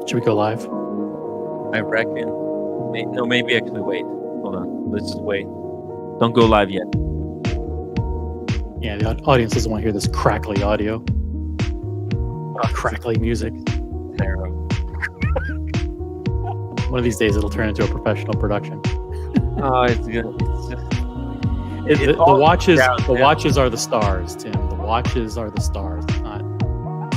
Should we go live? I reckon. No, maybe actually wait. Hold on. Let's just wait. Don't go live yet. Yeah, the audience doesn't want to hear this crackly audio. Crackly music. Terrible. One of these days it'll turn into a professional production. Oh, it's good. It's just the watches are the stars, Tim. The watches are the stars. It's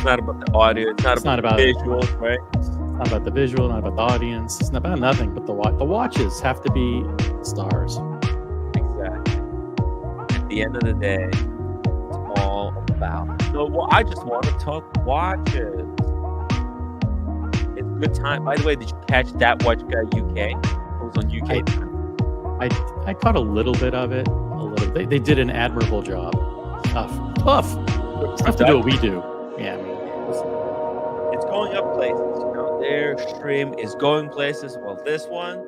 not about the audio. It's not about the visuals, right? It's not about the visual, not about the audience. It's not about nothing but the watches have to be stars. Exactly. At the end of the day, it's all about. So I just want to talk watches. It's a good time. By the way, did you catch That Watch Guy UK? It was on UK. I caught a little bit of it. They did an admirable job. Tough to do what we do. Yeah, I mean, it's going up places. You know, their stream is going places. Well, this one,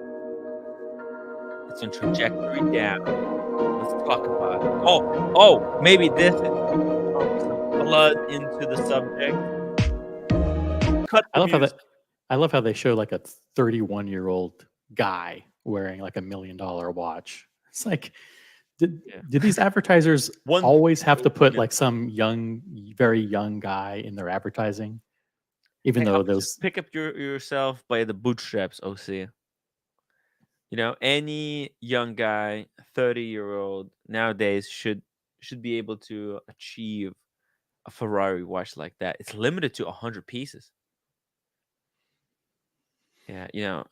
it's on trajectory down. Let's talk about it. Oh, maybe this is some blood into the subject. I love how they show like a 31-year-old guy wearing like $1 million watch. It's like, did these advertisers always have to put like some very young guy in their advertising? Even though those pick up yourself by the bootstraps, OC. You know, any young guy, 30-year-old nowadays should be able to achieve a Ferrari watch like that. It's limited to 100 pieces. Yeah, you know,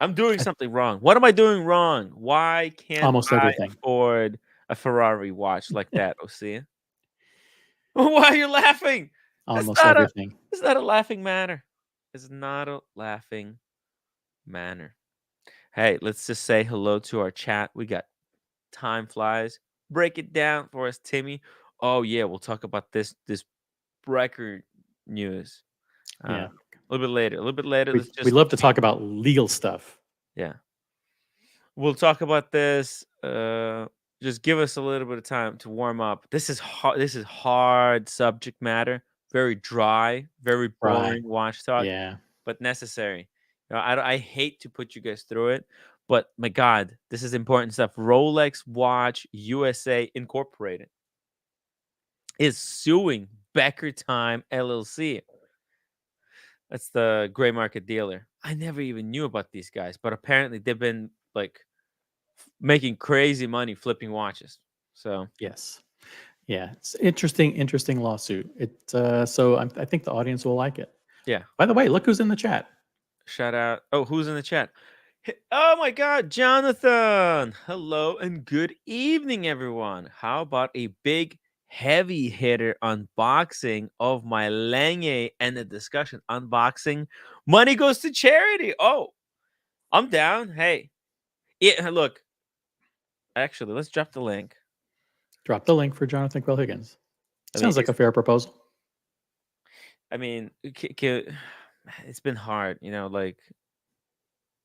I'm doing something wrong. What am I doing wrong? Why can't I afford a Ferrari watch like that, OC? Why are you laughing? Almost everything. It's not a laughing matter. It's not a laughing manner. Hey, let's just say hello to our chat. We got time flies. Break it down for us, Timmy. Oh yeah, we'll talk about this record news. Yeah. A little bit later. We love to talk about legal stuff. Yeah. We'll talk about this. Just give us a little bit of time to warm up. This is hard subject matter. Very dry, very boring watch talk. Yeah. But necessary. You know, I hate to put you guys through it, but my God, this is important stuff. Rolex Watch USA Incorporated is suing Beckertime LLC. That's the gray market dealer. I never even knew about these guys, but apparently they've been like making crazy money flipping watches. So yes, yeah, it's interesting lawsuit. So I think the audience will like it. Yeah. By the way, look who's in the chat. Shout out. Oh, who's in the chat? Oh my God, Jonathan. Hello and good evening, everyone. How about a big heavy hitter unboxing of my Lange and a discussion unboxing? Money goes to charity. Oh, I'm down. Hey, look. Actually, let's drop the link. Drop the link for Jonathan Quill Higgins. Sounds like a fair proposal. I mean, it's been hard, you know. Like,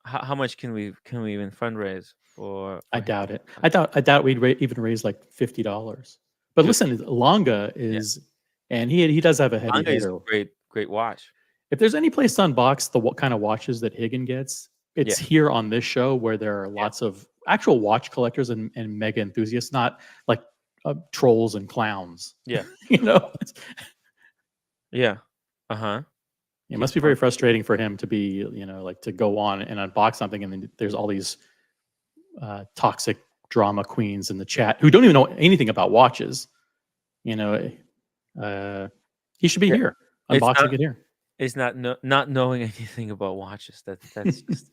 how much can we even fundraise for? I doubt it. I doubt we'd even raise like $50. But listen, Longa is, and he does have a heavy hitter. Longa is great watch. If there's any place to unbox the what kind of watches that Higgin gets, it's here on this show where there are lots of actual watch collectors and mega enthusiasts, not like trolls and clowns. Yeah, you know. Yeah. It must be very frustrating for him to be, you know, like to go on and unbox something, and then there's all these toxic drama queens in the chat who don't even know anything about watches. You know, he should be here unboxing it here. It's not knowing anything about watches. That's just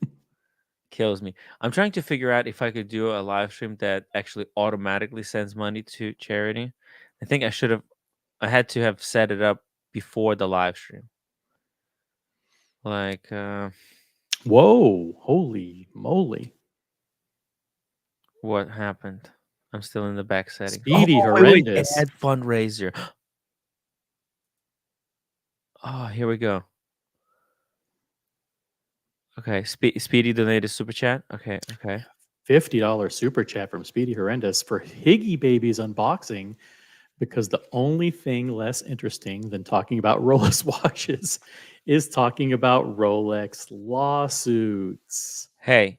kills me. I'm trying to figure out if I could do a live stream that actually automatically sends money to charity. I think I had to have set it up before the live stream. Like, whoa, holy moly. What happened? I'm still in the back setting. Speedy horrendous. Ad fundraiser. Oh, here we go. Okay, Speedy donated super chat. Okay. $50 super chat from Speedy Horrendous for Higgy Baby's unboxing. Because the only thing less interesting than talking about Rolex watches is talking about Rolex lawsuits. Hey,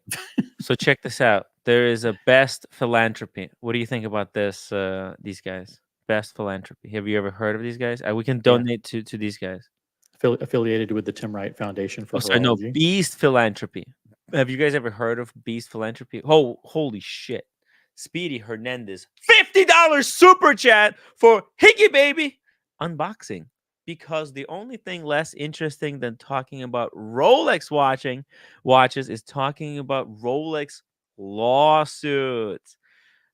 so check this out. There is a best philanthropy. What do you think about this? These guys, best philanthropy. Have you ever heard of these guys? We can Yeah. donate to these guys. Affiliated with the Tim Wright Foundation for Oh, sorry, no, Horology. Beast Philanthropy. Have you guys ever heard of Beast Philanthropy? Oh, holy shit. Speedy Hernandez, $50 super chat for Higgy Baby unboxing. Because the only thing less interesting than talking about Rolex watches is talking about Rolex lawsuits.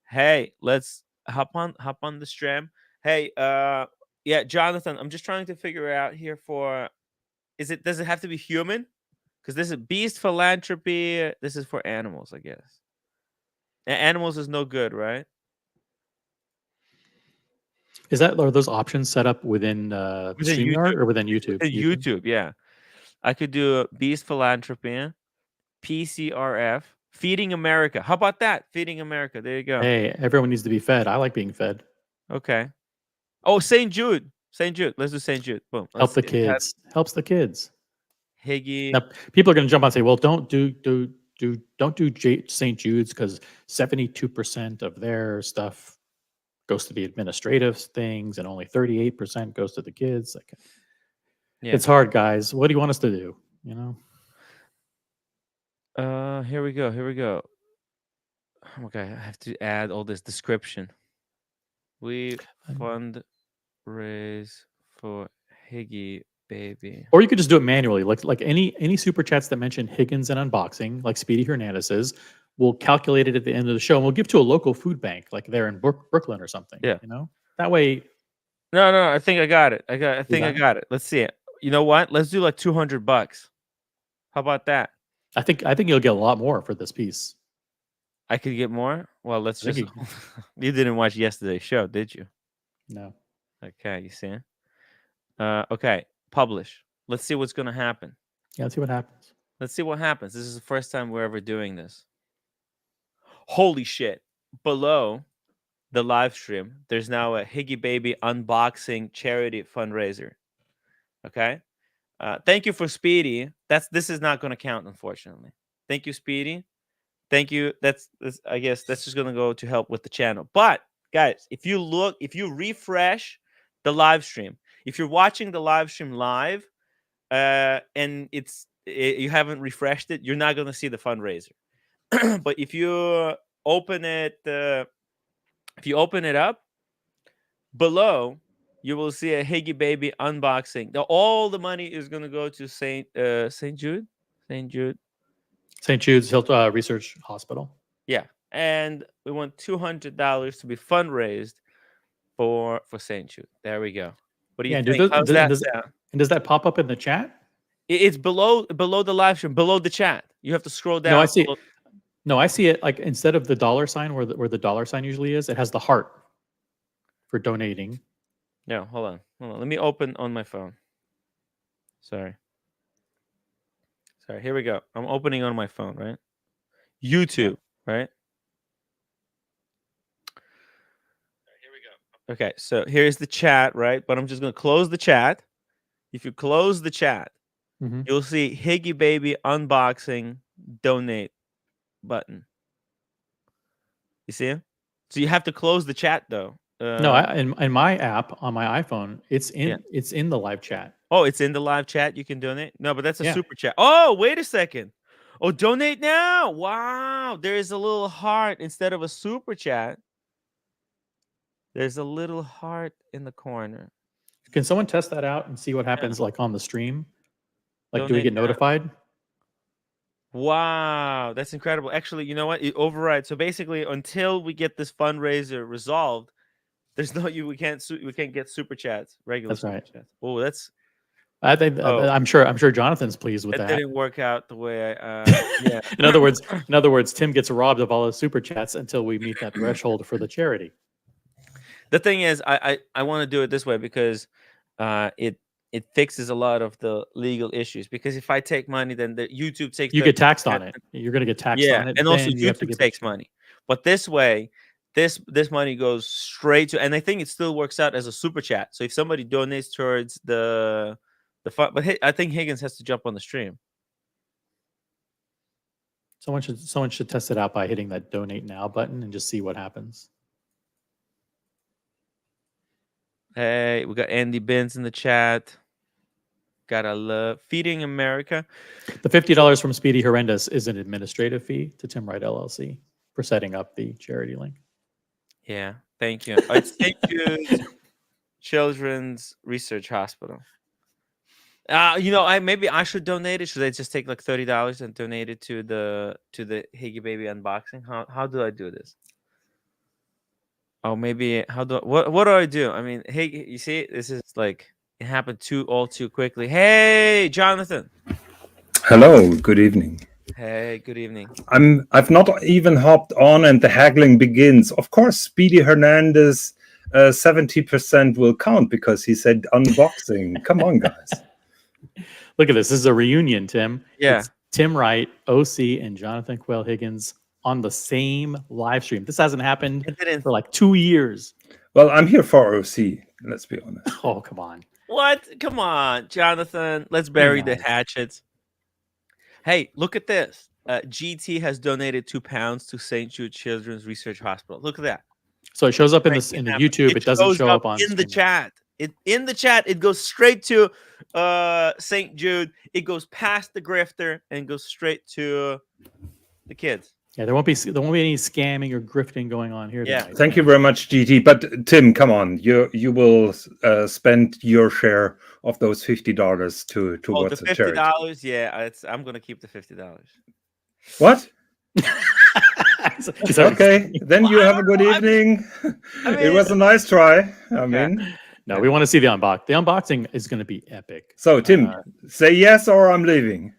Hey, let's hop on the stream. Hey, yeah, Jonathan, I'm just trying to figure out here for does it have to be human? Because this is beast philanthropy. This is for animals, I guess. Animals is no good, right? Are those options set up within Within StreamYard YouTube. or within YouTube? Within YouTube, yeah. I could do beast philanthropy, PCRF, Feeding America. How about that? Feeding America. There you go. Hey, everyone needs to be fed. I like being fed. Okay. Oh, St. Jude. St. Jude. Let's do St. Jude. Boom. Help Let's the see. It has kids. Helps the kids. Higgy. Now, people are going to jump on and say, "Well, don't do St. Jude's because 72% of their stuff goes to the administrative things and only 38% goes to the kids." Like, Yeah. it's hard, guys. What do you want us to do? Here we go. Here we go. Okay, I have to add all this description. We fundraise for Higgy Baby. Or you could just do it manually, like any super chats that mention Higgins and unboxing, like Speedy Hernandez's. We'll calculate it at the end of the show, and we'll give to a local food bank, like there in Brooklyn or something. Yeah. That way. No, I think I got it. I think I it? got it. Let's see it. You know what? Let's do like $200. How about that? I think you'll get a lot more for this piece. I could get more. Well, let's I just. think You didn't watch yesterday's show, did you? No. Okay, you see. Okay, publish. Let's see what's gonna happen. Yeah, let's see what happens. Let's see what happens. This is the first time we're ever doing this. Holy shit! Below the live stream, there's now a Higgy Baby unboxing charity fundraiser. Okay. Thank you for Speedy. This is not going to count, unfortunately. Thank you, Speedy. Thank you. I guess that's just going to go to help with the channel. But guys, if you refresh the live stream, if you're watching the live stream live, and you haven't refreshed it, you're not going to see the fundraiser. But if you open it up below, you will see a Higgy Baby unboxing. All the money is going to go to St. Jude. St. Jude's Research Hospital. Yeah, and we want $200 to be fundraised for St. Jude. There we go. What do you think? How's that sound? And does that pop up in the chat? It's below the live stream, below the chat. You have to scroll down. No, I see. No, I see it like instead of the dollar sign where the dollar sign usually is, it has the heart for donating. No, hold on. Let me open on my phone. Sorry, here we go. I'm opening on my phone, right? YouTube, right? Here we go. Okay, so here's the chat, right? But I'm just going to close the chat. If you close the chat, you'll see Higgy Baby unboxing donate button. You see it? So you have to close the chat though. No, in my app on my iPhone, it's in the live chat. Oh, it's in the live chat. You can donate. No, but that's a super chat. Oh, wait a second. Oh, donate now. Wow, there is a little heart instead of a super chat. There's a little heart in the corner. Can someone test that out and see what happens like on the stream? Like, donate do we get notified? Wow, that's incredible. Actually, you know what? It overrides. So basically, until we get this fundraiser resolved, there's no we can't get super chats, regular super chats. Oh, that's. I think I'm sure Jonathan's pleased with that. That didn't work out the way I. Yeah. in other words, Tim gets robbed of all his super chats until we meet that threshold for the charity. The thing is, I want to do it this way because it fixes a lot of the legal issues. Because if I take money, then the YouTube takes. You get taxed on it. You're going to get taxed on it. And also YouTube takes money. But this way, this money goes straight to, and I think it still works out as a super chat. So if somebody donates towards the fund, but I think Higgins has to jump on the stream. Someone should test it out by hitting that donate now button and just see what happens. Hey, we got Andy Benz in the chat. Gotta love Feeding America. The $50 from Speedy Horrendous is an administrative fee to Tim Wright LLC for setting up the charity link. Yeah, thank you. It's St. Jude's Children's Research Hospital. Maybe I should donate it. Should I just take like $30 and donate it to the Higgy Baby unboxing? How do I do this? Oh, maybe what do I do? I mean, hey, you see, this is like it happened all too quickly. Hey, Jonathan. Hello, good evening. Hey, good evening. I've not even hopped on and the haggling begins. Of course, Speedy Hernandez 70% will count because he said unboxing. Come on, guys. Look at this. This is a reunion, Tim. Yeah. It's Tim Wright, OC, and Jonathan Quayle Higgins on the same live stream. This hasn't happened for like 2 years. Well, I'm here for OC, let's be honest. Oh, come on. What? Come on, Jonathan. Let's bury the hatchets. Hey, look at this. GT has donated £2 to St. Jude Children's Research Hospital. Look at that. So it shows up in the YouTube. It doesn't show up on in the chat. In the chat, it goes straight to St. Jude. It goes past the grifter and goes straight to the kids. Yeah, there won't be any scamming or grifting going on here tonight. Thank you very much, GT. But Tim, come on, you will spend your share of those $50 towards the charity. $50. Yeah, I'm gonna keep the $50. What? Okay, then you have a good evening. It was a nice try. I mean, no, we want to see the unbox. The unboxing is going to be epic. So, Tim, say yes or I'm leaving.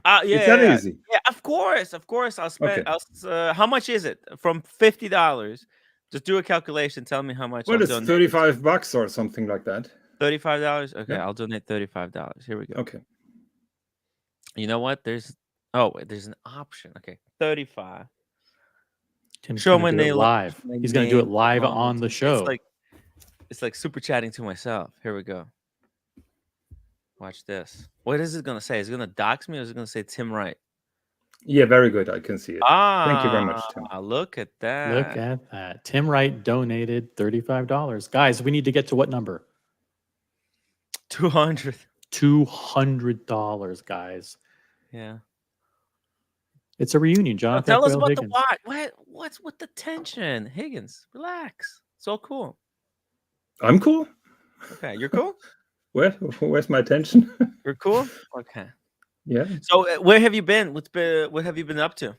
It's that easy. Yeah, of course. I'll spend. Okay. How much is it from $50? Just do a calculation. Tell me how much. Well, it's $35 or something like that. $35. Okay, yeah. I'll donate $35. Here we go. Okay. You know what? There's an option. Okay, 35. Show when they live. He's going to do it live on the show. It's like super chatting to myself. Here we go. Watch this. What is it going to say? Is it going to dox me or is it going to say Tim Wright? Yeah, very good. I can see it. Thank you very much, Tim. Look at that. Look at that. Tim Wright donated $35. Guys, we need to get to what number? 200. $200, guys. Yeah. It's a reunion, Jonathan. Tell us about Higgins. the watch. What's with the tension? Higgins, relax. It's all cool. I'm cool. Okay, you're cool? Where's my attention? You're cool? Okay. Yeah. So where have you been? What have you been up to?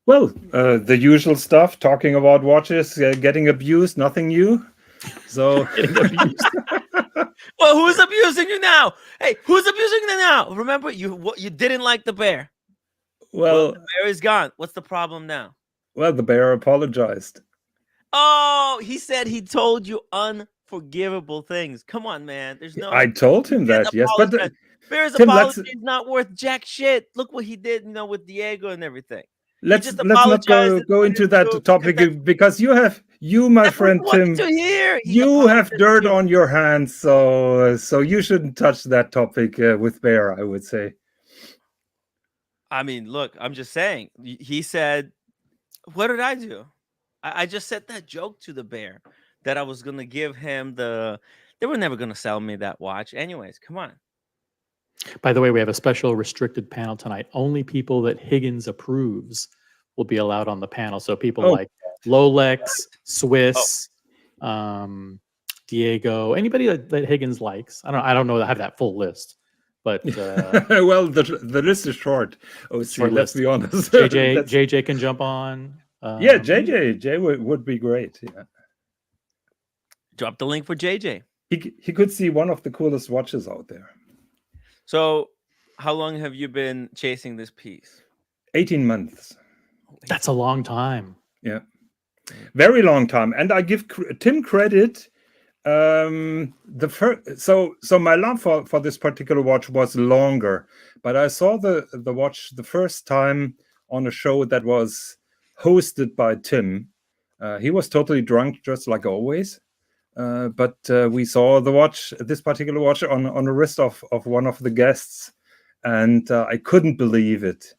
Well, the usual stuff, talking about watches, getting abused, nothing new. So Getting abused. Well, who's abusing you now? Hey, who's abusing you now? Remember, you didn't like the bear. Well, the bear is gone. What's the problem now? Well, the bear apologized. Oh, he said he told you unforgivable things. Come on, man. There's no. I told him that, yes, but Bear's Tim, apology is not worth jack shit. Look what he did, with Diego and everything. Let's not go into that topic because you, my friend Tim, you have dirt on your hands, so you shouldn't touch that topic with Bear, I would say. I mean, look, I'm just saying. He said, "What did I do? I just said that joke to the bear that I was gonna give him They were never gonna sell me that watch, anyways. Come on." By the way, we have a special restricted panel tonight. Only people that Higgins approves will be allowed on the panel. So people like Rolex, Swiss, Diego, anybody that Higgins likes. I don't know. I have that full list, but well, the list is short. Let's be honest. JJ can jump on. Yeah, JJ would be great. Yeah. Drop the link for JJ. He could see one of the coolest watches out there. So, how long have you been chasing this piece? 18 months. That's a long time. Yeah, very long time. And I give Tim credit. So my love for this particular watch was longer, but I saw the watch the first time on a show that was hosted by Tim. He was totally drunk, just like always. But we saw this particular watch on the wrist of one of the guests, and I couldn't believe it.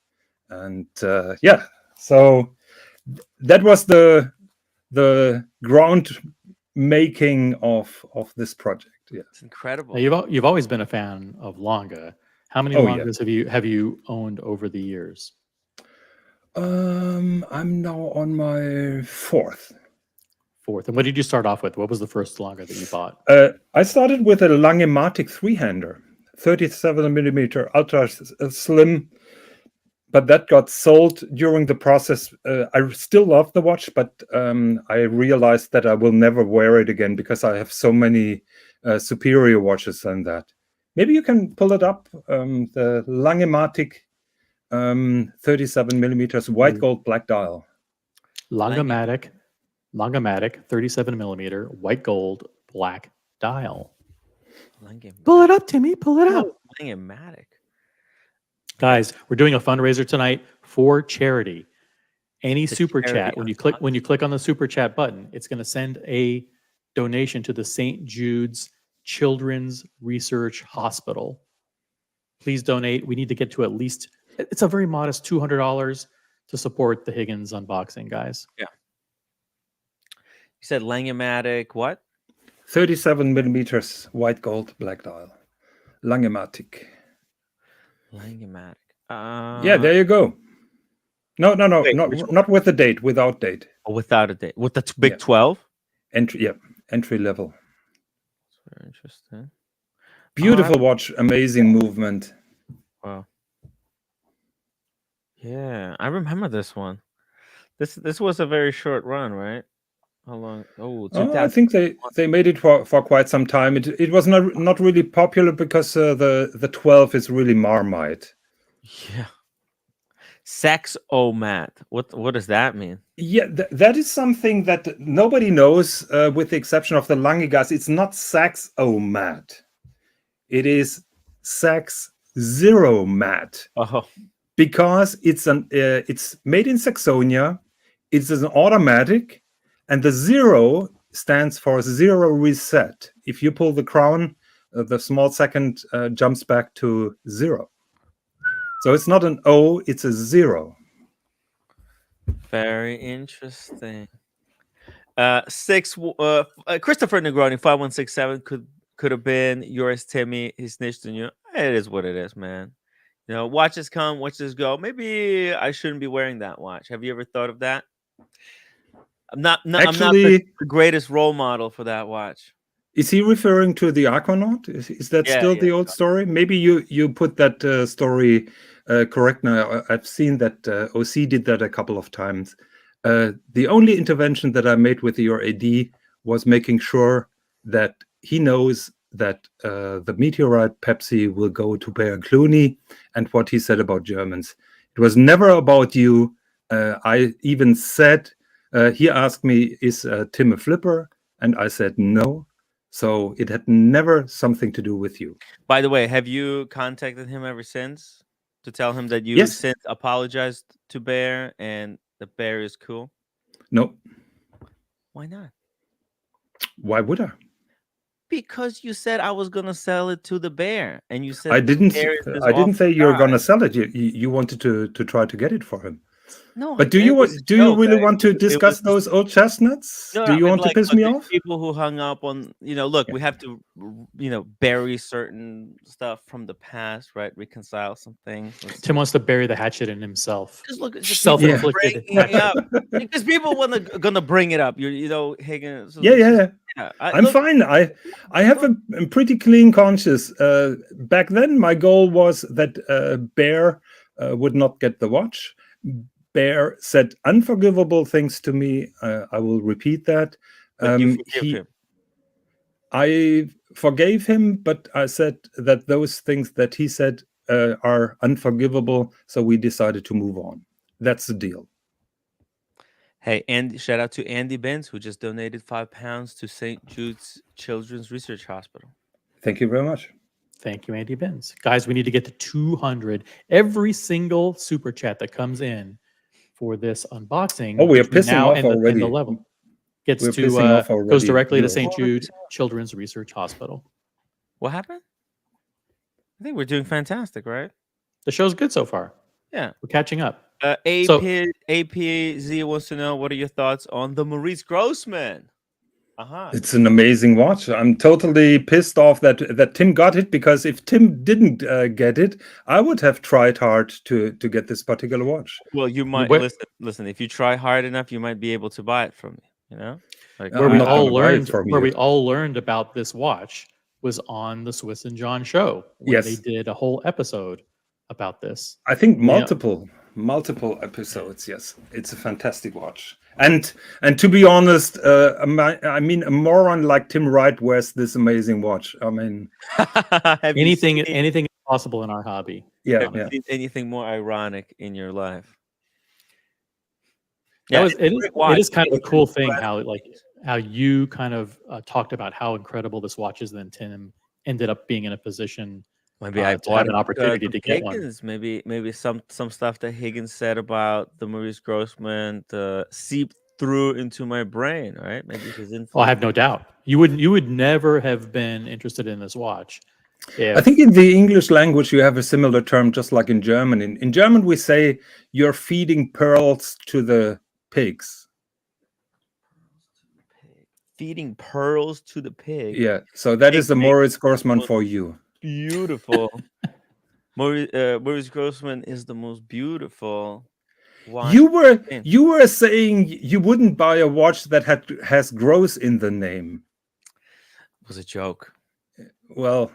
And so that was the ground making of this project. Yeah, it's incredible. Now, you've always been a fan of Longa. How many Longas have you owned over the years? I'm now on my fourth. And what did you start off with? What was the first Longa that you bought? I started with a Langematic 3-hander, 37 millimeter, ultra slim, but that got sold during the process. I still love the watch, but I realized that I will never wear it again because I have so many superior watches than that. Maybe you can pull it up, the Langematic 37 millimeters, white gold black dial. Langematic 37 millimeter, white gold black dial. Pull it up, Timmy. Pull it up. Langematic. Guys, we're doing a fundraiser tonight for charity. Any super chat, when you click on the super chat button, it's going to send a donation to the St. Jude's Children's Research Hospital. Please donate. We need to get to at least, it's a very modest $200 to support the Higgins unboxing, guys. Yeah. You said Langematic what? 37 millimeters, white gold black dial. Langematic. Langematic. Yeah, there you go. No, wait, not with the date, without date. Oh, without a date. With the big 12? Entry level. That's very interesting. Beautiful watch, amazing movement. Wow. Yeah, I remember this one. This was a very short run, right? How long? Oh, I think they made it for quite some time. It was not really popular because the 12 is really Marmite. Yeah. Sex-o-mat. What does that mean? Yeah, that is something that nobody knows, with the exception of the Lange guys. It's not Sax-o-mat. It is Sax-zero-mat. Oh. Because it's made in Saxonia. It's an automatic, and the 0 stands for zero reset. If you pull the crown, the small second jumps back to 0. So it's not an O, it's a 0. Very interesting. Christopher Negroni 5167 could have been yours, Timmy. He snitched on you. It is what it is, man. You know, watches come, watches go. Maybe I shouldn't be wearing that watch. Have you ever thought of that? I'm not the greatest role model for that watch. Is he referring to the Aquanaut? Is that still the old story? Maybe you put that story correct now. I've seen that OC did that a couple of times. The only intervention that I made with your AD was making sure that he knows that the Meteorite Pepsi will go to Per Clooney and what he said about Germans. It was never about you. I even said, he asked me, is Tim a flipper? And I said no. So it had never something to do with you. By the way, have you contacted him ever since to tell him that you since apologized to Bear and the Bear is cool? No. Why not? Why would I? Because you said I was gonna sell it to the Bear, and you said I didn't say you're gonna sell it. You wanted to try to get it for him. No, but do you really want to discuss those old chestnuts? No, do you want to piss me off? People who hung up on, look, we have to, bury certain stuff from the past, right? Reconcile some things. Tim wants to bury the hatchet in himself. Just look, self-inflicted. Because people gonna bring it up. Higgins. So I'm fine. I have a pretty clean conscience. Back then, my goal was that Bear would not get the watch. Bear said unforgivable things to me. I will repeat that. But you forgive him. I forgave him, but I said that those things that he said are unforgivable. So we decided to move on. That's the deal. Hey, and shout out to Andy Benz, who just donated £5 to St. Jude's Children's Research Hospital. Thank you very much. Thank you, Andy Benz. Guys, we need to get to 200. Every single super chat that comes in, for this unboxing. Oh, we are between pissing now off and the already. level. Gets We're to pissing off goes already, directly to viewers. St. Jude Children's Research Hospital. What happened? I think we're doing fantastic, right? The show's good so far. Yeah. We're catching up. APZ wants to know, what are your thoughts on the Maurice Grossman? It's an amazing watch. I'm totally pissed off that Tim got it, because if Tim didn't get it, I would have tried hard to get this particular watch. Well, you might listen. If you try hard enough, you might be able to buy it from me. You know, like where we all learned about this watch was on the Swiss and John show, where they did a whole episode about this. I think multiple episodes. Yes, it's a fantastic watch. And to be honest, I mean, a moron like Tim Wright wears this amazing watch. I mean, anything is possible in our hobby. Yeah, Have you seen anything more ironic in your life? It is kind of a cool thing how you kind of talked about how incredible this watch is, then Tim ended up being in a position maybe I to have an opportunity to get Higgins. one. Maybe some stuff that Higgins said about the Maurice Grossman seeped through into my brain, right? Maybe his influence. Well, I have no doubt. You would never have been interested in this watch. I think in the English language you have a similar term, just like in German. In German we say you're feeding pearls to the pigs. Feeding pearls to the pig. Yeah, so that is the Maurice Grossman for you. Beautiful. Maurice Grossman is the most beautiful watch. You were saying you wouldn't buy a watch that has gross in the name. It was a joke. Well,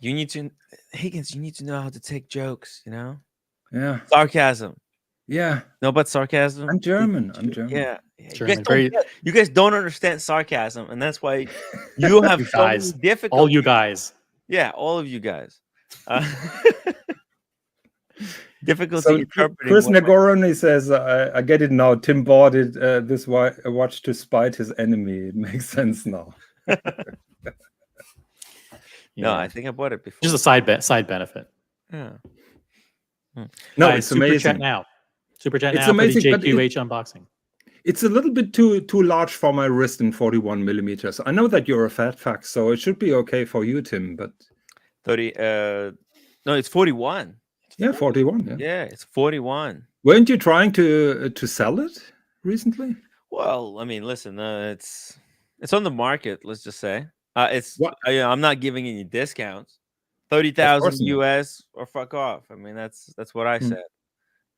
Higgins, you need to know how to take jokes, you know? Yeah. Sarcasm. Yeah. No, but sarcasm. I'm German. Yeah. German. You guys don't understand sarcasm, and that's why you have you so guys, many difficulties. all you guys. Yeah, all of you guys. Difficulty interpreting. Chris Negoroni says, I get it now. Tim bought it this watch to spite his enemy. It makes sense now. No, I think I bought it before. Just a side benefit. Yeah. No, Guys, it's Super amazing. Chat now. Super Chat It's now amazing, for the JQH unboxing. It's a little bit too large for my wrist in 41 millimeters. I know that you're a fat fuck, so it should be okay for you, Tim. But 30. No, it's 41. Yeah, 41. Yeah. Yeah, it's 41. Weren't you trying to sell it recently? Well, I mean, listen, it's on the market. Let's just say I'm not giving any discounts. 30,000 US or fuck off. I mean, that's what I said.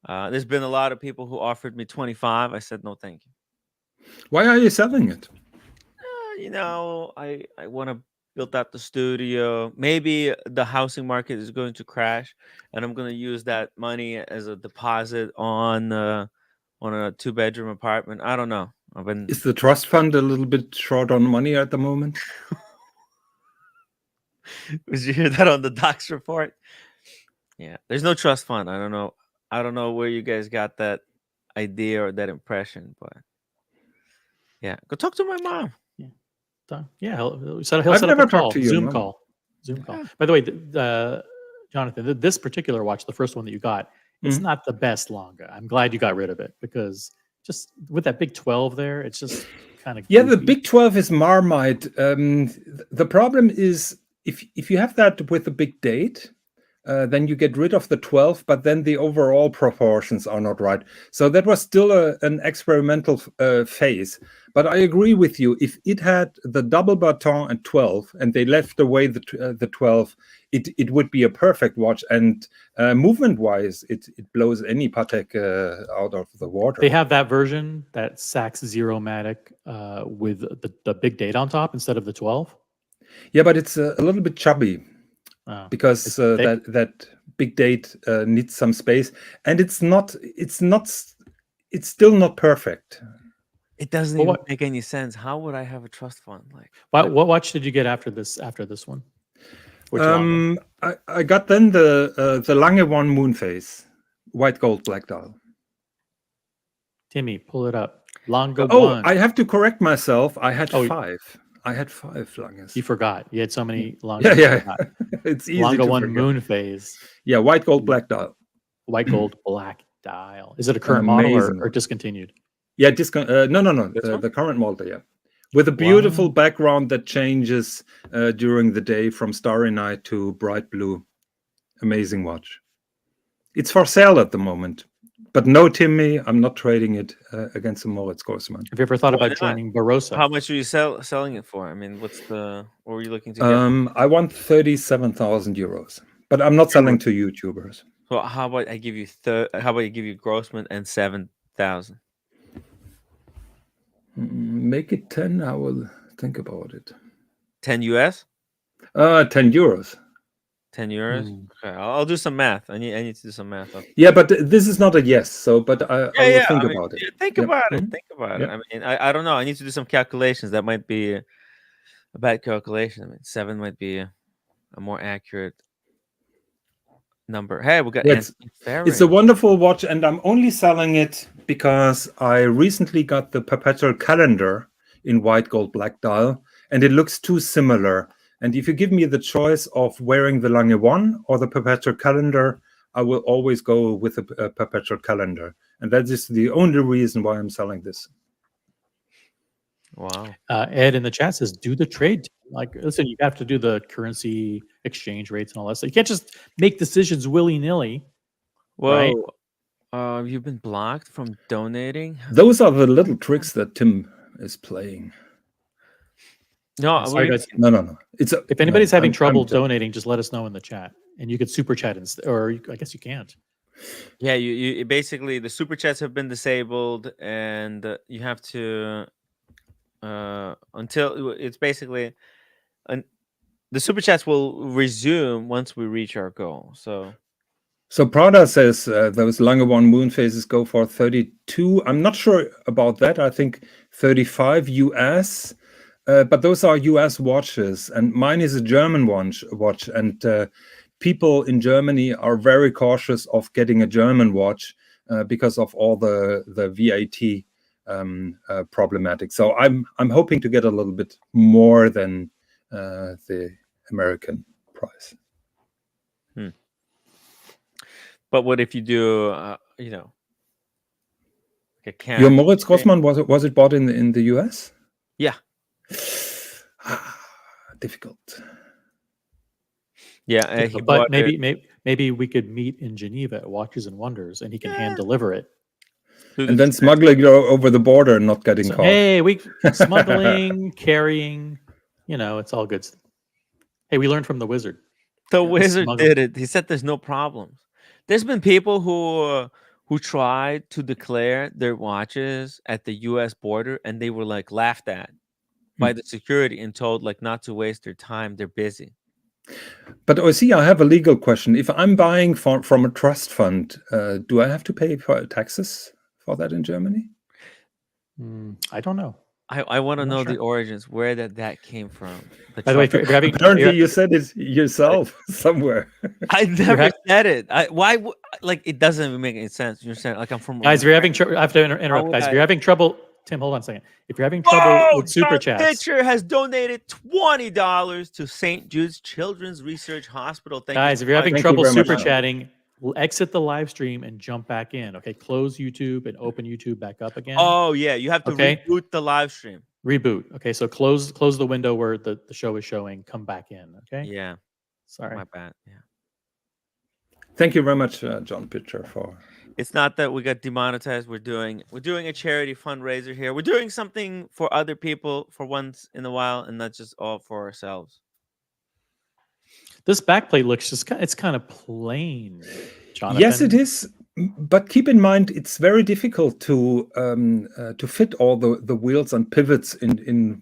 There's been a lot of people who offered me 25. I said no, thank you. Why are you selling it? You know, I want to build out the studio. Maybe the housing market is going to crash, and I'm going to use that money as a deposit on a 2-bedroom apartment. I don't know. Is the trust fund a little bit short on money at the moment? Did you hear that on the Docs report? Yeah, there's no trust fund. I don't know where you guys got that idea or that impression, but yeah, go talk to my mom. Yeah, he'll set up a call, Zoom call. Yeah. By the way, Jonathan, this particular watch, the first one that you got, it's not the best Longa. I'm glad you got rid of it, because just with that big 12 there, it's just kind of the big 12 is Marmite. The problem is if you have that with a big date, then you get rid of the 12, but then the overall proportions are not right. So that was still an experimental phase. But I agree with you. If it had the double baton at 12 and they left away the 12, it would be a perfect watch. And movement-wise, it blows any Patek out of the water. They have that version, that Saks Zeromatic with the big date on top instead of the 12. Yeah, but it's a little bit chubby. Because that big date needs some space, and it's still not perfect. It doesn't even make any sense. How would I have a trust fund? What watch did you get after this one? I got then the Lange one Moonface, white gold black dial. Timmy, pull it up. Lange one. Oh, one. I have to correct myself. I had 5. I had 5 Langes. You forgot. You had so many Langes. Yeah. It's easy Lange to one forget. Moon phase. Yeah, white gold black dial. White gold black dial. Is it a current model or discontinued? Yeah, the current model, yeah. With a beautiful background that changes during the day from starry night to bright blue. Amazing watch. It's for sale at the moment. But no, Timmy, I'm not trading it against the Maurice Grossman. Have you ever thought about joining Barossa? How much are you selling it for? I mean, what were you looking to get? I want 37,000 euros, but I'm not selling to YouTubers. So how about I give you Grossman and 7,000? Make it 10. I will think about it. 10 US? 10 euros. 10 euros. Okay, I'll do some math. I need to do some math. Yeah, but this is not a yes. So, but I will think about it. Yeah, think about it. Think about it. I mean, I don't know. I need to do some calculations. That might be a bad calculation. I mean, 7 might be a more accurate number. Hey, we got it's a wonderful watch, and I'm only selling it because I recently got the perpetual calendar in white gold black dial, and it looks too similar. And if you give me the choice of wearing the Lange 1 or the perpetual calendar, I will always go with a perpetual calendar. And that is the only reason why I'm selling this. Wow. Ed in the chat says, do the trade. Like, listen, you have to do the currency exchange rates and all that. So you can't just make decisions willy-nilly. Whoa. Right? You've been blocked from donating? Those are the little tricks that Tim is playing. No, sorry, guys. No. If anybody's having trouble donating, just let us know in the chat, and you could super chat or I guess you can't. Yeah, you basically the super chats have been disabled, and you have to until it's basically the super chats will resume once we reach our goal. So Prada says those Lange 1 moon phases go for 32. I'm not sure about that. I think 35 US. But those are US watches, and mine is a German watch, and people in Germany are very cautious of getting a German watch because of all the VAT problematic. So I'm hoping to get a little bit more than the American price. But what if you do, like your Maurice Grossman, was it bought in the US? Yeah. Difficult. Yeah, but maybe we could meet in Geneva at Watches and Wonders, and he can hand deliver it, and then smuggling it over the border and not getting caught. Hey, we smuggling, carrying, it's all good. Hey, we learned from the wizard. The wizard did it. He said there's no problems. There's been people who tried to declare their watches at the U.S. border, and they were like laughed at by the security and told like not to waste their time. They're busy. But I have a legal question. If I'm buying from a trust fund, do I have to pay for taxes for that in Germany? I don't know. I want to know the origins, where that came from. By the way, apparently you said it yourself somewhere. I never said it. Why? Like, it doesn't even make any sense. You're saying like I'm from. Guys, if you're having trouble, I have to interrupt. Guys, if you're having trouble, Tim, hold on a second. If you're having trouble with super chats, Pitcher has donated $20 to St. Jude's Children's Research Hospital. Guys, if you're having trouble super chatting, we'll exit the live stream and jump back in. Okay, close YouTube and open YouTube back up again. Oh yeah, you have to reboot the live stream. Reboot. Okay, so close the window where the show is showing. Come back in. Okay. Yeah. Sorry. My bad. Yeah. Thank you very much, John Pitcher, for. It's not that we got demonetized. We're doing a charity fundraiser here. We're doing something for other people for once in a while, and not just all for ourselves. This backplate looks it's kind of plain, Jonathan. Yes, it is. But keep in mind, it's very difficult to fit all the wheels and pivots in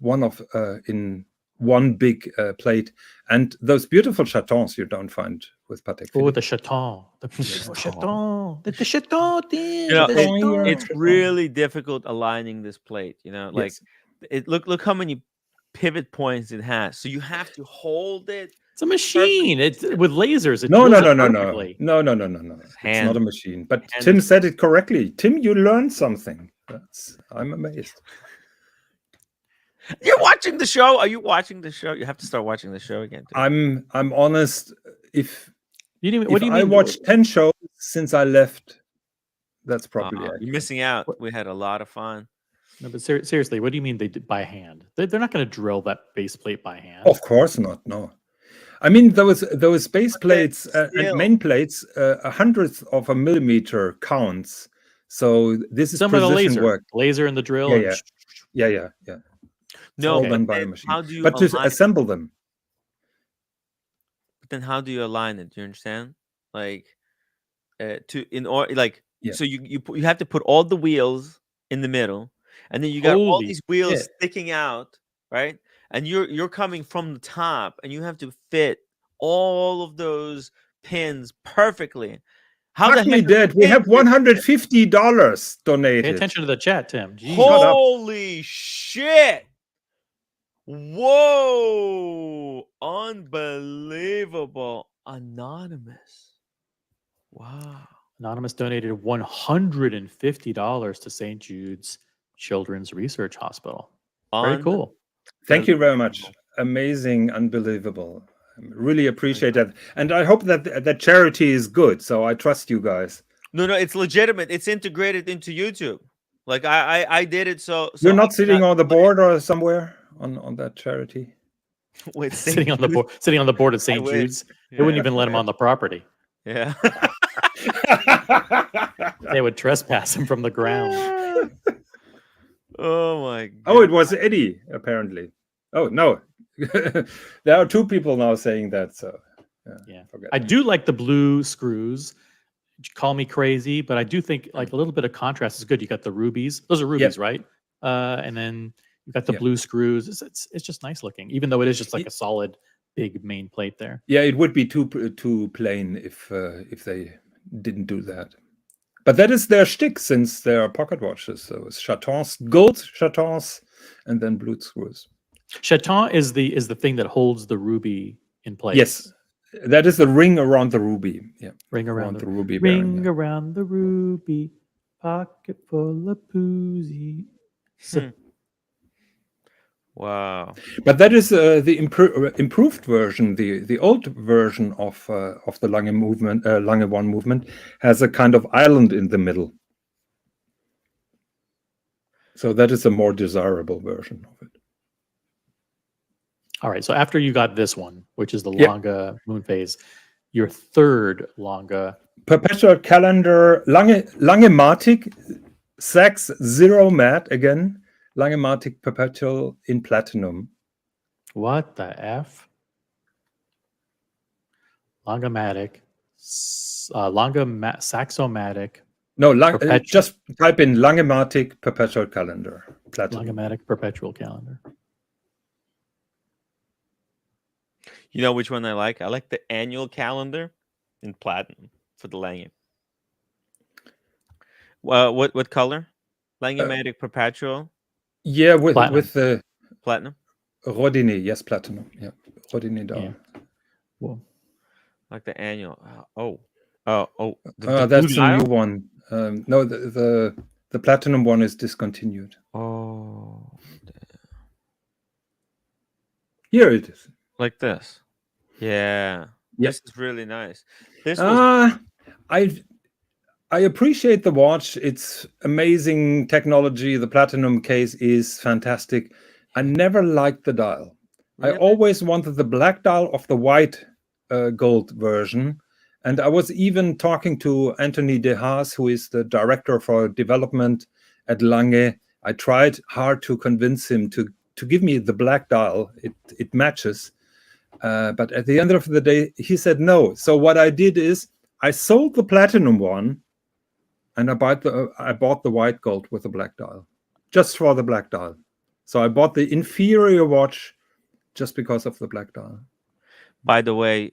one big plate. And those beautiful chatons you don't find with Patek Philippe. Oh, the chaton. The chaton. It's really difficult aligning this plate. Like look how many pivot points it has. So you have to hold it. It's a machine. It's with lasers. No. It's not a machine. But Tim said it correctly. Tim, you learned something. I'm amazed. You're watching the show. Are you watching the show? You have to start watching the show again. I'm honest. If what do you mean? I watched 10 shows since I left That's probably You're accurate. missing out. We had a lot of fun. No, but seriously, what do you mean they did by hand? They're not going to drill that base plate by hand. Of course not. No. I mean, those base plates and main plates, 100th of a millimeter counts. So this is Some of the precision laser in the drill. Yeah, yeah. It's all done by a machine. How do you but to assemble them? But then how do you align it? Do you understand? Like, so you have to put all the wheels in the middle, and then you got all these wheels sticking out, right? And you're coming from the top, and you have to fit all of those pins perfectly. How Fuck me dead. We have $150 donated. Pay attention to the chat, Tim. Jeez. Holy shit! Whoa! Unbelievable. Anonymous. Wow. Anonymous donated $150 to St. Jude's Children's Research Hospital. Very cool. Thank you very much. Amazing, unbelievable. I really appreciate that. And I hope that the charity is good. So I trust you guys. No, it's legitimate. It's integrated into YouTube. Like I did it so you're not sitting on the board or somewhere on that charity? Wait, sitting on the board at St. Jude's. Yeah. They wouldn't even let him on the property. Yeah. They would trespass him from the ground. Oh my God. Oh, it was Eddie, apparently. Oh no. There are two people now saying that, so yeah. I do like the blue screws. Call me crazy, but I do think like a little bit of contrast is good. You got the rubies; those are rubies, right? And then you got the blue screws. It's just nice looking, even though it is just like a solid big main plate there. Yeah, it would be too plain if they didn't do that. But that is their shtick, since they are pocket watches. So it's chatons, gold chatons, and then blue screws. Chaton is the thing that holds the ruby in place. Yes, that is the ring around the ruby. Yeah, ring around the ruby. Ring around the ruby, pocket full of Fusee. Wow! But that is the improved version. The old version of the Lange movement, Lange 1 movement, has a kind of island in the middle. So that is a more desirable version of it. All right. So after you got this one, which is the Lange moon phase, your third Lange perpetual calendar, Lange-matic, Sachs Zero Mat again. Lange-matic perpetual in platinum. What the F? Lange-matic, Saxomatic. No, just type in Lange-matic perpetual calendar. Platinum. Lange-matic perpetual calendar. You know which one I like? I like the annual calendar in platinum for the Lange. Well, what color? Lange-matic perpetual. Yeah, with the platinum. Rodine, yes, platinum. Yeah, Rodine down. Yeah. Well, like the annual. That's the new one. No, the platinum one is discontinued. Oh, here it is. Like this. Yeah. This is really nice. This I appreciate the watch. It's amazing technology. The platinum case is fantastic. I never liked the dial. Really? I always wanted the black dial of the white gold version. And I was even talking to Anthony De Haas, who is the director for development at Lange. I tried hard to convince him to give me the black dial. It matches. But at the end of the day, he said no. So what I did is I sold the platinum one, and I bought the white gold with the black dial, just for the black dial. So I bought the inferior watch just because of the black dial. By the way,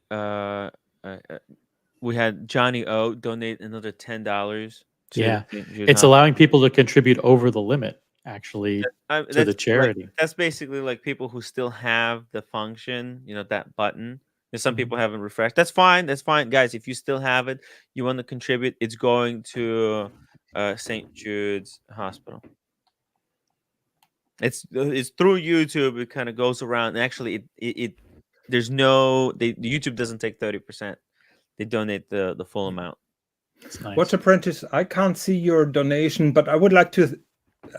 we had Johnny O donate another $10. Yeah, it's allowing people to contribute over the limit, actually, to the charity. That's basically like people who still have the function, that button. Some people haven't refreshed. That's fine. That's fine, guys. If you still have it, you want to contribute, it's going to St. Jude's Hospital. It's through YouTube. It kind of goes around. And actually, there's no. YouTube doesn't take 30%. They donate the full amount. It's nice. Watch Apprentice, I can't see your donation, but I would like to,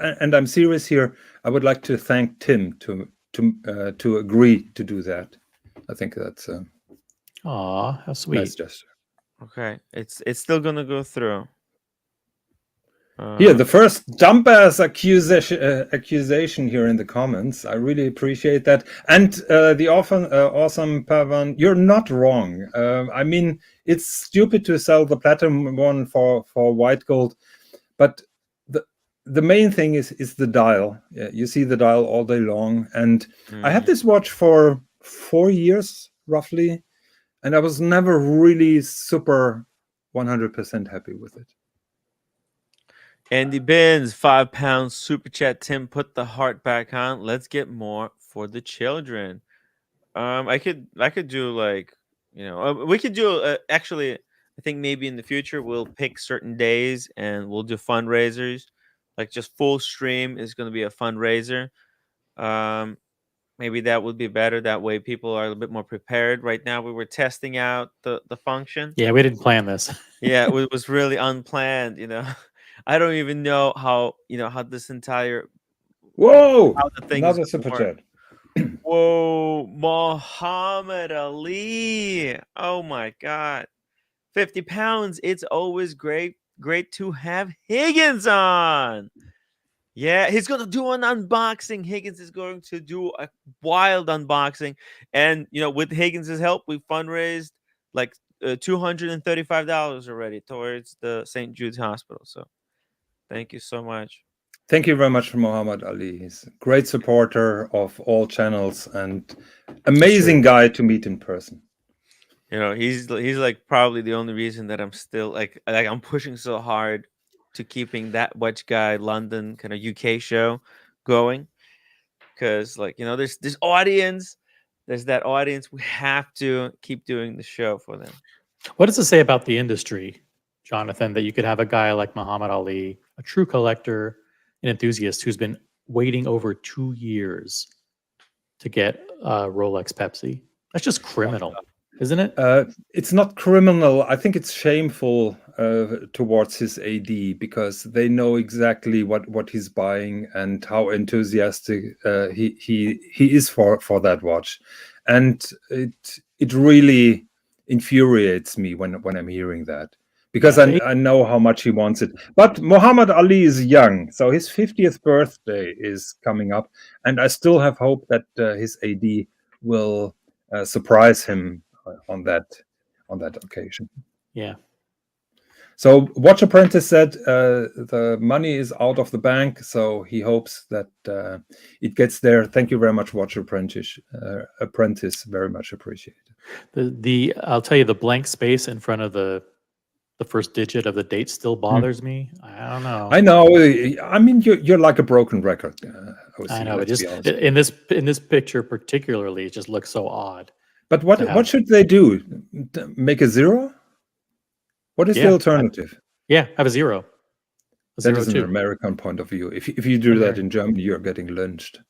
and I'm serious here, I would like to thank Tim to agree to do that. I think that's Aw, how sweet. nice gesture. Okay, it's still gonna go through. Here, the first dump ass accusation here in the comments. I really appreciate that. And the awesome Pavan, you're not wrong. I mean, it's stupid to sell the platinum one for white gold, but the main thing is the dial. Yeah, you see the dial all day long. And I had this watch for 4 years roughly, and I was never really super 100% happy with it. Andy Bins, £5 super chat. Tim, put the heart back on. Let's get more for the children. I could do like, we could do actually. I think maybe in the future we'll pick certain days and we'll do fundraisers. Like just full stream is going to be a fundraiser. Maybe that would be better. That way people are a bit more prepared. Right now we were testing out the function. Yeah, we didn't plan this. Yeah, it was really unplanned. I don't even know how this entire Whoa! how the thing Another is super work. chat. Whoa, Muhammad Ali! Oh my God, 50 pounds. It's always great to have Higgins on. Yeah, he's gonna do an unboxing. Higgins is going to do a wild unboxing, and with Higgins' help, we fundraised like $235 already towards the St. Jude's Hospital. So, thank you so much. Thank you very much, Muhammad Ali. He's a great supporter of all channels and amazing guy to meet in person. He's like probably the only reason that I'm still like I'm pushing so hard to keeping that Watch Guy London kind of UK show going, because there's this audience, there's that audience. We have to keep doing the show for them. What does it say about the industry, Jonathan, that you could have a guy like Muhammad Ali, a true collector, an enthusiast who's been waiting over 2 years to get Rolex Pepsi? That's just criminal, isn't it? It's not criminal. I think it's shameful towards his AD, because they know exactly what he's buying and how enthusiastic he is for that watch, and it really infuriates me when I'm hearing that, because I know how much he wants it. But Muhammad Ali is young, so his 50th birthday is coming up, and I still have hope that his AD will surprise him on that occasion. Yeah. So Watch Apprentice said the money is out of the bank, so he hopes that it gets there. Thank you very much, Watch Apprentice. Very much appreciated. I'll tell you, the blank space in front of the first digit of the date still bothers me. I don't know. I know. I mean, you're like a broken record. I know, but just in this picture particularly, it just looks so odd. But what should they do? Make a zero? What is the alternative? Have a zero. That is an American point of view. If you do that in Germany, you're getting lynched.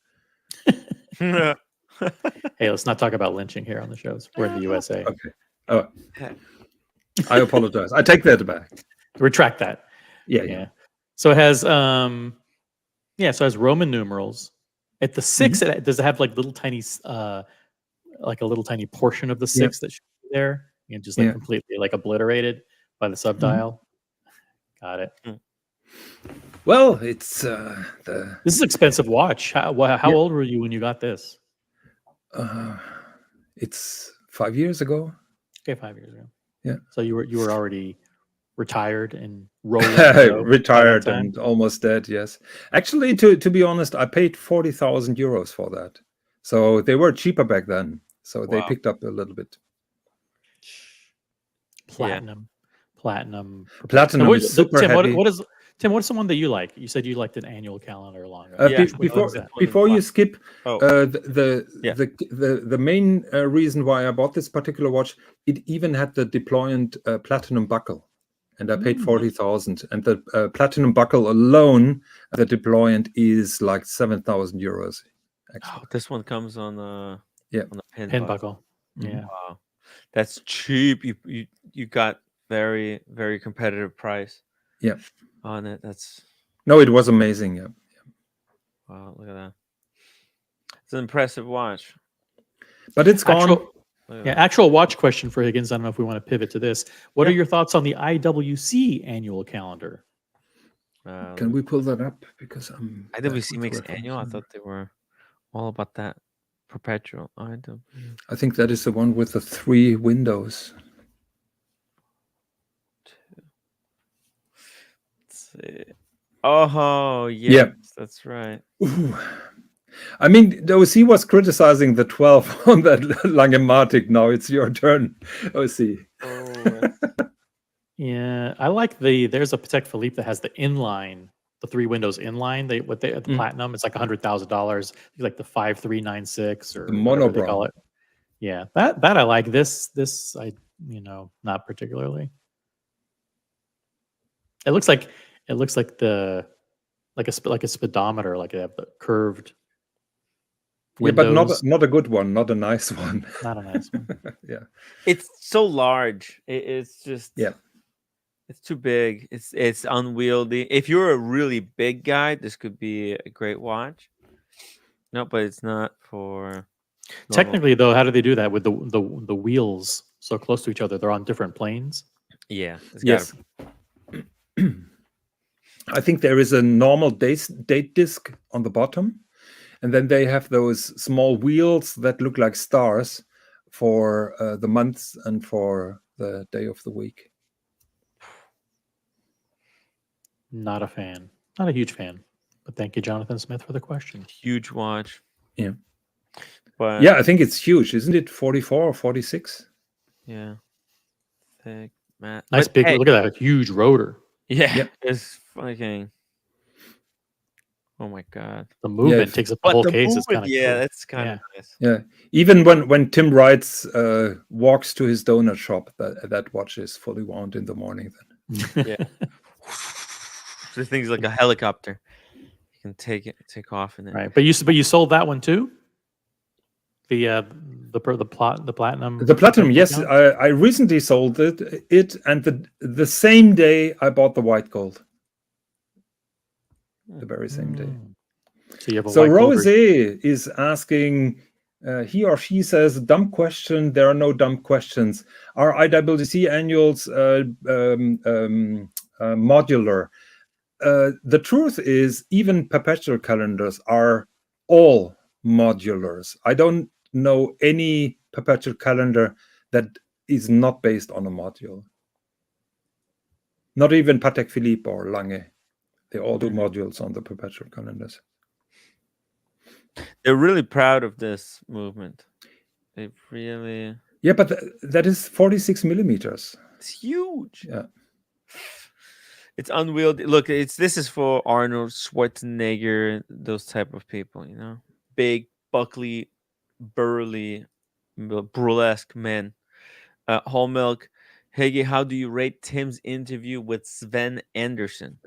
Hey, let's not talk about lynching here on the shows. We're in the USA. Okay. Oh, I apologize. I take that back. Retract that. Yeah. So it has so it has Roman numerals. At the 6, does it have like little tiny like a little tiny portion of the 6 that should be there? And just like completely like obliterated by the subdial. Got it. Well, it's this is an expensive watch. How old were you when you got this? It's 5 years ago. Okay, 5 years ago. Yeah. So you were already retired and rolling. Retired and almost dead. Yes. Actually, to be honest, I paid 40,000 euros for that. So they were cheaper back then. So they picked up a little bit. Platinum is super heavy. Tim, what's the one that you like? You said you liked an annual calendar longer. Before you skip, the main reason why I bought this particular watch, it even had the deployant platinum buckle, and I paid 40,000. And the platinum buckle alone, the deployant is like 7,000 euros. Oh, this one comes on on the pin buckle. Yeah. Wow, that's cheap. You got very, very competitive price. Yeah. On it. That's No, it was amazing. Yeah. wow. Look at that. It's an impressive watch. But it's gone. Actual watch question for Higgins. I don't know if we want to pivot to this. What are Yeah. your thoughts on the IWC annual calendar? Can we pull that up? Because I'm IWC makes annual. I thought they were all about that perpetual. I think that is the one with the 3 windows. Let's see. Oh, yes, Yeah. that's right. Ooh. I mean, the OC was criticizing the 12 on that Langematic. Now it's your turn, OC. Oh, Yeah, I like there's a Patek Philippe that has the inline, the 3 windows inline. The platinum, it's like $100,000, like the 5396 or The whatever they call monobrow. it. Yeah, that I like. This I not particularly. It looks like the like a speedometer, like they have the curved windows. Yeah, but not a good one, not a nice one. Not a nice one. Yeah. it's so large. It's just it's too big. It's unwieldy. If you're a really big guy, this could be a great watch. No, but it's not for. Technically, though, how do they do that with the wheels so close to each other? They're on different planes. Yeah. Yes. I think there is a normal date disc on the bottom, and then they have those small wheels that look like stars for the months and for the day of the week. Not a fan. Not a huge fan. But thank you, Jonathan Smith, for the question. Huge watch. Yeah. But yeah, I think it's huge. Isn't it 44 or 46? Yeah. Thick, Matt. Nice But big, hey, look at that huge rotor. Yeah. Yep. It's fucking. Oh my God. The movement takes up the whole case. It's kind of yeah, cool. that's kind of nice. Yeah. Even when Tim Wrights walks to his donut shop, that watch is fully wound in the morning then. Yeah. This thing's like a helicopter. You can take off in it. Right. But you sold that one too? The platinum. The platinum, yes. I recently sold it, and the same day I bought the white gold. The very same day. So you have a so white gold Rose is asking, he or she says, dumb question. There are no dumb questions. Are IWC annuals modular? The truth is, even perpetual calendars are all modulars. I don't know any perpetual calendar that is not based on a module. Not even Patek Philippe or Lange. They all do modules on the perpetual calendars. They're really proud of this movement. They really. Yeah, but that is 46 millimeters. It's huge. Yeah. It's unwieldy. Look, this is for Arnold Schwarzenegger, those type of people, you know, big, buckly, burly, burlesque men. Whole Milk, Higgy, how do you rate Tim's interview with Sven Anderson?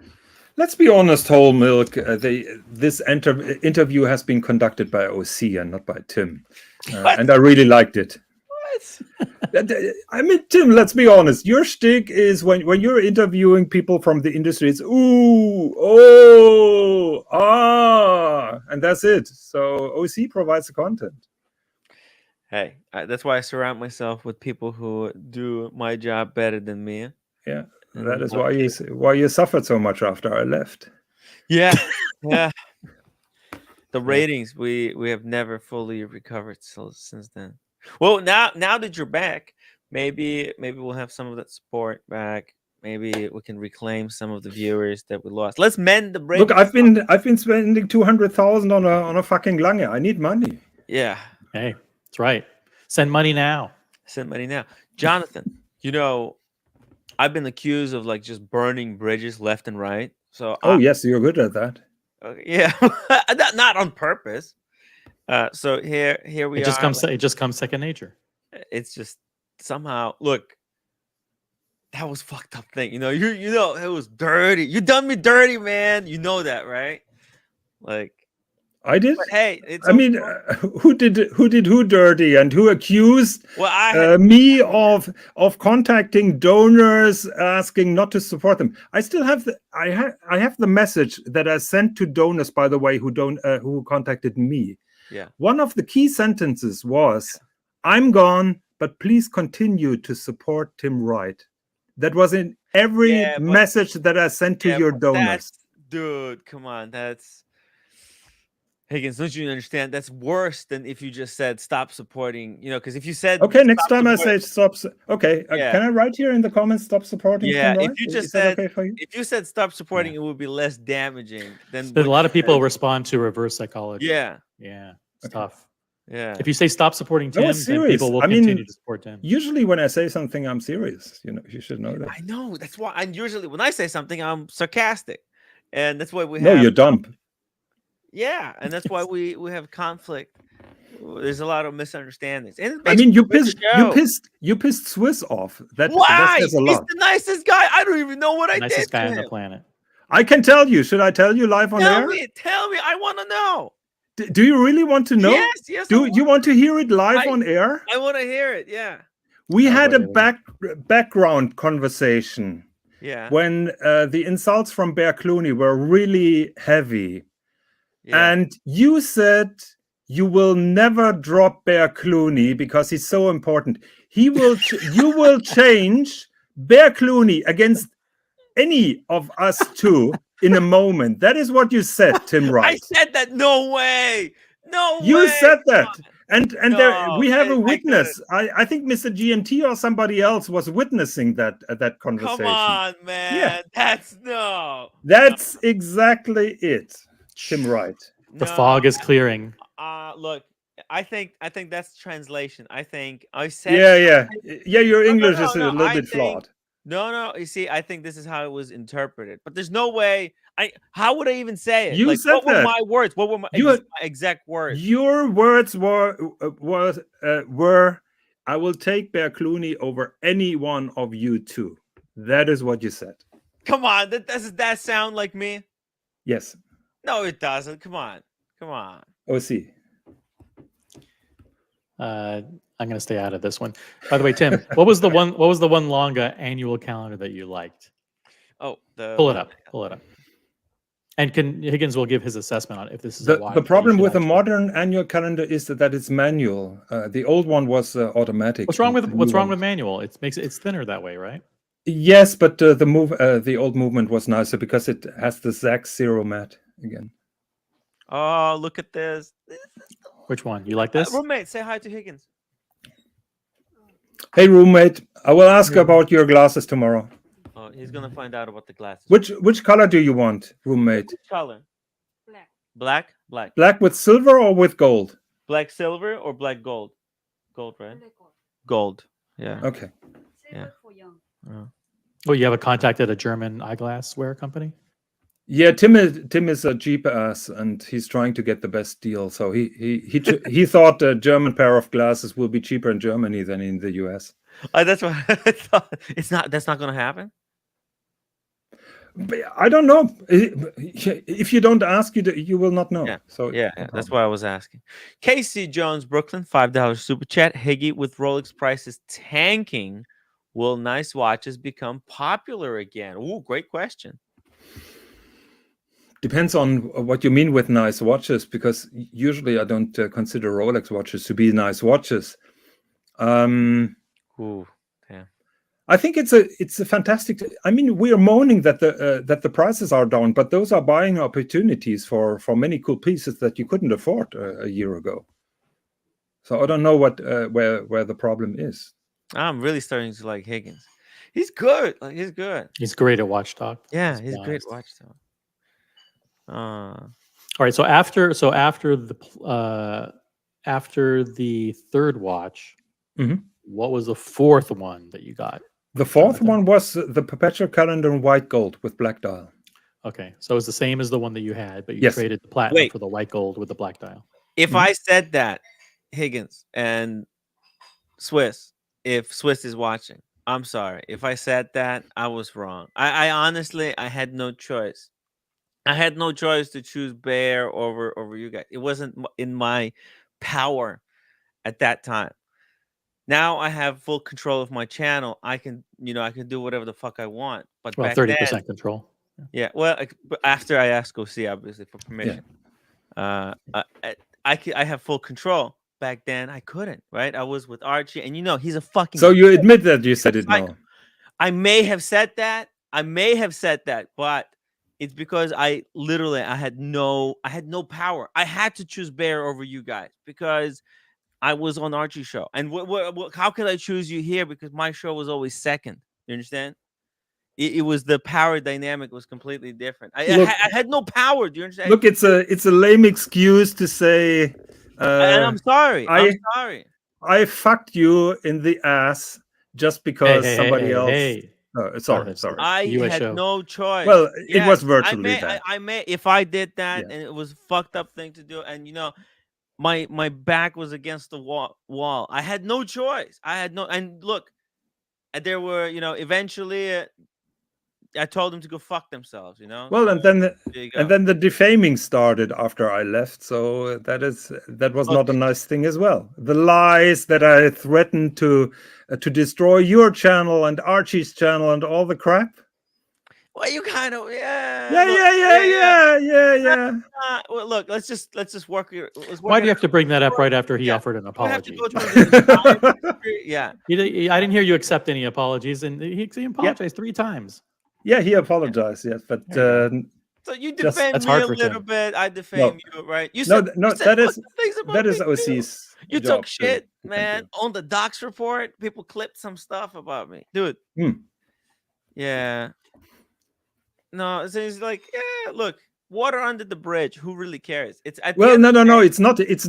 Let's be honest, Whole Milk. This interview has been conducted by OC and not by Tim, and I really liked it. What? I mean, Tim, let's be honest. Your shtick is when you're interviewing people from the industry, it's ooh, oh, ah, and that's it. So OC provides the content. Hey, that's why I surround myself with people who do my job better than me. Yeah, that is why you suffered so much after I left. Yeah, yeah. The ratings we have never fully recovered since then. Well, now that you're back, maybe we'll have some of that support back. Maybe we can reclaim some of the viewers that we lost. Let's mend the break. Look, I've been spending 200,000 on a fucking Lange. I need money. Yeah. Hey, that's right. Send money now. Send money now, Jonathan. You know, I've been accused of like just burning bridges left and right. So yes, you're good at that. Yeah, not on purpose. So here we are. It just comes second nature. It's just somehow look. That was fucked up thing. You know, you know it was dirty. You done me dirty, man. You know that, right? Like, I did. But hey, it's. I mean, who did who dirty, and who accused me of contacting donors, asking not to support them? I still have I have the message that I sent to donors, by the way, who contacted me. Yeah. One of the key sentences was, "I'm gone, but please continue to support Tim Wright." That was in every message that I sent to your donors. Dude, come on, that's. Higgins, don't you understand? That's worse than if you just said stop supporting, because if you said okay, next time I say stop. Okay, can I write here in the comments stop supporting Tim Wright? If you just Is said, that okay for you? if you said stop supporting, it would be less damaging than. A lot of people respond to reverse psychology. Yeah, it's tough. Yeah, if you say stop supporting Tim, then people will continue to support Tim. Usually, when I say something, I'm serious. You should know that. I know, that's why. And usually, when I say something, I'm sarcastic, and that's why we have. No, you're dumb. Yeah, and that's why we have conflict. There's a lot of misunderstandings. And I mean, you pissed Swiss off. Why? That says a lot. He's the nicest guy. I don't even know what I did. Nicest guy on the planet. I can tell you. Should I tell you live on air? Tell me. I want to know. Do you really want to know? Yes. Do you want to hear it live on air? I want to hear it. Yeah. We had a background conversation. Yeah. When the insults from Bear Clooney were really heavy. Yeah. And you said you will never drop Bear Clooney because he's so important. You will change Bear Clooney against any of us two in a moment. That is what you said, Tim Wright. I said that. No way. No way. You said that. And we have a witness. I think Mr. GMT or somebody else was witnessing that conversation. Come on, man. Yeah. That's exactly it. Tim Wright. The fog is clearing. Look, I think that's translation. I think I said. Yeah. Your English is a little bit flawed. No. You see, I think this is how it was interpreted. But there's no way. How would I even say it? You said what that. Were my words? What were my exact words? Your words were I will take Bear Clooney over any one of you two. That is what you said. Come on, does that sound like me? Yes. No, it doesn't. Come on. OC. I'm gonna stay out of this one. By the way, Tim, what was the one longer annual calendar that you liked? Oh, pull it up. And Higgins will give his assessment on if this is the problem with a modern annual calendar is that it's manual. The old one was automatic. What's wrong with manual? It's thinner that way, right? Yes, but the old movement was nicer because it has the Zach Zero mat again. Oh, look at this. Which one? You like this? Roommate, say hi to Higgins. Hey, roommate. I will ask about your glasses tomorrow. Oh, he's gonna find out about the glasses. Which color do you want, roommate? Which color? Black. Black with silver or with gold? Black silver or black gold? Gold, right? Gold. Yeah. Okay. Yeah. Oh, you have a contact at a German eyeglass wear company? Yeah, Tim is a cheap ass, and he's trying to get the best deal. So he thought a German pair of glasses will be cheaper in Germany than in the US. That's what I thought. That's not going to happen. But I don't know. If you don't ask, you will not know. Yeah. So that's why I was asking. Casey Jones, Brooklyn, $5 super chat. Higgy, with Rolex prices tanking, will nice watches become popular again? Ooh, great question. Depends on what you mean with nice watches, because usually I don't consider Rolex watches to be nice watches. Ooh, damn. I think it's a fantastic. I mean, we are moaning that the prices are down, but those are buying opportunities for many cool pieces that you couldn't afford a year ago. So I don't know where the problem is. I'm really starting to like Higgins. He's good. He's good. He's great at watch talk. Yeah, he's great at watch talk. All right. So after the third watch, what was the fourth one that you got? The fourth one was the perpetual calendar in white gold with black dial. Okay, so it's the same as the one that you had, but you traded the platinum for the white gold with the black dial. If I said that, Higgins and Swiss, if Swiss is watching, I'm sorry. If I said that, I was wrong. I honestly, I had no choice. I had no choice to choose Bear over you guys. It wasn't in my power at that time. Now I have full control of my channel. I can do whatever the fuck I want. But Well, back 30% then, control. yeah. Well, but after I asked OC obviously for permission, I have full control. Back then, I couldn't. Right? I was with Archie, and he's a fucking. So you admit that you said it now. I may have said that. But it's because I had no power. I had to choose Bear over you guys because I was on Archie's show. And how could I choose you here? Because my show was always second. You understand? It was the power dynamic was completely different. I had no power. Do you understand? Look, it's a lame excuse to say. And I'm sorry. I'm sorry. I fucked you in the ass just because somebody else. Hey. Oh, sorry. I had no choice. Well, it was virtually that. I may if I did that, and it was a fucked up thing to do, and my back was against the wall. I had no choice. And look, there were eventually. I told them to go fuck themselves, Well, and then the defaming started after I left, so that was not a nice thing as well. The lies that I threatened to destroy your channel and Archie's channel and all the crap. Well, you kind of yeah. Well, look, let's just work here. Why do you have to bring that up right after he offered an apology? We have to go through yeah. I didn't hear you accept any apologies, and he apologized 3 times. Yeah, he apologized. Yes, but so you defend me a little bit. I defame you, right? You said that is OC's. You took shit, man. On the docs report, people clipped some stuff about me, dude. Yeah. No, it's like, look, water under the bridge. Who really cares? It's no. It's not it's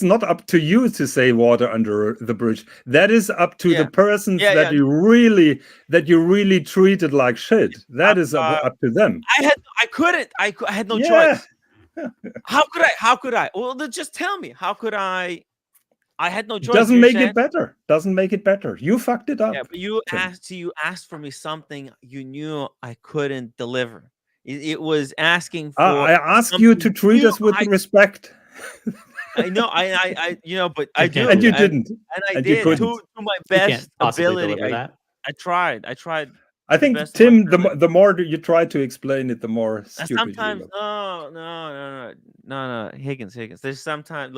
not up to you to say water under the bridge. That is up to the persons that you really treated like shit. That is up to them. I had no choice. How could I? Well, just tell me. How could I? I had no choice. Doesn't make it better. You fucked it up. Yeah, but you asked for me something you knew I couldn't deliver. It was asking for. I asked you to treat us with respect. I know, but I do, and you didn't, and I did to my best ability. I tried. I think Tim, the more you try to explain it, the more stupid. Sometimes, no, Higgins. There's sometimes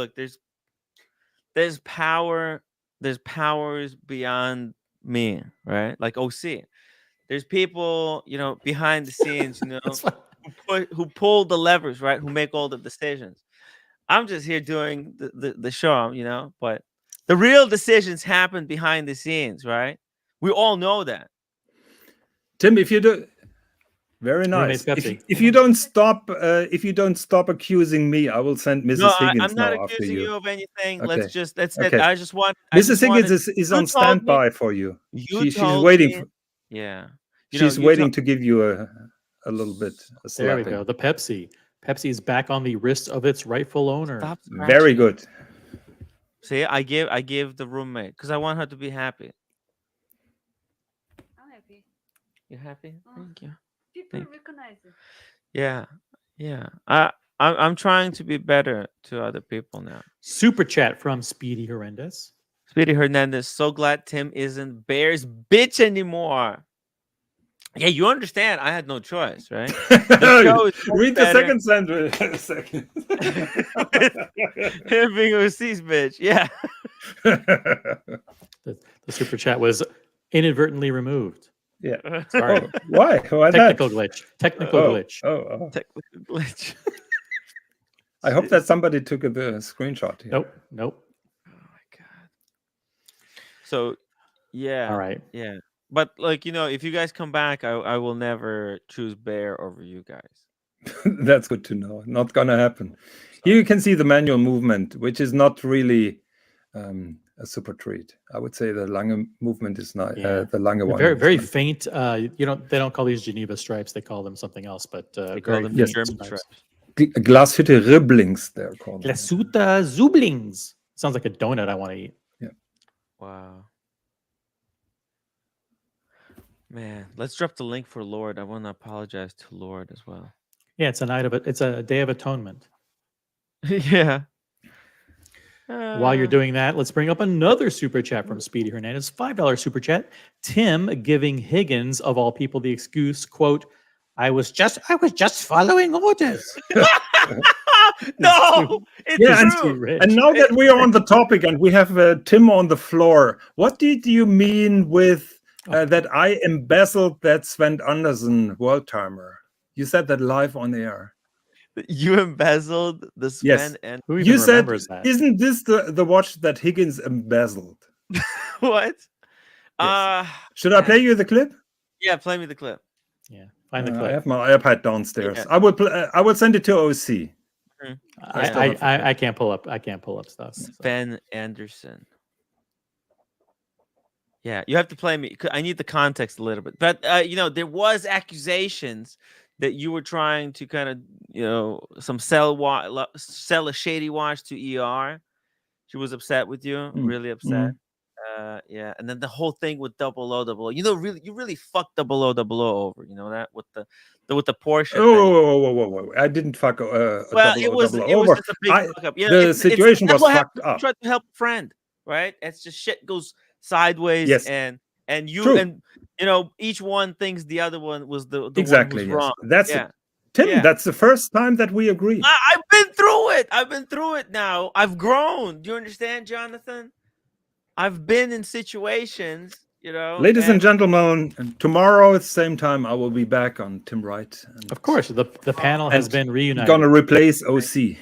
there's power. There's powers beyond me, right? Like OC. There's people, behind the scenes, who pull the levers, right? Who make all the decisions. I'm just here doing the show, but the real decisions happen behind the scenes, right? We all know that. Tim, if you do, very nice. If you don't stop, accusing me, I will send Mrs. Higgins. I'm not now accusing after you of anything. Okay. That's okay. it. I just want Mrs. Higgins is on standby for you. She's waiting. She's waiting to give you a little bit. There we go. The Pepsi. Pepsi is back on the wrist of its rightful owner. Very good. See, I give the roommate because I want her to be happy. I'm happy. You're happy? Thank you. People recognize it. Yeah. I'm trying to be better to other people now. Super chat from Speedy Horrendous. Speedy Hernandez, so glad Tim isn't Bear's bitch anymore. Yeah, you understand. I had no choice, right? Read the second sentence. Being OC's bitch, yeah. The super chat was inadvertently removed. Yeah. Sorry. Why? Why Technical that? glitch. Technical glitch. Technical glitch. I hope that somebody took the screenshot here. Nope. Oh my god. So, yeah. All right. Yeah. But if you guys come back, I will never choose Bear over you guys. That's good to know. Not gonna happen. Here you can see the manual movement, which is not really a super treat. I would say the Lange movement is not the Lange one. Very faint. They don't call these Geneva stripes. They call them something else. But they call them German stripes. Glashütte Ribblings, they're called. Glashütte Zublings. Sounds like a donut I want to eat. Yeah. Wow. Man, let's drop the link for Lord. I want to apologize to Lord as well. Yeah, it's it's a day of atonement. Yeah. While you're doing that, let's bring up another super chat from Speedy Hernandez. $5 super chat. Tim giving Higgins, of all people, the excuse, quote, I was just following orders. No, it's Yeah, and, true. Rich. and now that we are on the topic and we have Tim on the floor, what did you mean with that I embezzled that Sven Anderson world timer? You said that live on air. You embezzled the Sven Yes. and Who even You said, remembers that? isn't this the watch that Higgins embezzled? what? Yes. Should I play you the clip? Yeah, play me the clip. Yeah, find the clip. I have my iPad downstairs. Yeah. I will send it to OC. I can't pull up. I can't pull up stuff. So. Sven Anderson. Yeah, you have to play me. I need the context a little bit. But there was accusations that you were trying to kind of, sell a shady watch to ER. She was upset with you, really upset. Yeah, and then the whole thing with 0000. You really fucked 0000 over. You know that with the Porsche. Whoa! I didn't fuck it was was just a big fuck up. The situation was fucked up. Tried to help a friend, right? It's just shit goes sideways. Yes. and you True. and each one thinks the other one was the exactly one who's wrong. That's it. Tim, that's the first time that we agree. I've been through it now. I've grown. Do you understand, Jonathan? I've been in situations, Ladies and gentlemen, tomorrow at the same time I will be back on Tim Wright. Of course, the panel has been reunited. Gonna replace OC.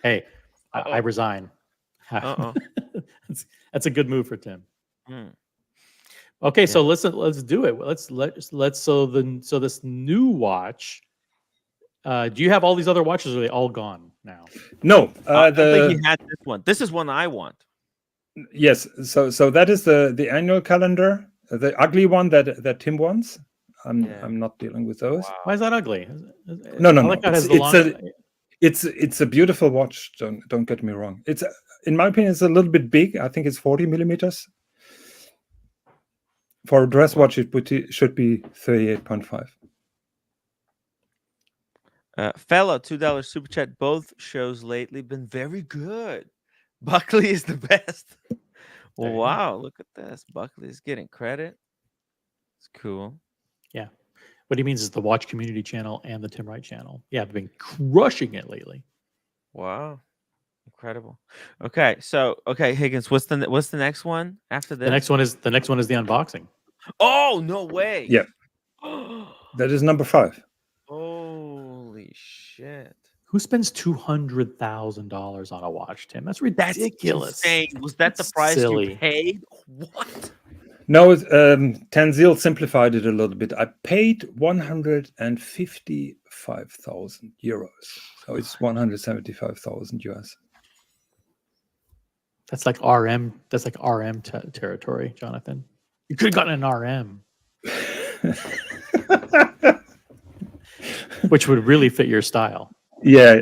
Hey, I resign. That's a good move for Tim. Okay, so let's do it. Let's so this new watch. Do you have all these other watches, or are they all gone now? No, I think he had this one. This is one I want. Yes, so that is the annual calendar, the ugly one that Tim wants. I'm not dealing with those. Wow. Why is that ugly? No. It's a beautiful watch. Don't get me wrong. It's, in my opinion, it's a little bit big. I think it's 40 millimeters. For a dress watch, it should be 38.5. Fella, $2 super chat. Both shows lately been very good. Buckley is the best. Wow, look at this. Buckley is getting credit. It's cool. Yeah. What he means is the Watch Community channel and the Tim Wright channel. Yeah, they've been crushing it lately. Wow. Incredible. Okay, so Higgins, what's the next one after this? The next one is the unboxing. Oh, no way. Yeah. That is number 5. Holy shit. Who spends $200,000 on a watch, Tim? That's ridiculous. That's insane. Was that the price you paid? What? No, Tanzil simplified it a little bit. I paid 155,000 euros. So it's 175,000 US. That's like RM. That's like RM territory, Jonathan. You could have gotten an RM. Which would really fit your style. Yeah,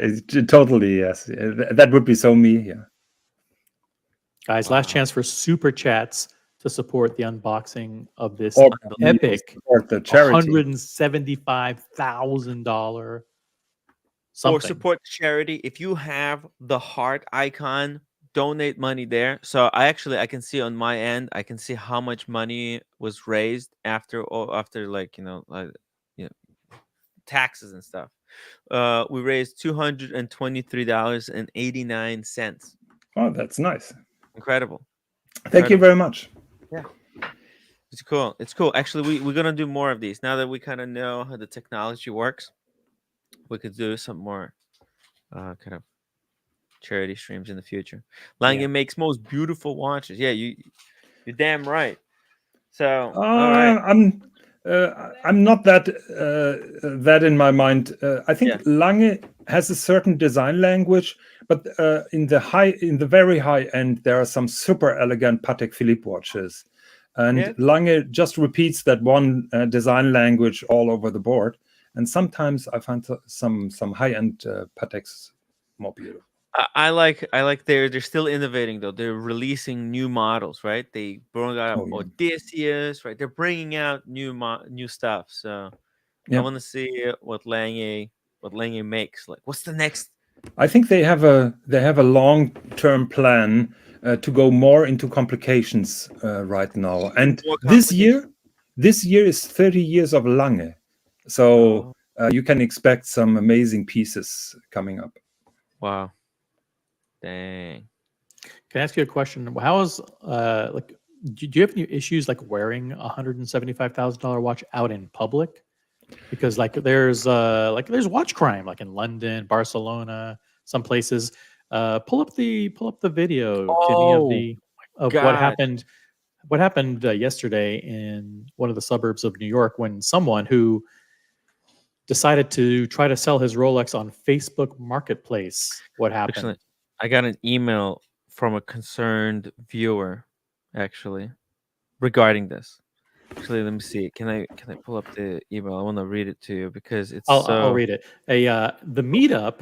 totally, yes. That would be so me, yeah. Guys, last chance for super chats to support the unboxing of this epic $175,000 something. Or support charity. If you have the heart icon, donate money there. So I can see on my end, I can see how much money was raised after taxes and stuff. We raised $223.89. Oh, that's nice. Incredible. Thank you very much. Yeah. It's cool. Actually, we're gonna do more of these now that we kind of know how the technology works. We could do some more kind of charity streams in the future. Lange makes most beautiful watches. Yeah, you're damn right. So all right. I'm not that in my mind. I think Lange has a certain design language, but in the very high end, there are some super elegant Patek Philippe watches, and Lange just repeats that one design language all over the board. And sometimes I find some high end Pateks more beautiful. I like they're still innovating though. They're releasing new models, right? They brought out Odysseus, right? They're bringing out new stuff. So I want to see what Lange what Lange makes? Like, what's the next? I think they have a long-term plan to go more into complications right now. And this year is 30 years of Lange, so you can expect some amazing pieces coming up. Wow, dang. Can I ask you a question? How is like? Do you have any issues like wearing a $175,000 watch out in public? Because like there's watch crime like in London, Barcelona, some places. Pull up the video, Kimmy, of what happened. What happened yesterday in one of the suburbs of New York when someone who decided to try to sell his Rolex on Facebook Marketplace. What happened? Actually, I got an email from a concerned viewer, actually, regarding this. Actually, let me see. Can I pull up the email? I want to read it to you because it's I'll read it. The meetup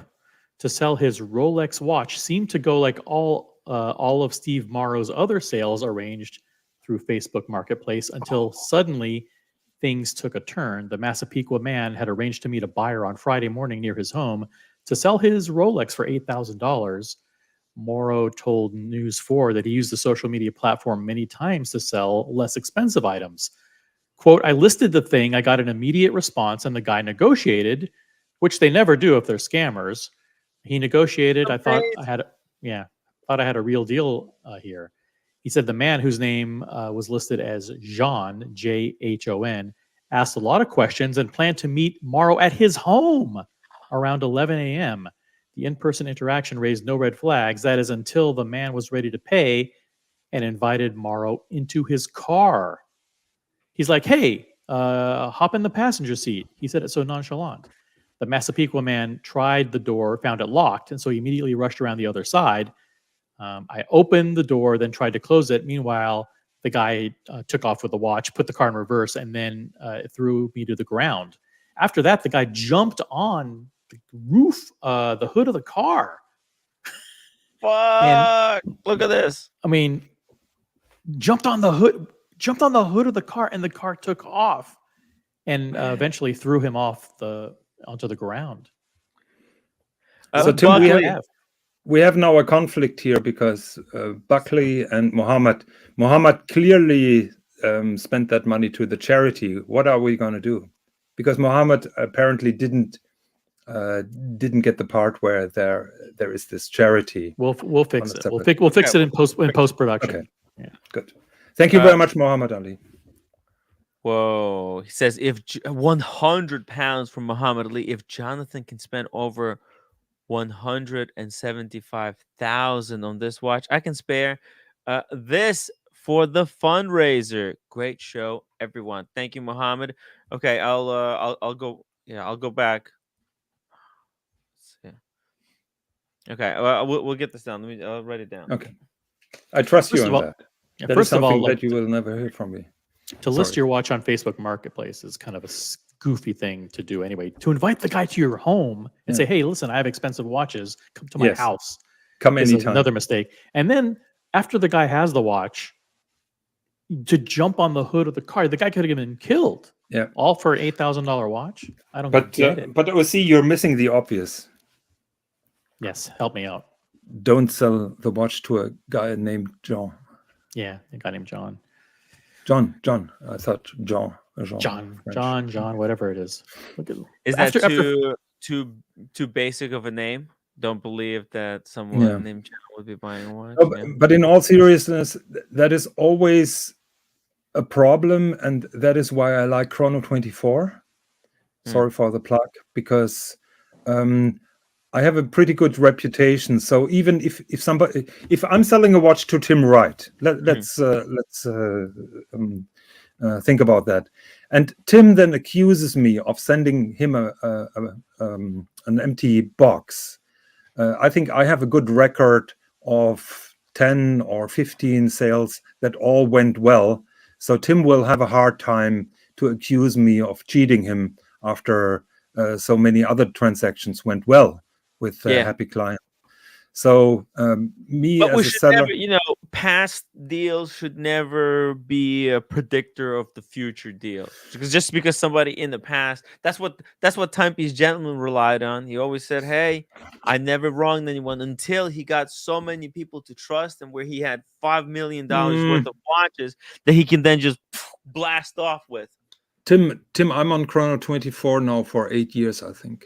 to sell his Rolex watch seemed to go like all of Steve Morrow's other sales arranged through Facebook Marketplace until suddenly things took a turn. The Massapequa man had arranged to meet a buyer on Friday morning near his home to sell his Rolex for $8,000. Morrow told News 4 that he used the social media platform many times to sell less expensive items. Quote, I listed the thing, I got an immediate response, and the guy negotiated, which they never do if they're scammers. He negotiated. I thought I had a real deal here. He said the man whose name was listed as John, Jhon, asked a lot of questions and planned to meet Morrow at his home around 11 a.m. The in-person interaction raised no red flags. That is until the man was ready to pay and invited Morrow into his car. He's like, hey, hop in the passenger seat. He said it so nonchalant. The Massapequa man tried the door, found it locked, and so he immediately rushed around the other side. I opened the door, then tried to close it. Meanwhile, the guy took off with the watch, put the car in reverse, and then threw me to the ground. After that, the guy jumped on the roof, the hood of the car. Fuck! And, look at this. I mean, jumped on the hood of the car, and the car took off, and eventually threw him onto the ground. So Tim, we have now a conflict here because Buckley and Mohammed clearly spent that money to the charity. What are we going to do? Because Mohammed apparently didn't get the part where there is this charity. We'll fix it. We'll fix it in post production. Okay. Yeah. Good. Thank you very much, Muhammad Ali. Whoa. He says if 100 pounds from Muhammad Ali, if Jonathan can spend over 175,000 on this watch, I can spare this for the fundraiser. Great show, everyone. Thank you, Muhammad. Okay, I'll go. Yeah, I'll go back. Okay, we'll get this down. I'll write it down. Okay, I trust you on that. Yeah, that first is something of all, that you will never hear from me. To list your watch on Facebook Marketplace is kind of a goofy thing to do anyway. To invite the guy to your home and say, hey, listen, I have expensive watches. Come to my house. Come anytime. Another mistake. And then after the guy has the watch, to jump on the hood of the car, the guy could have been killed. Yeah. All for an $8,000 watch? I don't get it. But OC, you're missing the obvious. Yes, help me out. Don't sell the watch to a guy named John. Yeah, a guy named John. John. I thought John, whatever it is. Is that too basic of a name? Don't believe that someone named John would be buying a watch. But in all seriousness, that is always a problem, and that is why I like Chrono 24. Sorry for the plug, because I have a pretty good reputation. So even if I'm selling a watch to Tim Wright, let's think about that. And Tim then accuses me of sending him an empty box. I think I have a good record of 10 or 15 sales that all went well. So Tim will have a hard time to accuse me of cheating him after so many other transactions went well with happy client. So me but as we a should seller, never, past deals should never be a predictor of the future deals. Because just because somebody in the past, that's what Timepiece Gentleman relied on. He always said, "Hey, I never wronged anyone," until he got so many people to trust him, where he had $5 million worth of watches that he can then just blast off with. Tim, I'm on Chrono 24 now for 8 years, I think.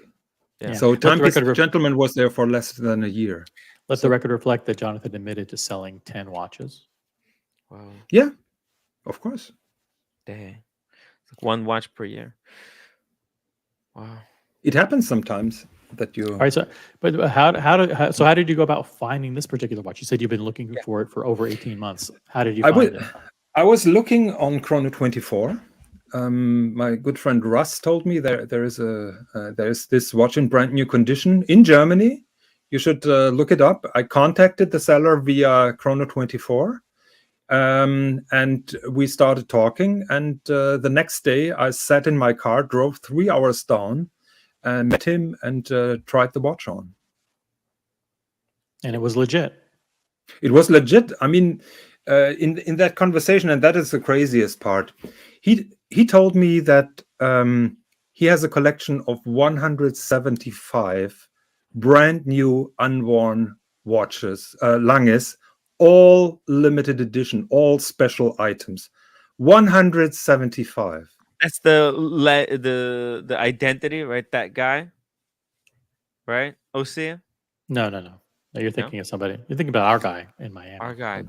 Yeah. So Timepiece Gentleman was there for less than a year. Let the record reflect that Jonathan admitted to selling 10 watches. Wow. Yeah, of course. Dang. It's like one watch per year. Wow. It happens sometimes that you. All right. So, but how did you go about finding this particular watch? You said you've been looking for it for over 18 months. How did you find it? I was looking on Chrono 24. My good friend Russ told me there is this watch in brand new condition in Germany. You should look it up. I contacted the seller via Chrono 24, and we started talking. And the next day, I sat in my car, drove 3 hours down, and met him and tried the watch on. And it was legit. It was legit. I mean, in that conversation, and that is the craziest part. He told me that he has a collection of 175 brand new unworn watches, Langes, all limited edition, all special items. 175. That's the identity, right? That guy, right? Osea? No. You're thinking of somebody. You're thinking about our guy in Miami. Our guy.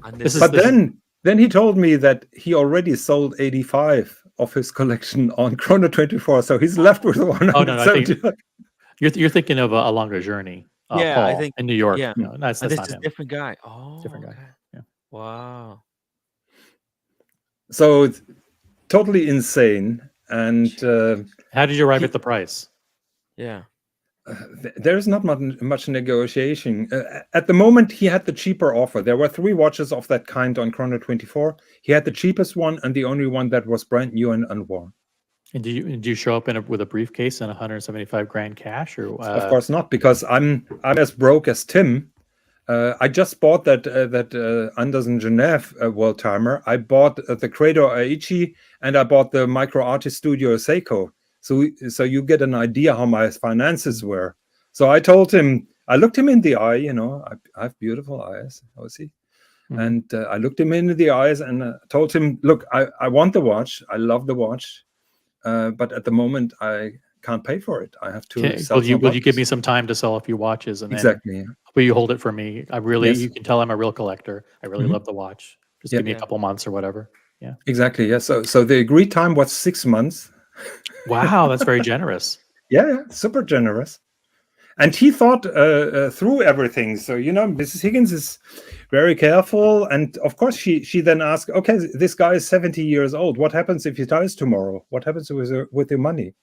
Then he told me that he already sold 85 of his collection on Chrono 24, so he's left with 170. No, you're thinking of a longer journey. Paul, I think in New York. Yeah, no, that's this not is him. a different guy. Oh, different guy. Okay. Yeah. Wow. So it's totally insane. And how did you arrive at the price? Yeah. There's not much negotiation. At the moment, he had the cheaper offer. There were 3 watches of that kind on Chrono 24. He had the cheapest one and the only one that was brand new and unworn. And do you show up with a briefcase and 175 grand cash, or of course not, because I'm as broke as Tim. I just bought that Anderson Genève world timer. I bought the Credo Aichi, and I bought the Micro Artist Studio Seiko. So you get an idea how my finances were. So I told him, I looked him in the eye. You know, I have beautiful eyes. How is he? Mm-hmm. And I looked him into the eyes and told him, look, I want the watch. I love the watch. But at the moment, I can't pay for it. I have to sell. Will you give me some time to sell a few watches? And exactly. Then, will you hold it for me? You can tell I'm a real collector. I really love the watch. Just give me a couple months or whatever. Yeah. Exactly. Yeah. So the agreed time was 6 months. Wow, that's very generous. Yeah, super generous. And he thought through everything. So, you know, Mrs. Higgins is very careful. And of course, she then asked, okay, this guy is 70 years old. What happens if he dies tomorrow? What happens with your money?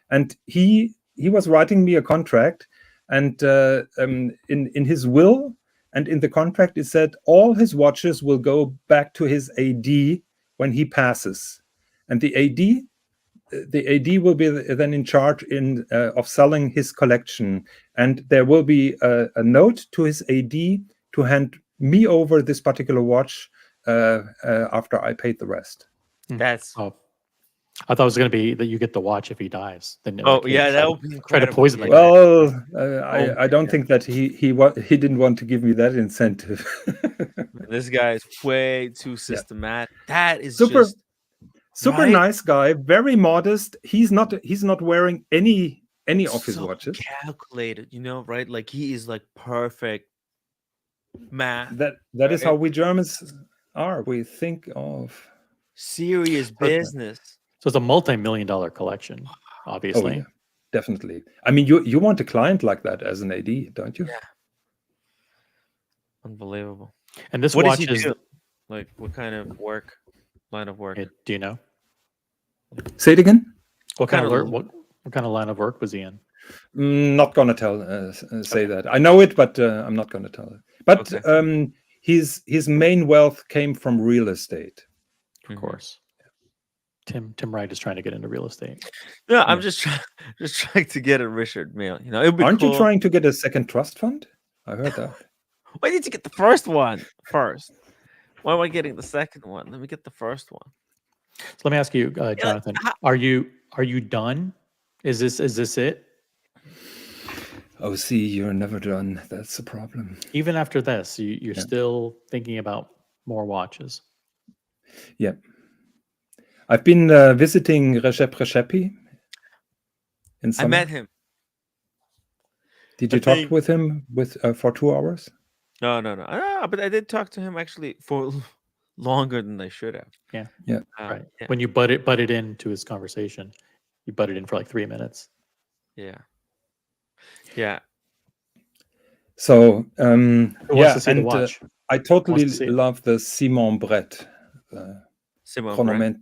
And he was writing me a contract. And in his will and in the contract, it said all his watches will go back to his AD when he passes. And the AD will be then in charge of selling his collection, and there will be a note to his AD to hand me over this particular watch after I paid the rest. That's. Oh, I thought it was going to be that you get the watch if he dies. Then that would be try to poison the guy. Well, I don't think that he didn't want to give me that incentive. This guy is way too systematic. That is super nice guy, very modest. He's not wearing any of his watches. Calculated, you know, right? Like he is like perfect math. That is how we Germans are. We think of serious business. So it's a multi-million-dollar collection, obviously. Oh, yeah, definitely. I mean, you want a client like that as an AD, don't you? Yeah. Unbelievable. And this what watch does he is do? Like what kind of line of work? Do you know? Say it again. What kind of line of work was he in? Not gonna say that. I know it, but I'm not gonna tell it. But his main wealth came from real estate. Of course. Tim Wright is trying to get into real estate. No, I'm just trying to get a Richard Mille. You know, aren't you trying to get a second trust fund? I heard that. Why did you get the first one first? Why am I getting the second one? Let me get the first one. So let me ask you, Jonathan, are you done? Is this it? Oh, see, you're never done. That's the problem. Even after this, you're still thinking about more watches. Yeah. I've been visiting Recep Recepi in summer. I met him. Did you talk with him for 2 hours? No. But I did talk to him actually for longer than I should have. Yeah. Right. Yeah. When you butted into his conversation, you butted in for like 3 minutes. Yeah. So Who wants to see the watch? I totally love the Simone Brent. Simone Brent.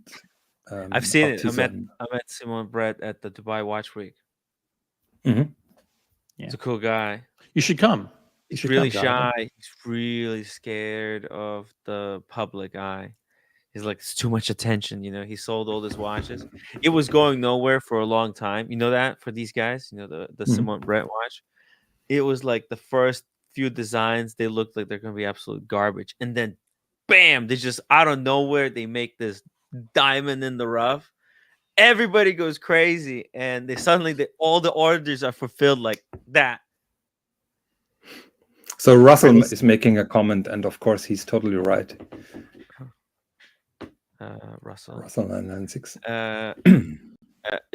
I've seen artisan. it. I met Simone Brent at the Dubai Watch Week. Mm-hmm. Yeah. He's a cool guy. You should come. He's really shy. He's really scared of the public eye. He's like, it's too much attention. He sold all his watches. It was going nowhere for a long time. You know that for these guys, the Simone Brent watch. It was like the first few designs, they looked like they're going to be absolute garbage. And then, bam, they just out of nowhere, they make this diamond in the rough. Everybody goes crazy. And all the orders are fulfilled like that. So Russell is making a comment, and of course, he's totally right. Russell 996.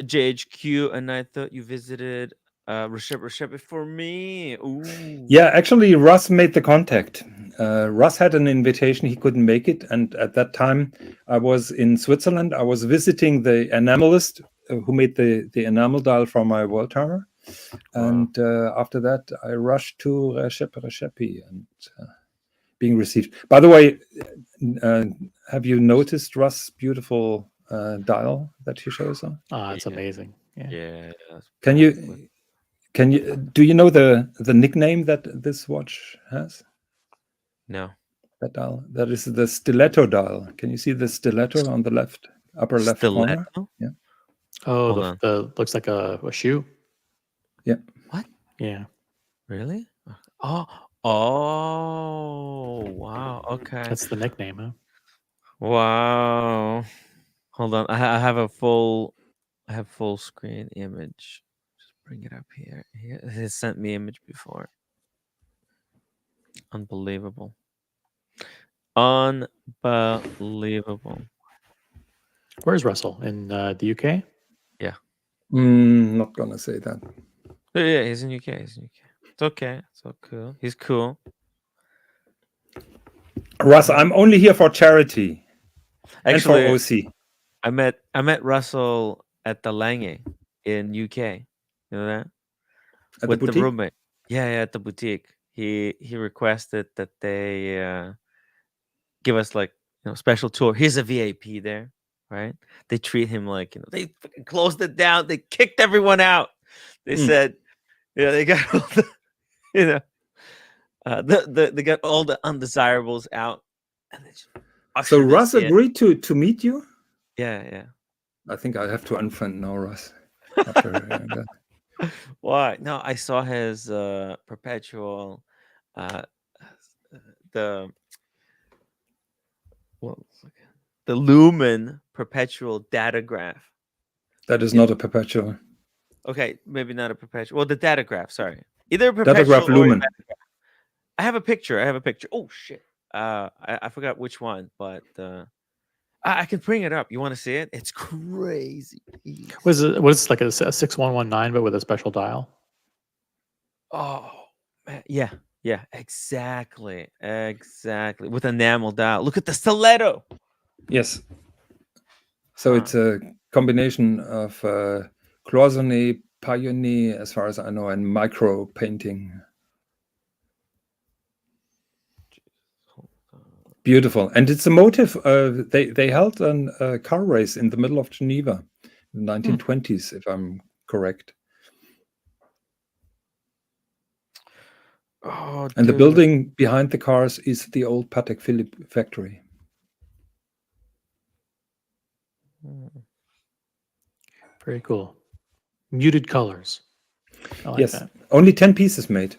JHQ, and I thought you visited Recep for me. Ooh. Yeah, actually, Russ made the contact. Russ had an invitation. He couldn't make it. And at that time, I was in Switzerland. I was visiting the enamelist who made the enamel dial for my world timer. And after that, I rushed to Recep Recepi and being received. By the way, have you noticed Russ' beautiful dial that he shows on? It's amazing. Yeah. Do you know the nickname that this watch has? No. That dial. That is the stiletto dial. Can you see the stiletto on the upper left corner? Yeah. Oh, the looks like a shoe. Yeah. What? Yeah. Really? Oh, wow. Okay. That's the nickname, huh? Wow. Hold on. I have full screen image. Just bring it up here. He has sent me image before. Unbelievable. Where's Russell? In the UK? Yeah. Not gonna say that. Yeah, he's in UK. It's okay. It's all cool. He's cool. Russ, I'm only here for charity. Actually, and for OC. I met Russell at the Lange in UK. You know that? With the roommate. Yeah, at the boutique. He requested that they give us like special tour. He's a VIP there, right? They treat him like they fucking closed it down. They kicked everyone out. They said, they got all the they got all the undesirables out. And so Russ agreed to meet you? Yeah. I think I have to unfriend now, Russ. Why? No, I saw his perpetual the Lumen perpetual datograph. That is not a perpetual. Okay, maybe not a perpetual. Well, the datograph, sorry. Either a perpetual datograph Lumen. I have a picture. Oh shit. I forgot which one, but I can bring it up. You want to see it? It's crazy. Was it like a 6119 but with a special dial? Oh man, yeah, exactly. With enamel dial. Look at the stiletto. Yes. So it's a combination of cloisonné, paillonné, as far as I know, and micro painting. Beautiful. And it's a motive. They held a car race in the middle of Geneva in the 1920s, if I'm correct. Oh, and the building behind the cars is the old Patek Philippe factory. Very cool. Muted colors. I like that. Only 10 pieces made.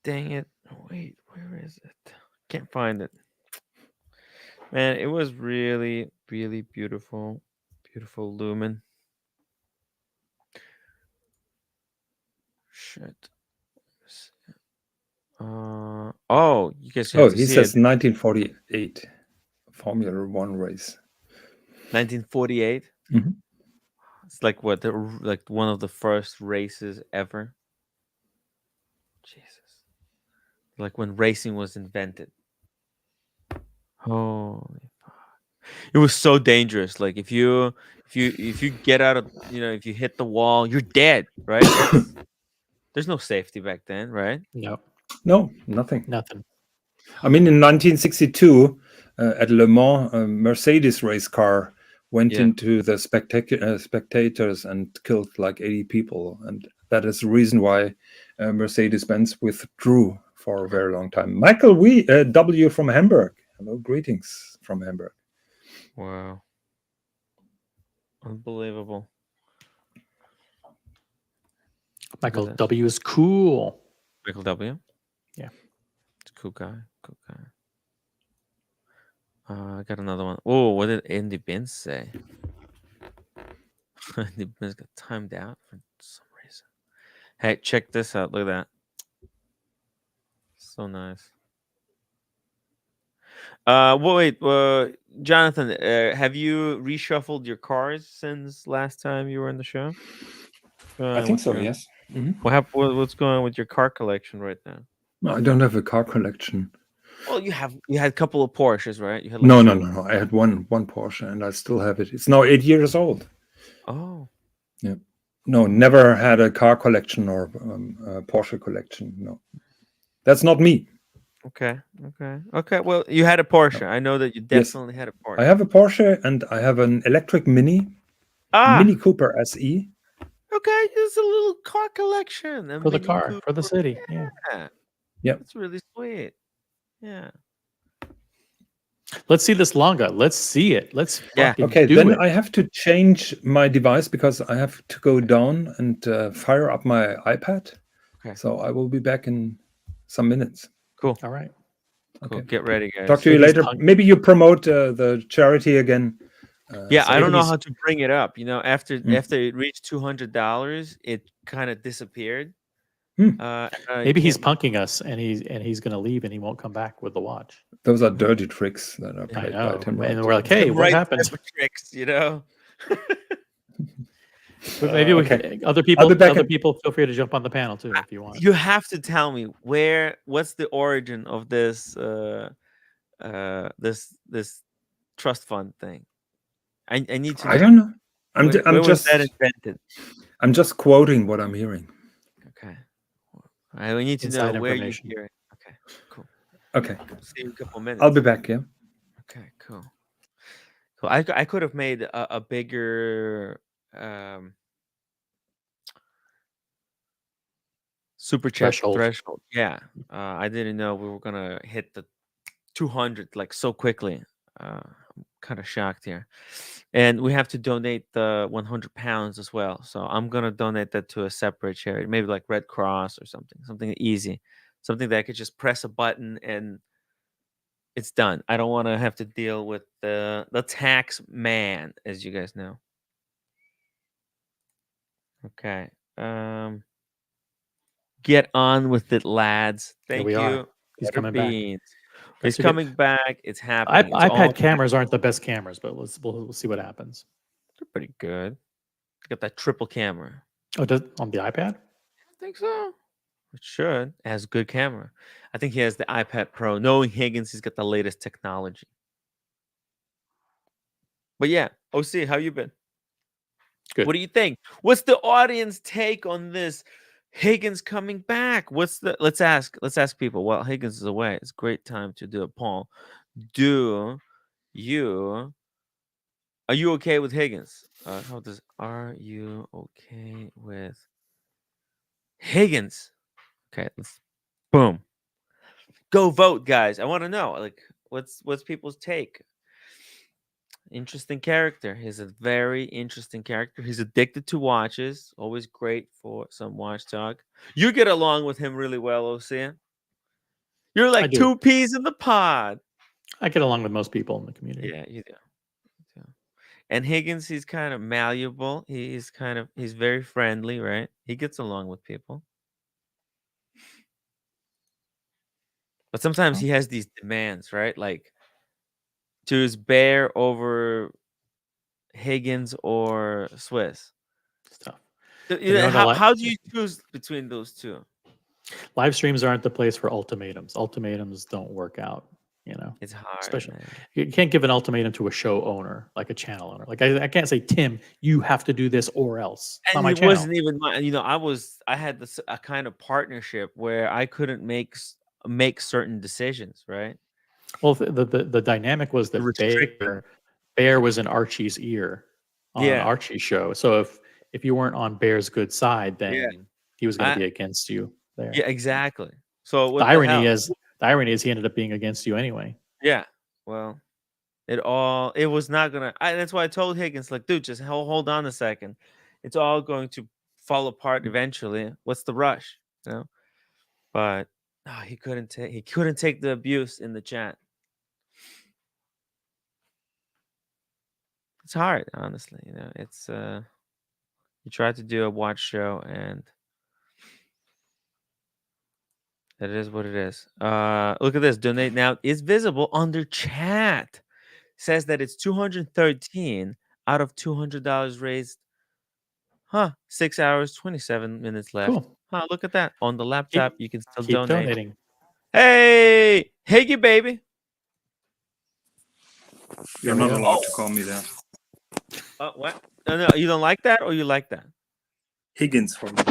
dang it. Wait, where is it? Can't find it. Man, it was really, really beautiful. Beautiful lumen. Shit. Oh, you guys have Oh, to he see says it. 1948 Formula One race. 1948. Mhm. It's like what like one of the first races ever. Jesus. Like when racing was invented. Holy fuck. It was so dangerous. Like if you get out of, if you hit the wall, you're dead, right? There's no safety back then, right? No, No, nothing. nothing. I mean, in 1962, at Le Mans, a Mercedes race car went Yeah. into the spectators and killed like 80 people. And that is the reason why Mercedes-Benz withdrew for a very long time. Michael W. from Hamburg. Hello, greetings from Hamburg. Wow. Unbelievable. Michael this. W is cool. Michael W. Yeah. It's a cool guy. Cool guy. I got another one. Oh, what did Andy Binns say? Andy Binns got timed out for some reason. Hey, check this out. Look at that. So nice. Wait, Jonathan, have you reshuffled your cars since last time you were in the show? I think so, yes. What's going on with your car collection right now? No, I don't have a car collection. Well, you had a couple of Porsches, right? You had No. I had one Porsche and I still have it. It's now 8 years old. Oh. Yeah. No, never had a car collection or a Porsche collection. No, that's not me. Okay. Well, you had a Porsche. I know that you Yes. definitely had a Porsche. I have a Porsche and I have an electric Mini Cooper SE. Okay, it's a little car collection. For the car, for the city. Yeah. Yeah. That's really sweet. Yeah. Let's see this Longa. Let's see it. Let's fucking Okay, do then it. I have to change my device because I have to go down and fire up my iPad. Okay. So I will be back in some minutes. Cool. All right. Cool. Okay. Get ready, guys. Talk to you later. Maybe you promote the charity again. Yeah, I don't know how to bring it up. After it reached $200, it kind of disappeared. Maybe he's punking us, and he's going to leave, and he won't come back with the watch. Those are dirty tricks that are played by Tim Wright. And we're like, hey, what happened? Tricks, But maybe other people feel free to jump on the panel too if you want. You have to tell me what's the origin of this this trust fund thing. I need to know. I don't know. I'm was that invented? I'm just quoting what I'm hearing. Okay. We need to know where you hear it. Okay, cool. Okay. See you in a couple minutes. I'll be back, yeah. Okay, cool. I could have made a bigger super chat threshold. Yeah. I didn't know we were gonna hit the 200 like so quickly. I'm kind of shocked here. And we have to donate the 100 pounds as well. So I'm gonna donate that to a separate charity, maybe like Red Cross or something easy, something that I could just press a button and it's done. I don't want to have to deal with the tax man, as you guys know. Okay. Get on with it, lads. Thank you. He's coming back. He's coming back. It's happening. iPad cameras aren't the best cameras, but we'll see what happens. They're pretty good. Got that triple camera. Oh, on the iPad? I think so. It should. It has good camera. I think he has the iPad Pro. Knowing Higgins, he's got the latest technology. But yeah, OC, how you been? Good. What do you think? What's the audience take on this? Higgins coming back. Let's ask people. Well, Higgins is away. It's a great time to do a poll. Are you okay with Higgins? Are you okay with Higgins? Okay, boom. Go vote, guys. I want to know, like, what's people's take? Interesting character. He's a very interesting character. He's addicted to watches. Always great for some watch talk. You get along with him really well, OC. You're like do. 2 peas in the pod. I get along with most people in the community. Yeah, you do. And Higgins, he's kind of malleable. He's very friendly, right? He gets along with people. But sometimes he has these demands, right? Like choose Bear over Higgins or Swiss. Stuff. How do you choose between those two? Live streams aren't the place for ultimatums. Ultimatums don't work out. It's hard. Especially, Man. you can't give an ultimatum to a show owner, like a channel owner. Like I can't say, Tim, you have to do this or else. It's and not my it channel. wasn't even my. I had a kind of partnership where I couldn't make certain decisions, right? Well, the dynamic was that Bear was in Archie's ear on Archie's show. So if you weren't on Bear's good side, then he was going to be against you there. Yeah, exactly. So the irony is he ended up being against you anyway. Yeah. Well, it was not gonna. That's why I told Higgins, like, dude, just hold on a second. It's all going to fall apart eventually. What's the rush? But he couldn't take the abuse in the chat. It's hard, honestly. It's you try to do a watch show and it is what it is. Look at this. Donate now is visible under chat. Says that it's 213 out of $200 raised. 6 hours, 27 minutes left. Cool. Look at that. On the laptop, you can still keep donating. Hey, Higgy baby. You're not allowed to call me that. What? No, you don't like that, or you like that? Higgins for me.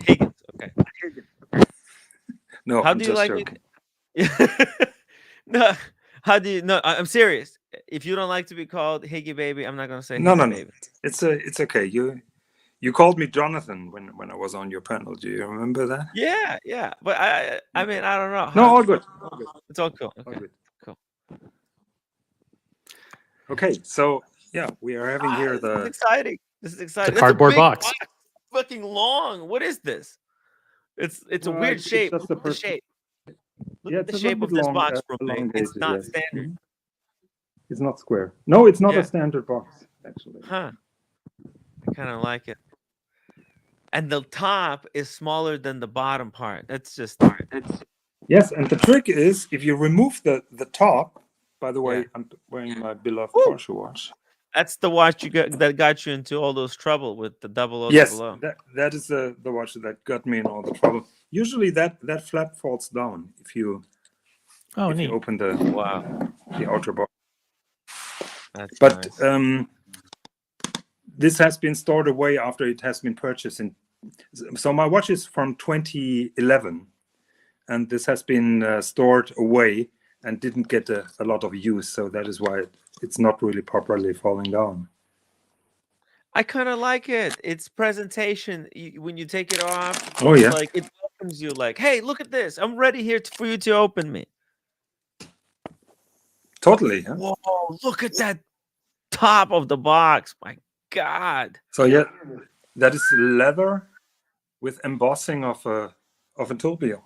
Higgins, okay. No, how I'm do you just like joking. it? No, how do you? No, I'm serious. If you don't like to be called Higgy baby, I'm not gonna say No. baby. It's okay. You called me Jonathan when I was on your panel. Do you remember that? Yeah. But I mean, I don't know. No, all good. It's all cool. Okay. All good. Cool. Okay, so yeah, we are having here This is exciting. The cardboard box. Fucking long. What is this? It's a weird shape. Look at the shape. Look at the shape of this box, roommate. It's not standard. Mm-hmm. It's not square. No, it's not a standard box, actually. I kind of like it. And the top is smaller than the bottom part. That's just Yes, and the trick is if you remove the top. By the way, I'm wearing my beloved Porsche watch. That's the watch that got you into all those trouble with the 0000. Yes, that is the watch that got me in all the trouble. Usually that flap falls down if you open the outer box. But nice. This has been stored away after it has been purchased. So my watch is from 2011, and this has been stored away and didn't get a lot of use. So that is why it's not really properly falling down. I kind of like it. It's presentation. When you take it off, like it welcomes you. Like, hey, look at this. I'm ready here for you to open me. Totally. Huh? Whoa! Look at that top of the box. My God. So yeah, that is leather with embossing of a tourbillon.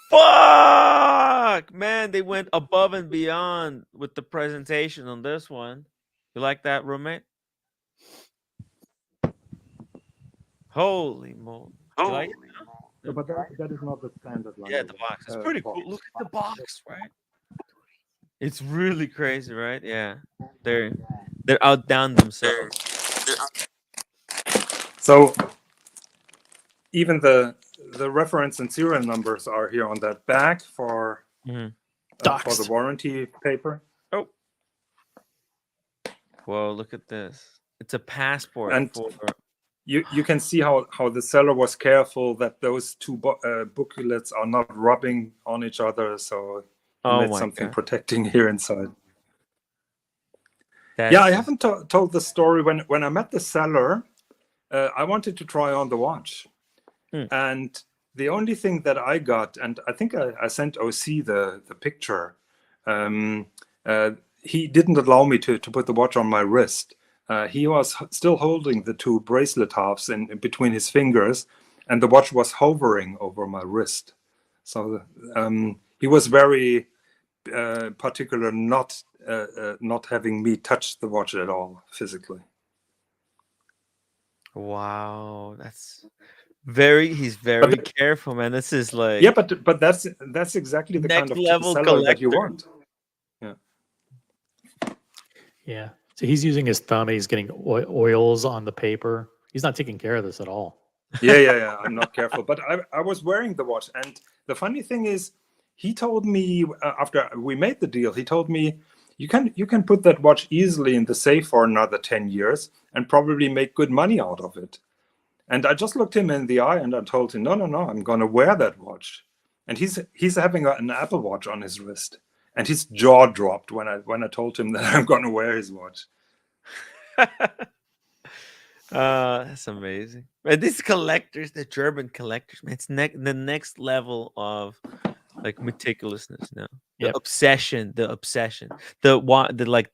Fuck, man! They went above and beyond with the presentation on this one. You like that, roommate? Holy moly! Like it? But that is not the standard line. Yeah, the box is pretty cool. Look at the box, right? It's really crazy, right? Yeah, they're outdone themselves. So even the reference and serial numbers are here on that back for the warranty paper. Oh, whoa! Look at this. It's a passport. And you can see how the seller was careful that those two booklets are not rubbing on each other. So he made something protecting here inside. I haven't told the story. When I met the seller, I wanted to try on the watch. And the only thing that I got, and I think I sent OC the picture, he didn't allow me to put the watch on my wrist. He was still holding the two bracelet halves in between his fingers, and the watch was hovering over my wrist. So he was very particular, not having me touch the watch at all physically. Wow, that's he's very careful, man. This is like, yeah, but that's exactly the kind next of level seller that you collector. want. Yeah. So he's using his thumb. He's getting oils on the paper. He's not taking care of this at all. Yeah. I'm not careful, but I was wearing the watch, and the funny thing is, he told me after we made the deal, he told me, you can put that watch easily in the safe for another 10 years and probably make good money out of it. And I just looked him in the eye and I told him, no, I'm going to wear that watch. And he's having an Apple Watch on his wrist, and his jaw dropped when I told him that I'm going to wear his watch. That's amazing. And these collectors, the German collectors, man, it's the next level of like meticulousness now. The obsession, the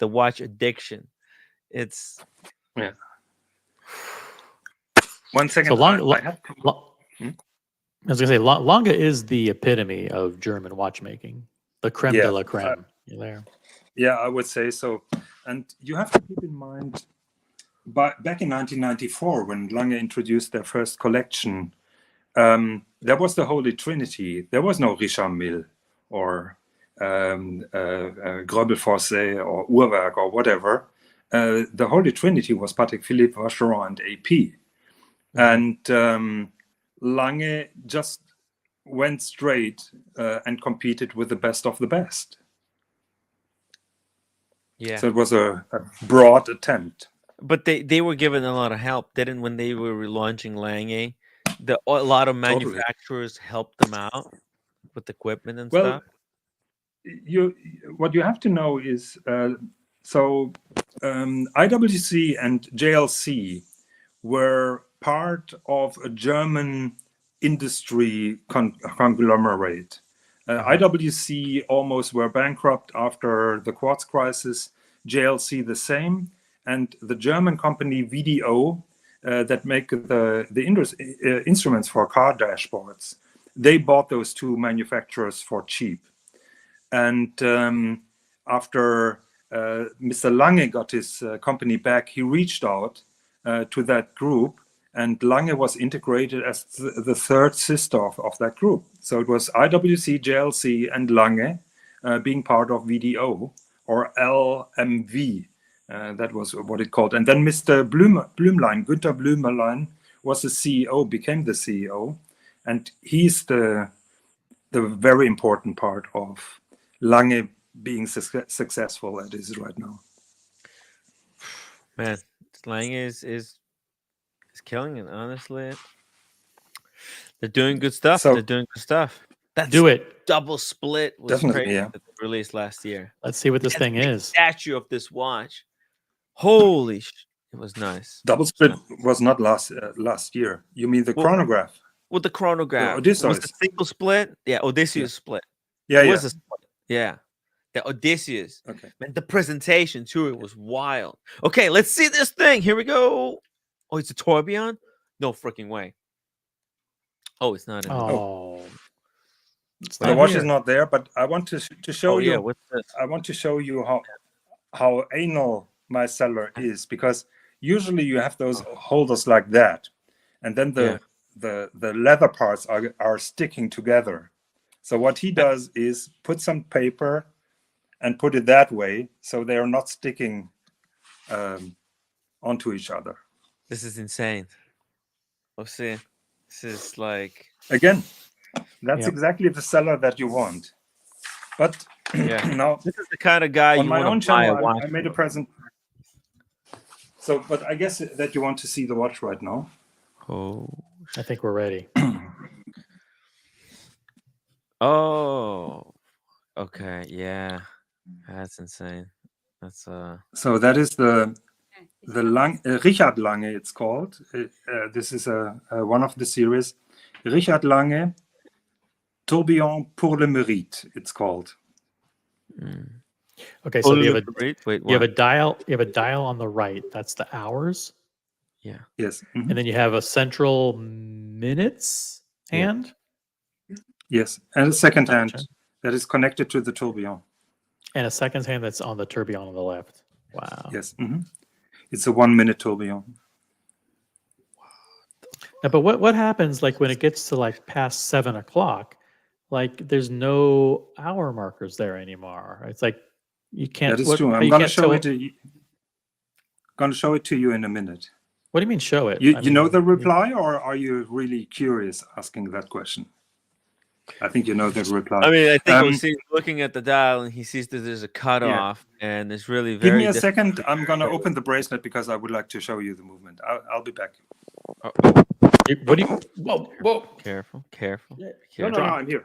watch addiction. It's yeah. 1 second. So I was gonna say, Lange is the epitome of German watchmaking, the creme de la creme. There. Yeah, I would say so. And you have to keep in mind, back in 1994, when Lange introduced their first collection, there was the Holy Trinity. There was no Richard Mille or Gröbel Fusee or Uhrwerk or whatever. The Holy Trinity was Patek Philippe, Vacheron, and AP. And Lange just went straight and competed with the best of the best. Yeah. So it was a broad attempt. But they were given a lot of help, when they were relaunching Lange. A lot of manufacturers helped them out with equipment and stuff. What you have to know is, IWC and JLC were part of a German industry conglomerate. IWC almost were bankrupt after the quartz crisis, JLC the same, and the German company VDO that make the instruments for car dashboards, they bought those two manufacturers for cheap. And after Mr. Lange got his company back, he reached out to that group, and Lange was integrated as the third sister of that group. So it was IWC, JLC, and Lange being part of VDO, or LMV. That was what it called. And then Mr. Blümlein, Günther Blümlein, was the CEO, became the CEO, and he's the very important part of Lange being successful as it is right now. Man, Lange is killing it, honestly. They're doing good stuff. That's Do it. Double split was definitely, crazy yeah. that they released last year. Let's see what this thing is. Statue of this watch. Holy shit. It was nice. Double split was not last year. You mean the chronograph? With the chronograph. Odysseus. It was a single split? Yeah, Odysseus split. Yeah, it was a split. Yeah. The Odysseus. Okay. Man, the presentation too, it was wild. Okay, let's see this thing. Here we go. Oh, it's a tourbillon? No freaking way. Oh, it's not in the watch is not there, but I want to show you. Yeah, what's this? I want to show you how anal my seller is, because usually you have those holders like that, and then the leather parts are sticking together. So what he does is put some paper and put it that way, so they are not sticking onto each other. This is insane. Let's see. This is like, again, that's exactly the seller that you want. But now this is the kind of guy on you my own want to buy a channel, watch. I made a present. So, but I guess that you want to see the watch right now. Oh, I think we're ready. Oh, okay, yeah, that's insane. That's So that is the Richard Lange, it's called. This is one of the series. Richard Lange, Tourbillon pour le Mérite, it's called. Okay, so you have a dial. You have a dial on the right. That's the hours. Yeah. Yes. Mm-hmm. And then you have a central minutes hand. Yes, and a second hand That is connected to the tourbillon. And a seconds hand that's on the tourbillon on the left. Wow. Yes. It's a 1 minute tourbillon. Now, but what happens like when it gets to like past 7 o'clock? Like there's no hour markers there anymore. It's like you can't. That is true. I'm going to show it. Going to show it to you in a minute. What do you mean show it? You know the reply, or are you really curious asking that question? I think you know the reply. I mean, I think he's looking at the dial and he sees that there's a cutoff, and it's really very. Give me a second. I'm going to open the bracelet because I would like to show you the movement. I'll be back. What do you? Whoa! Careful. No, I'm here.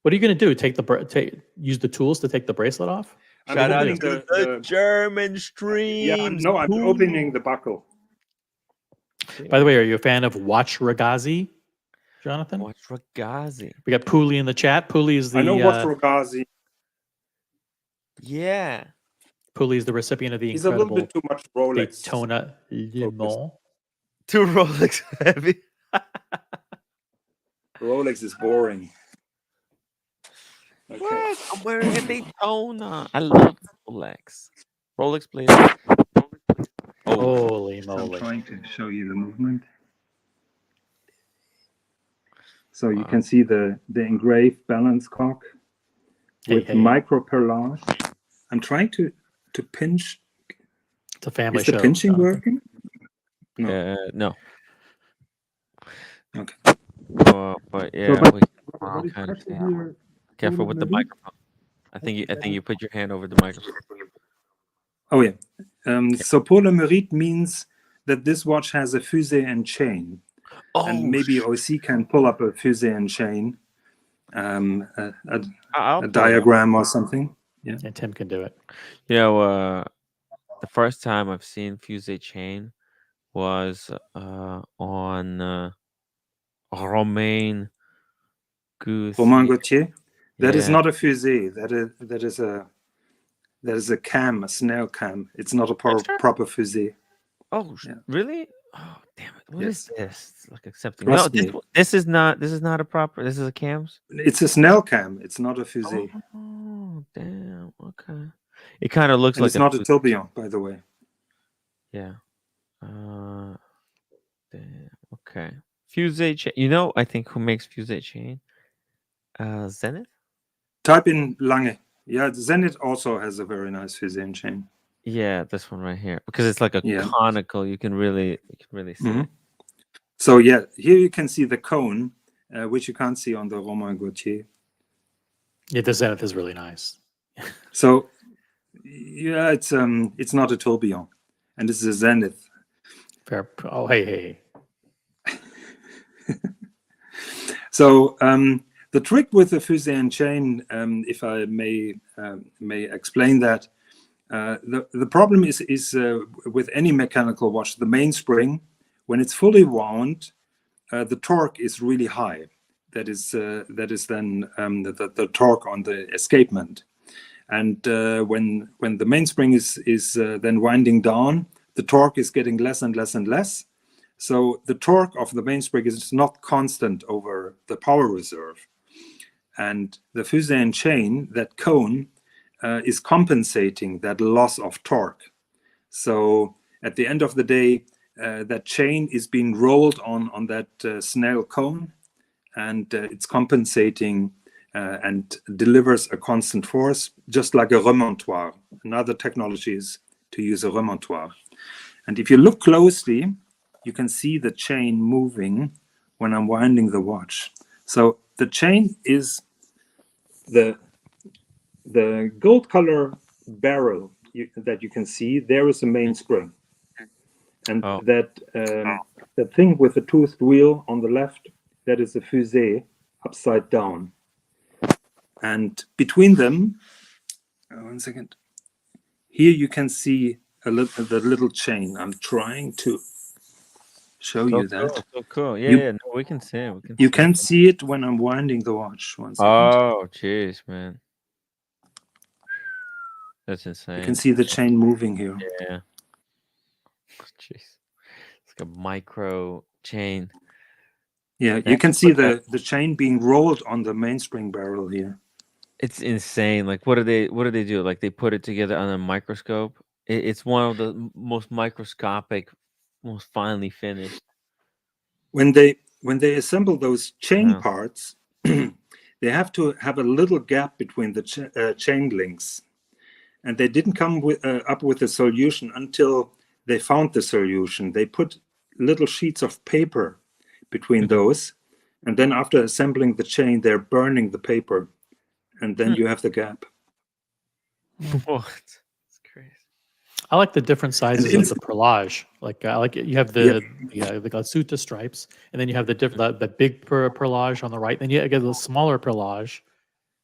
What are you going to do? Use the tools to take the bracelet off? Shout out to the German streams. Yeah, no, I'm opening the buckle. By the way, are you a fan of Watch Ragazzi, Jonathan? Watch Ragazzi. We got Pooley in the chat. Pooley is the. I know Watch Ragazzi. Yeah. Pooley is the recipient of the He's incredible. He's a little bit too much Rolex. Daytona Le Mans. Too Rolex heavy. Rolex is boring. Okay. What? I'm wearing a Daytona. I love Rolex. Rolex, please. Holy moly. I'm trying to show you the movement. So you can see the engraved balance cock with micro perlage. I'm trying to pinch. It's a family show. Is the pinching working? No. No. Okay. But yeah, so kind of careful with the microphone. I think you put your hand over the microphone. Oh yeah. So pour le mérite means that this watch has a fusee and chain. And maybe OC can pull up a fusee and chain, a diagram or something. Yeah. And Tim can do it. You know, the first time I've seen fusee chain was on Romain Gauthier. That is not a fusee. That is a cam, a snail cam. It's not a proper fusee. Oh, yeah. Really? Oh, damn it! What is this? It's like accepting. No, this is not a proper. This is a cams. It's a snail cam. It's not a fusee. Oh, damn. Okay. It kind of looks like it's not a tourbillon, by the way. Yeah. Damn. Okay. Fusee chain. You know, I think who makes fusee chain? Zenith. Type in Lange. Yeah, Zenith also has a very nice fusee chain. Yeah, this one right here, because it's like a conical. You can really see. Mm-hmm. So yeah, here you can see the cone, which you can't see on the Romain Gauthier. Yeah, the Zenith is really nice. So yeah, it's not a tourbillon, and this is a Zenith. Fair. Oh, hey. So the trick with the fusee and chain, if I may explain that. The problem is with any mechanical watch, the mainspring, when it's fully wound, the torque is really high. That is then the torque on the escapement. And when the mainspring is then winding down, the torque is getting less and less and less. So the torque of the mainspring is not constant over the power reserve. And the fusee and chain, that cone, is compensating that loss of torque. So at the end of the day, that chain is being rolled on that snail cone, and it's compensating and delivers a constant force, just like a remontoir. Another technology is to use a remontoir. And if you look closely, you can see the chain moving when I'm winding the watch. So the chain is the gold color barrel that you can see. There is a mainspring, and that thing with the toothed wheel on the left, that is a fusee upside down. And between them, one second, here you can see the little chain. I'm trying to show you that. So cool. Yeah, no, we can see it. You can see it when I'm winding the watch. One second. Oh, jeez, man. That's insane. You can see the chain moving here. Yeah. Jeez. It's like a micro chain. Yeah, you can see the chain being rolled on the mainspring barrel here. It's insane. Like, what do they do? Like, they put it together on a microscope. It's one of the most microscopic, most finely finished. When they assemble those chain parts, they have to have a little gap between the chain links, and they didn't come up with a solution until they found the solution. They put little sheets of paper between those, and then after assembling the chain, they're burning the paper, and then you have the gap. What? It's crazy. I like the different sizes of the perlage. Like I like you have the Glatsuta stripes, and then you have the big perlage on the right. Then you get the smaller perlage.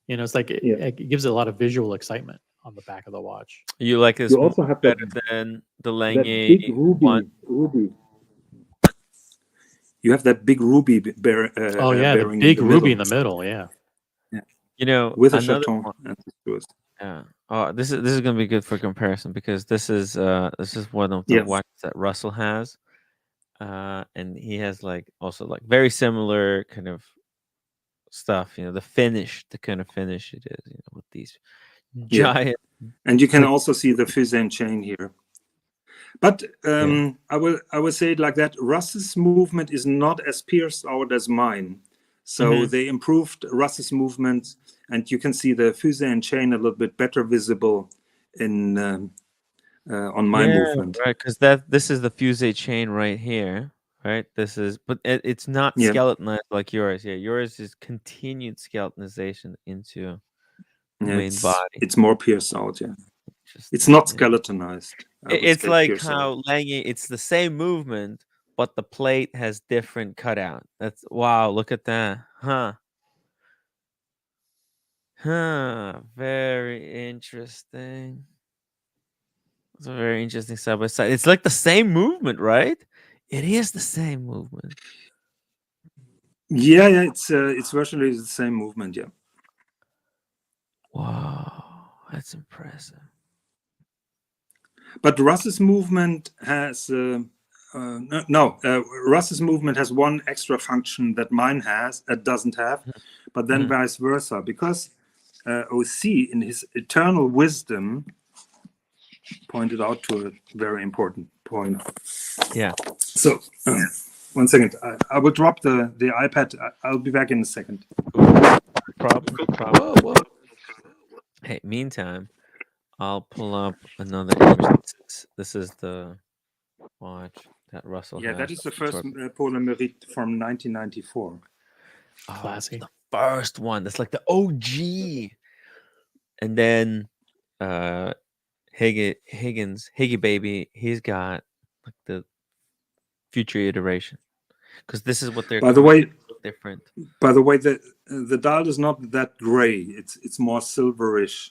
You know, it's like it gives it a lot of visual excitement on the back of the watch. You like this also have better than the Lange big ruby. You have that big ruby bearing. The big ruby in the middle. Yeah. You know, with a chaton. Yeah. Oh, this is gonna be good for comparison, because this is one of the watches that Russell has, and he has also very similar kind of stuff. You know, the kind of finish it is. You know, with these giant. And you can also see the Fusee chain here. But I will say it like that. Russ's movement is not as pierced out as mine. So they improved Russ's movement, and you can see the Fusee chain a little bit better visible in on my movement. Right, because this is the Fusee chain right here, right? This is, but it's not skeletonized like yours. Yeah, yours is continued skeletonization into the main body. It's more pierced out. Yeah, it's not skeletonized. It's like how Lange. It's the same movement, but the plate has different cutout. That's wow. Look at that, huh? Very interesting. It's a very interesting side by side. It's like the same movement, right? It is the same movement. Yeah, it's virtually the same movement. Yeah. Wow, that's impressive. But Russ's movement has Russ's movement has one extra function that mine doesn't have, but then vice versa, because OC in his eternal wisdom pointed out to a very important point. Yeah. So 1 second, I will drop the iPad. I'll be back in a second. Problem. Whoa. Hey, meantime, I'll pull up another image. This is the watch that Russell has. That is the first Paul Emeritte from 1994. Classy. The first one. That's like the OG. And then Higgy baby, he's got like the future iteration. Because this is what they're different. By the way, the dial is not that gray. It's more silverish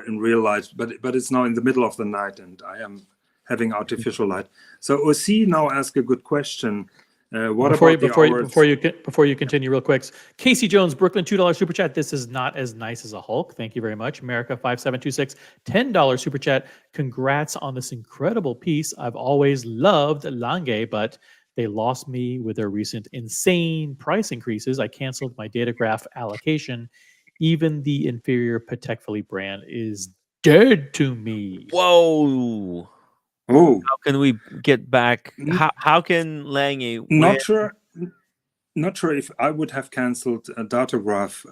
in real light, but it's now in the middle of the night, and I am having artificial light. So OC now asked a good question. Before you continue, real quick, Casey Jones, Brooklyn, $2 super chat. This is not as nice as a Hulk. Thank you very much. America 5726, $10 super chat. Congrats on this incredible piece. I've always loved Lange, but they lost me with their recent insane price increases. I canceled my Datograph allocation. Even the inferior Patek Philippe brand is dead to me. Whoa. Oh, how can we get back? How can Lange win? Not sure if I would have canceled a Datograph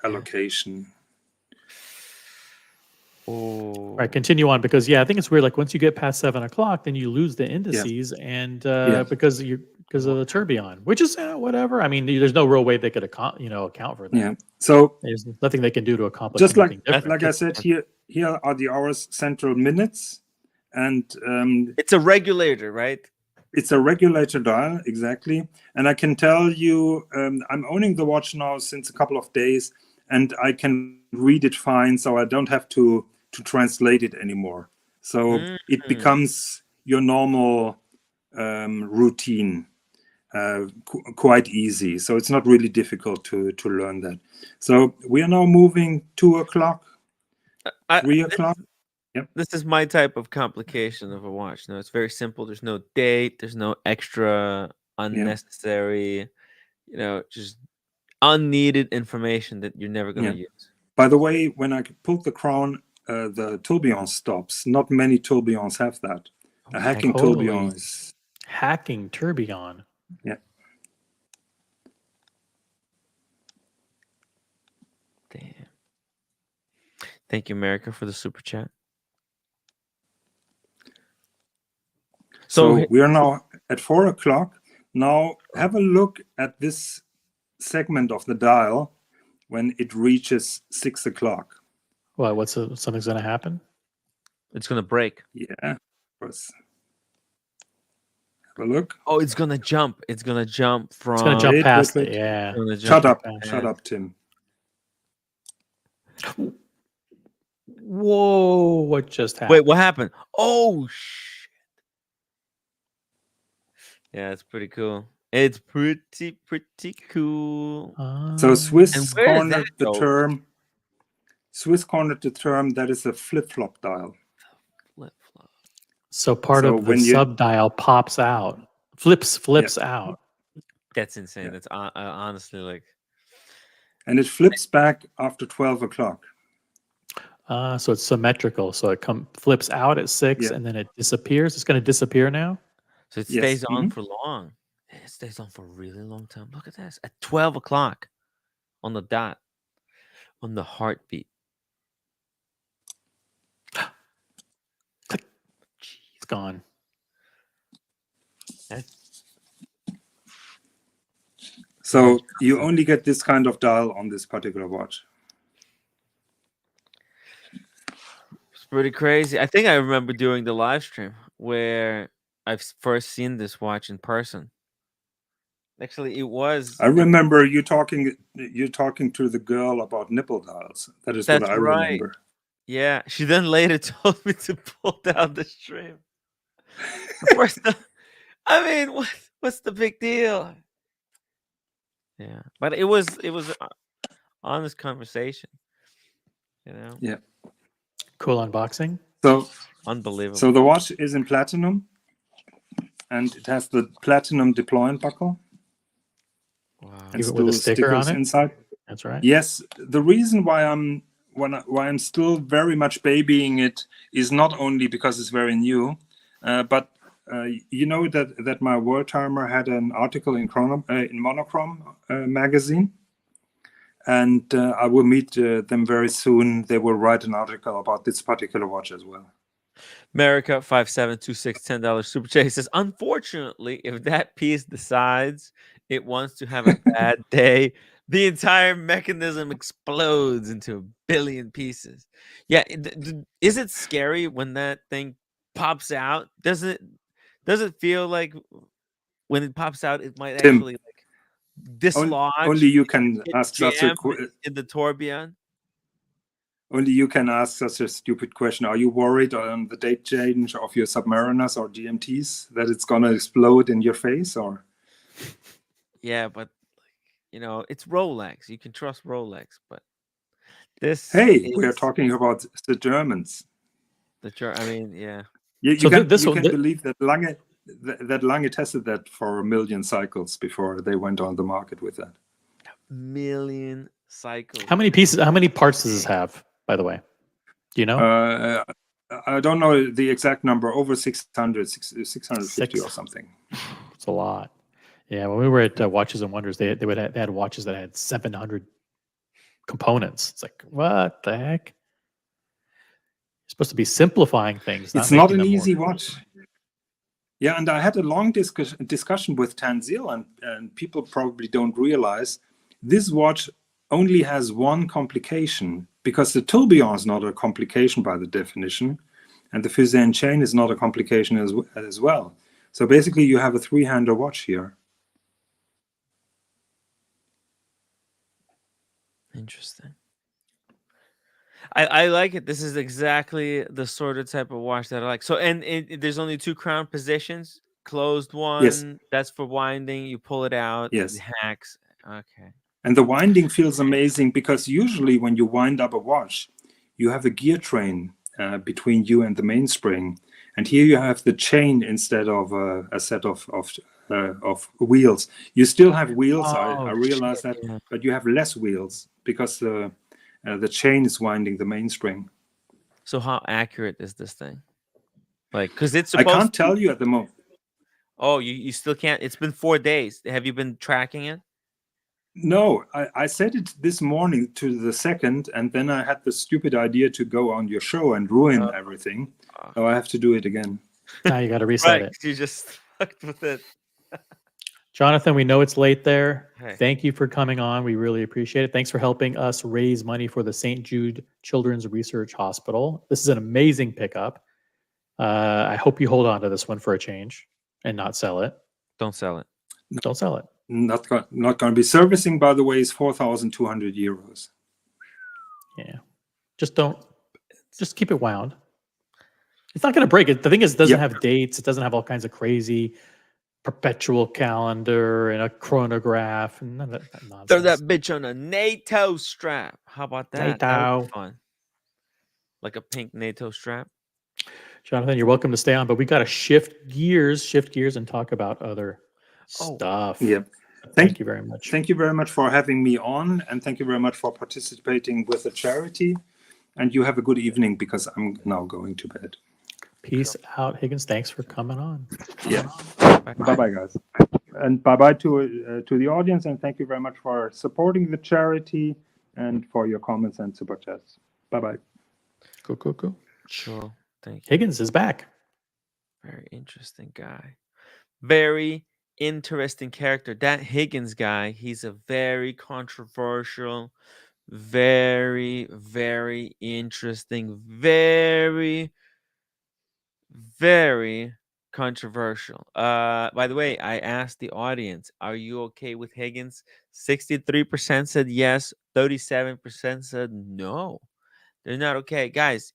allocation. Oh. Right, continue on, because I think it's weird. Like once you get past 7 o'clock, then you lose the indices, and because of the tourbillon, which is whatever. I mean, there's no real way they could account for that. Yeah. So there's nothing they can do to accomplish. Just like I said, here are the hours central minutes. And it's a regulator, right? It's a regulator dial, exactly. And I can tell you, I'm owning the watch now since a couple of days, and I can read it fine, so I don't have to translate it anymore. So it becomes your normal routine, quite easy. So it's not really difficult to learn that. So we are now moving 2 o'clock, 3 o'clock. Yep. This is my type of complication of a watch. No, it's very simple. There's no date. There's no extra unnecessary, just unneeded information that you're never going to use. By the way, when I pulled the crown, the tourbillon stops. Not many tourbillons have that. A hacking tourbillon is... Hacking tourbillon. Yeah. Damn. Thank you, America, for the super chat. So we are now at 4 o'clock. Now have a look at this segment of the dial when it reaches 6 o'clock. What? Something's going to happen? It's going to break. Yeah. Of course. Have a look. Oh, it's going to jump. It's going to jump from... It's going to jump past it, yeah. Shut up. Shut up, Tim. Whoa, what just happened? Wait, what happened? Oh, shit. Yeah, it's pretty cool. It's pretty cool. So Swiss cornered the term. Swiss cornered the term that is a flip-flop dial. Flip-flop. So part of the sub-dial pops out, flips out. That's insane. Yeah. That's honestly like... And it flips back after 12 o'clock. So it's symmetrical. So it flips out at 6 and then it disappears. It's going to disappear now. So it stays on for long. It stays on for a really long time. Look at this. At 12 o'clock on the dot, on the heartbeat. It's gone. So you only get this kind of dial on this particular watch. It's pretty crazy. I think I remember doing the live stream where I've first seen this watch in person. Actually, it was... I remember you talking to the girl about nipple dials. That's what I remember. Yeah, she then later told me to pull down the stream. First, I mean, what's the big deal? Yeah, but it was an honest conversation. Yeah. Cool unboxing. So unbelievable. So the watch is in platinum, and it has the platinum deployment buckle. Wow. And even with a sticker on it inside. That's right. Yes, the reason why I'm still very much babying it is not only because it's very new, but you know that my world timer had an article in Monochrome magazine, and I will meet them very soon. They will write an article about this particular watch as well. America 5726 $10 super chat says, unfortunately, if that piece decides it wants to have a bad day, the entire mechanism explodes into a billion pieces. Yeah, is it scary when that thing pops out? Does it feel like when it pops out, it might actually like dislodge? Only you can ask such a in the tourbillon. Only you can ask such a stupid question. Are you worried on the date change of your Submariners or GMTs that it's gonna explode in your face, or? Yeah, but it's Rolex. You can trust Rolex, but this. Hey, we are talking about the Germans. I mean, yeah. You can believe that Lange tested that for 1 million cycles before they went on the market with that. 1 million cycles. How many pieces? How many parts does this have, by the way? Do you know? I don't know the exact number. Over 650 or something. It's a lot. Yeah, when we were at Watches and Wonders, they had watches that had 700 components. It's like, what the heck? You're supposed to be simplifying things. It's not an easy watch. Yeah, and I had a long discussion with Tanzil, and people probably don't realize this watch only has one complication, because the tourbillon is not a complication by the definition, and the Fusee chain is not a complication as well. So basically, you have a three-hander watch here. Interesting. I like it. This is exactly the sort of type of watch that I like. So, and there's only 2 crown positions. Closed one, yes. That's for winding. You pull it out. Yes. It hacks. Okay. And the winding feels amazing, because usually when you wind up a watch, you have a gear train between you and the mainspring. And here you have the chain instead of a set of wheels. You still have wheels. I Oh, realize that, yeah. but you have less wheels because the chain is winding the mainspring. So how accurate is this thing? Like, because it's I supposed can't to tell you at the moment. Oh, you still can't. It's been 4 days. Have you been tracking it? No, I said it this morning to the second, and then I had the stupid idea to go on your show and ruin everything. So I have to do it again. Now you got to reset it. You just fucked with it. Jonathan, we know it's late there. Hey. Thank you for coming on. We really appreciate it. Thanks for helping us raise money for the St. Jude Children's Research Hospital. This is an amazing pickup. I hope you hold on to this one for a change and not sell it. Don't sell it. Don't sell it. Not going to be servicing, by the way, is 4,200 euros. Yeah. Just keep it wound. It's not going to break it. The thing is, it doesn't have dates. It doesn't have all kinds of crazy perpetual calendar and a chronograph and none of that nonsense. Throw that bitch on a NATO strap. How about that? That would be fun. Like a pink NATO strap. Jonathan, you're welcome to stay on, but we got to shift gears and talk about other stuff. Yeah. Thank you very much. Thank you very much for having me on, and thank you very much for participating with the charity. And you have a good evening, because I'm now going to bed. Peace out, Higgins. Thanks for coming on. Yeah. Bye-bye, guys. And bye-bye to the audience, and thank you very much for supporting the charity and for your comments and super chats. Bye-bye. Cool. Sure. Thank you. Higgins is back. Very interesting guy. Very interesting character. That Higgins guy, he's a very controversial, very, very interesting, very, very controversial. By the way, I asked the audience, are you okay with Higgins? 63% said yes, 37% said no. They're not okay. Guys,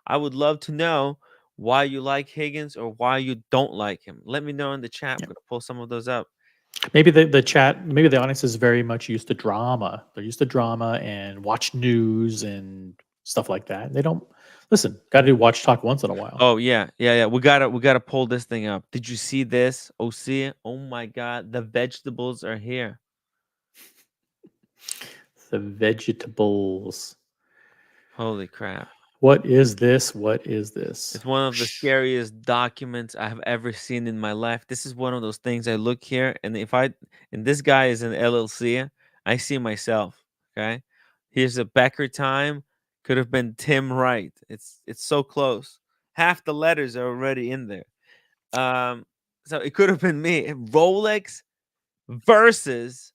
I would love to know why you like Higgins or why you don't like him. Let me know in the chat. I'm going to pull some of those up. Maybe the chat, maybe the audience is very much used to drama. They're used to drama and watch news and stuff like that. They don't listen. Got to do watch talk once in a while. Oh yeah. We gotta pull this thing up. Did you see this? See it? Oh my God, the vegetables are here. The vegetables. Holy crap. What is this? What is this? It's one of the scariest documents I have ever seen in my life. This is one of those things I look here, and this guy is an LLC, I see myself. Okay. Here's a Beckertime. Could have been Tim Wright. It's so close. Half the letters are already in there. So it could have been me. Rolex versus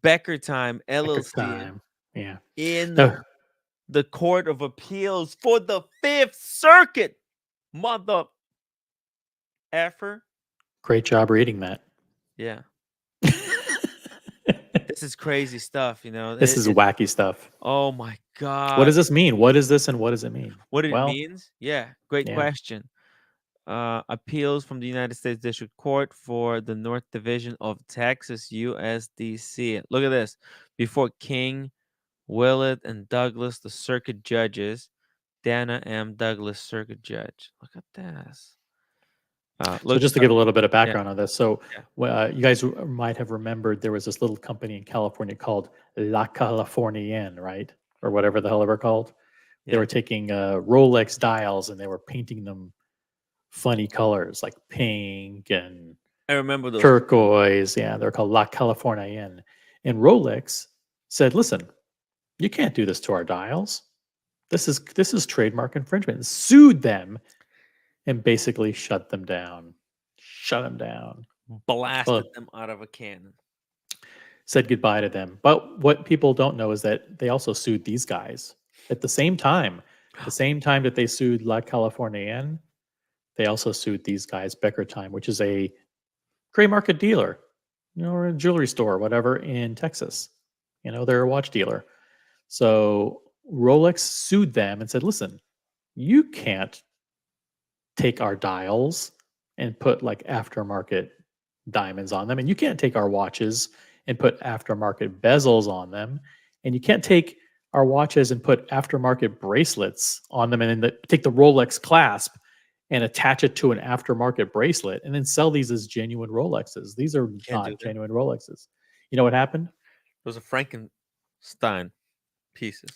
Beckertime LLC. Beckertime. Yeah. In the Court of Appeals for the 5th Circuit. Mother effer. Great job reading that. Yeah. This is crazy stuff, you know. This is wacky stuff. Oh my God. What does this mean? What is this and what does it mean? What it means? Yeah, great question. Appeals from the United States District Court for the North Division of Texas, USDC. Look at this. Before King, Willett, and Douglas, the circuit judges. Dana M. Douglas, circuit judge. Look at this. So just to give a little bit of background on this. So you guys might have remembered there was this little company in California called La Californienne, right? Or whatever the hell they were called. They were taking Rolex dials and they were painting them funny colors like pink and I remember those. Turquoise. Yeah, they're called La Californienne. And Rolex said, listen, you can't do this to our dials. This is trademark infringement. And sued them and basically shut them down. Blasted them out of a cannon. Said goodbye to them. But what people don't know is that they also sued these guys at the same time. The same time that they sued La Californienne, they also sued these guys, Beckertime, which is a gray market dealer, or a jewelry store, whatever, in Texas. They're a watch dealer. So Rolex sued them and said, listen, you can't take our dials and put like aftermarket diamonds on them. And you can't take our watches and put aftermarket bezels on them. And you can't take our watches and put aftermarket bracelets on them and then take the Rolex clasp and attach it to an aftermarket bracelet and then sell these as genuine Rolexes. These are Can't do not that. genuine Rolexes. You know what happened? Those are Frankenstein pieces.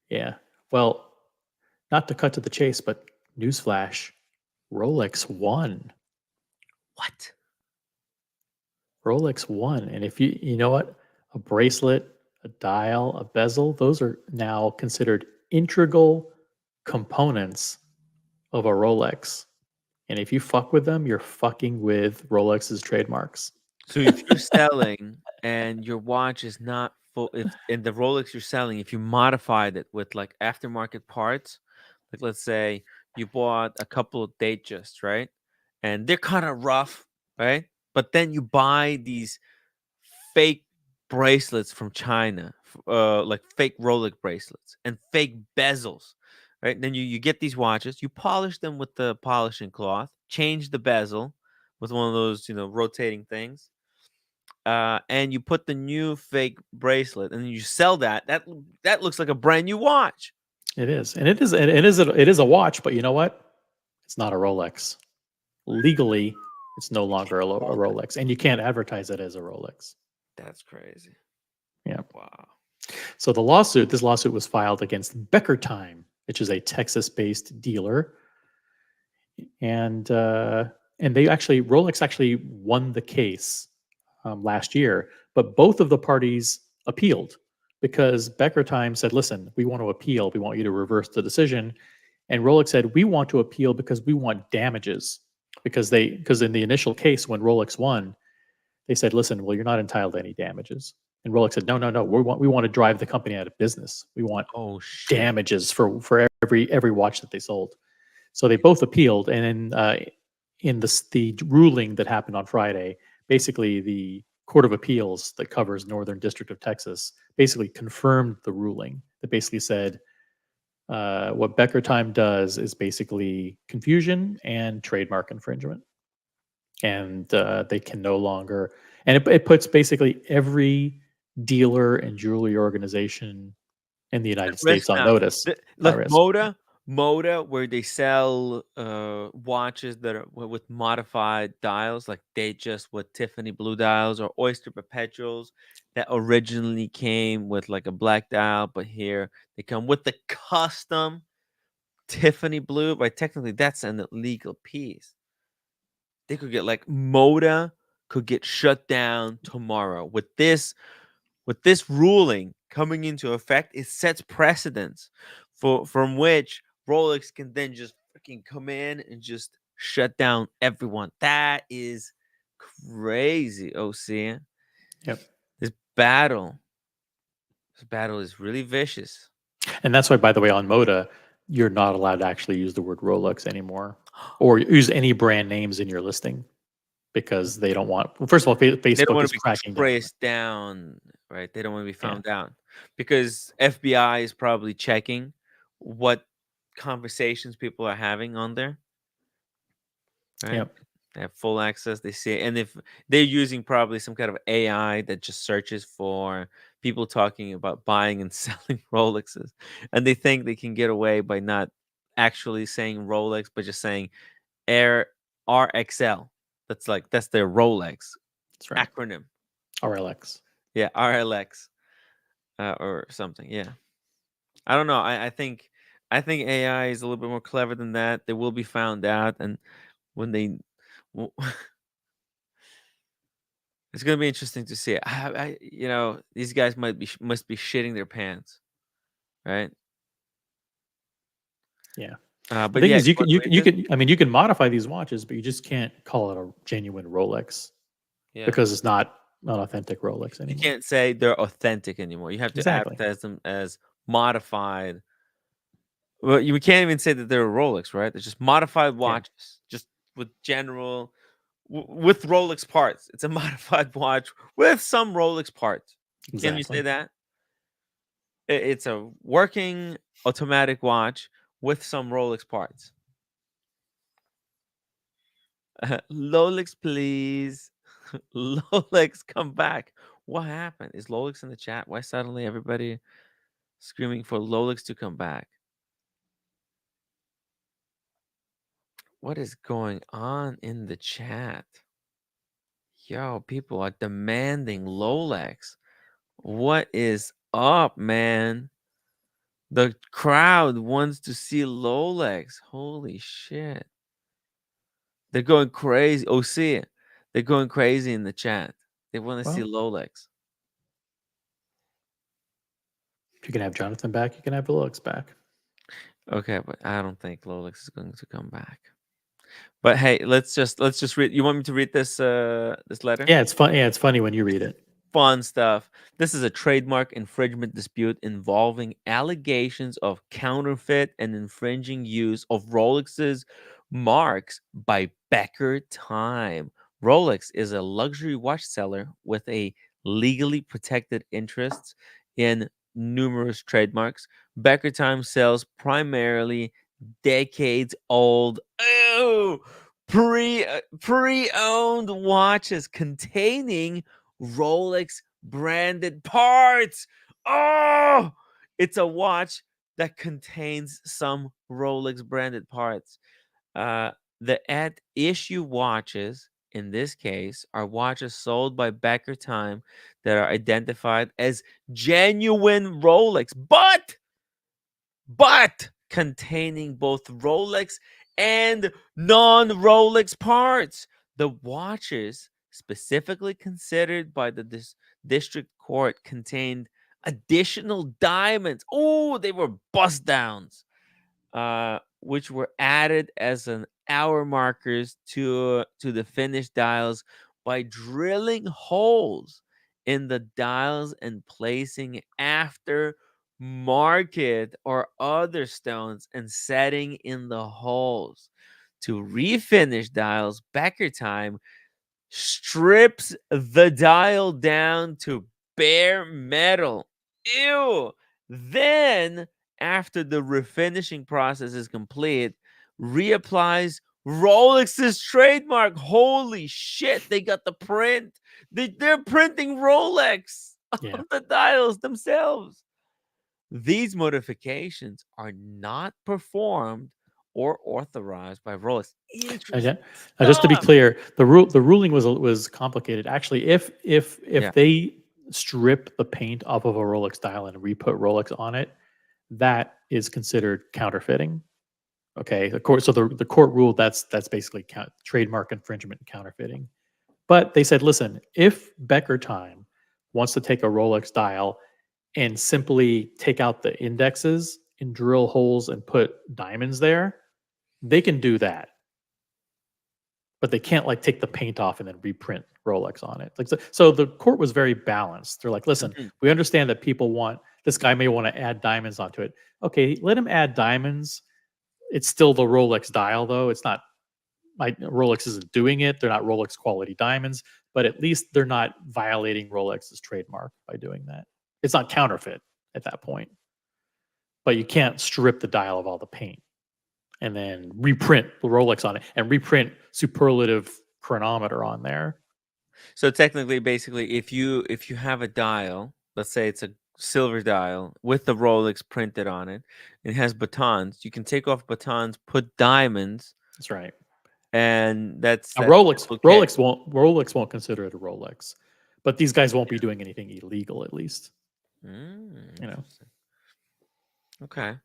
Yeah. Well, not to cut to the chase, but newsflash, Rolex won. What? Rolex won. And if you know what? A bracelet, a dial, a bezel, those are now considered integral components of a Rolex. And if you fuck with them, you're fucking with Rolex's trademarks. So if you're selling and your watch is not full, if in the Rolex you're selling, if you modified it with like aftermarket parts, like let's say you bought a couple of Datejust, right? And they're kind of rough, right? But then you buy these fake bracelets from China, like fake Rolex bracelets and fake bezels, right? Then you get these watches, you polish them with the polishing cloth, change the bezel with one of those, rotating things, and you put the new fake bracelet, and then you sell that. That looks like a brand new watch. It is, and it is a watch. But you know what? It's not a Rolex. Legally, it's no longer a Rolex, and you can't advertise it as a Rolex. That's crazy. Yeah. Wow. So this lawsuit was filed against Beckertime, which is a Texas-based dealer, and Rolex actually won the case last year, but both of the parties appealed because Beckertime said, "Listen, we want to appeal. We want you to reverse the decision," and Rolex said, "We want to appeal because we want damages." Because in the initial case when Rolex won, they said, "Listen, well, you're not entitled to any damages." And Rolex said, "No, no, no. We want to drive the company out of business. We want damages for every watch that they sold." So they both appealed, and in the ruling that happened on Friday, basically the Court of Appeals that covers Northern District of Texas basically confirmed the ruling that basically said what Beckertime does is basically confusion and trademark infringement, and they can no longer. And it puts basically every dealer and jewelry organization in the United States on notice. Like Moda, where they sell watches that are with modified dials, like Datejust with Tiffany blue dials, or Oyster Perpetuals that originally came with like a black dial, but here they come with the custom Tiffany blue. But technically, that's an illegal piece. They could get like Moda could get shut down tomorrow with this ruling coming into effect. It sets precedents from which Rolex can then just freaking come in and just shut down everyone. That is crazy, OC. Yep. This battle is really vicious. And that's why, by the way, on Moda, you're not allowed to actually use the word Rolex anymore or use any brand names in your listing because they don't want. Well, first of all, Facebook is cracking down. Right? They don't want to be found out because FBI is probably checking what conversations people are having on there. Right? Yep. They have full access. They see it. And if they're using probably some kind of AI that just searches for people talking about buying and selling Rolexes, and they think they can get away by not actually saying Rolex, but just saying RXL. That's their Rolex acronym. RLX. Yeah, RLX or something. Yeah, I don't know. I think AI is a little bit more clever than that. They will be found out, and when they, it's gonna be interesting to see. These guys must be shitting their pants, right? Yeah. But the thing is, you can modify these watches, but you just can't call it a genuine Rolex because it's not an authentic Rolex anymore. You can't say they're authentic anymore. You have to advertise them as modified. Well, you can't even say that they're a Rolex, right? They're just modified watches, just with with Rolex parts. It's a modified watch with some Rolex parts. Exactly. Can you say that? It's a working automatic watch with some Rolex parts. Rolex, please. Rolex, come back. What happened? Is Rolex in the chat? Why suddenly everybody screaming for Rolex to come back? What is going on in the chat? Yo, people are demanding Rolex. What is up, man? The crowd wants to see Rolex. Holy shit. They're going crazy. Oh, see it. They're going crazy in the chat. They want to see Rolex. If you can have Jonathan back, you can have Rolex back. Okay, but I don't think Rolex is going to come back. But hey, let's just read. You want me to read this this letter? Yeah, it's fun. Yeah, it's funny when you read it. Fun stuff. This is a trademark infringement dispute involving allegations of counterfeit and infringing use of Rolex's marks by Beckertime. Rolex is a luxury watch seller with a legally protected interest in numerous trademarks. Beckertime sells primarily decades old pre-owned watches containing Rolex branded parts. Oh, it's a watch that contains some Rolex branded parts. The at issue watches in this case are watches sold by Beckertime that are identified as genuine Rolex, but containing both Rolex and non-Rolex parts. The watches specifically considered by the district court contained additional diamonds. Oh, they were bust downs, which were added as an hour markers to the finished dials by drilling holes in the dials and placing after market or other stones and setting in the holes. To refinish dials, Beckertime strips the dial down to bare metal. Ew. Then, after the refinishing process is complete, reapplies Rolex's trademark. Holy shit, they got the print. They're printing Rolex on the dials themselves. These modifications are not performed or authorized by Rolex. Interesting. Just to be clear, the ruling was complicated. Actually, if they strip the paint off of a Rolex dial and re-put Rolex on it, that is considered counterfeiting. Okay, the court ruled that's basically trademark infringement and counterfeiting. But they said, listen, if Beckertime wants to take a Rolex dial and simply take out the indexes and drill holes and put diamonds there, they can do that. But they can't like take the paint off and then reprint Rolex on it. Like so the court was very balanced. They're like, listen, we understand that people want this guy may want to add diamonds onto it. Okay, let him add diamonds. It's still the Rolex dial though. It's not Rolex isn't doing it. They're not Rolex quality diamonds, but at least they're not violating Rolex's trademark by doing that. It's not counterfeit at that point. But you can't strip the dial of all the paint and then reprint the Rolex on it and reprint superlative chronometer on there. So technically, basically, if you have a dial, let's say it's a silver dial with the Rolex printed on it, it has batons. You can take off batons, put diamonds. That's right. And that's Rolex. okay. Rolex won't consider it a Rolex, but these guys won't be doing anything illegal, at least. You know. Okay.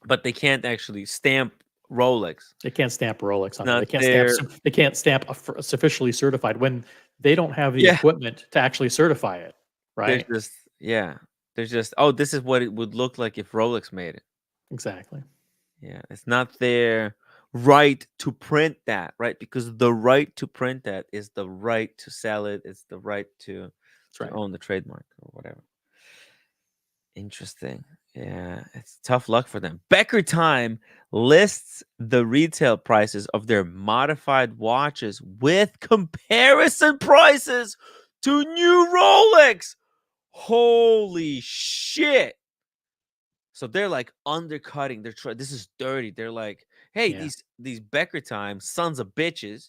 But they can't actually stamp Rolex. They can't stamp Rolex on it. They can't stamp sufficiently certified when they don't have the equipment to actually certify it. Right. There's just oh, this is what it would look like if Rolex made it. Exactly. Yeah, it's not their right to print that, right? Because the right to print that is the right to sell it. It's the right to own the trademark or whatever. Interesting. Yeah, it's tough luck for them. Beckertime lists the retail prices of their modified watches with comparison prices to new Rolex. Holy shit. So they're like undercutting. This is dirty. They're like, hey, these Beckertime sons of bitches,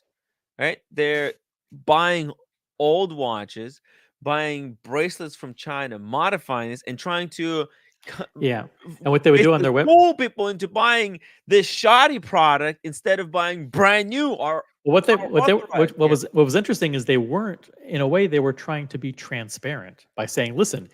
right? They're buying old watches, buying bracelets from China, modifying this, and trying to Yeah. And what they would do on their web, fool people into buying this shoddy product instead of buying brand new or what authorized. what was interesting is they weren't, in a way, they were trying to be transparent by saying, listen,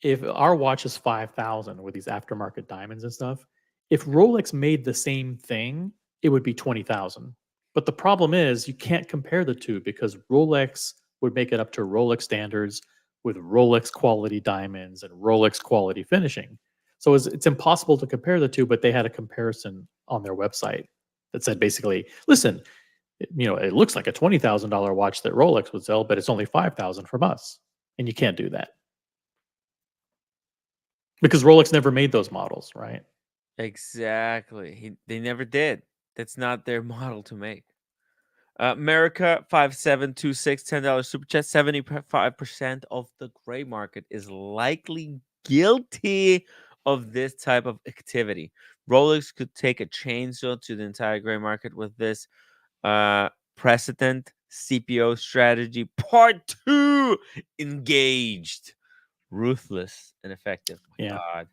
if our watch is 5,000 with these aftermarket diamonds and stuff, if Rolex made the same thing, it would be 20,000. But the problem is you can't compare the two because Rolex would make it up to Rolex standards with Rolex quality diamonds and Rolex quality finishing. So it's impossible to compare the two, but they had a comparison on their website that said basically, listen, it looks like a $20,000 watch that Rolex would sell, but it's only 5,000 from us. And you can't do that. Because Rolex never made those models, right? Exactly. They never did. That's not their model to make. America 5726 $10 super chat. 75% of the gray market is likely guilty of this type of activity. Rolex could take a chainsaw to the entire gray market with this precedent CPO strategy. Part 2 engaged. Ruthless and effective. My Yeah. God.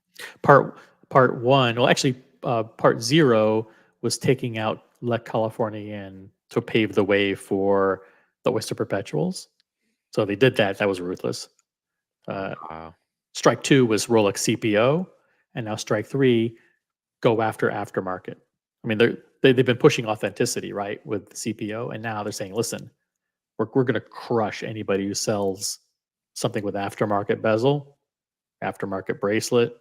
Part one, well, actually, part 0 was taking out La Californienne to pave the way for the Oyster Perpetuals. So they did that. That was ruthless. Wow. Strike 2 was Rolex CPO, and now Strike 3, go after aftermarket. I mean, they've been pushing authenticity, right, with the CPO, and now they're saying, listen, we're going to crush anybody who sells something with aftermarket bezel, aftermarket bracelet,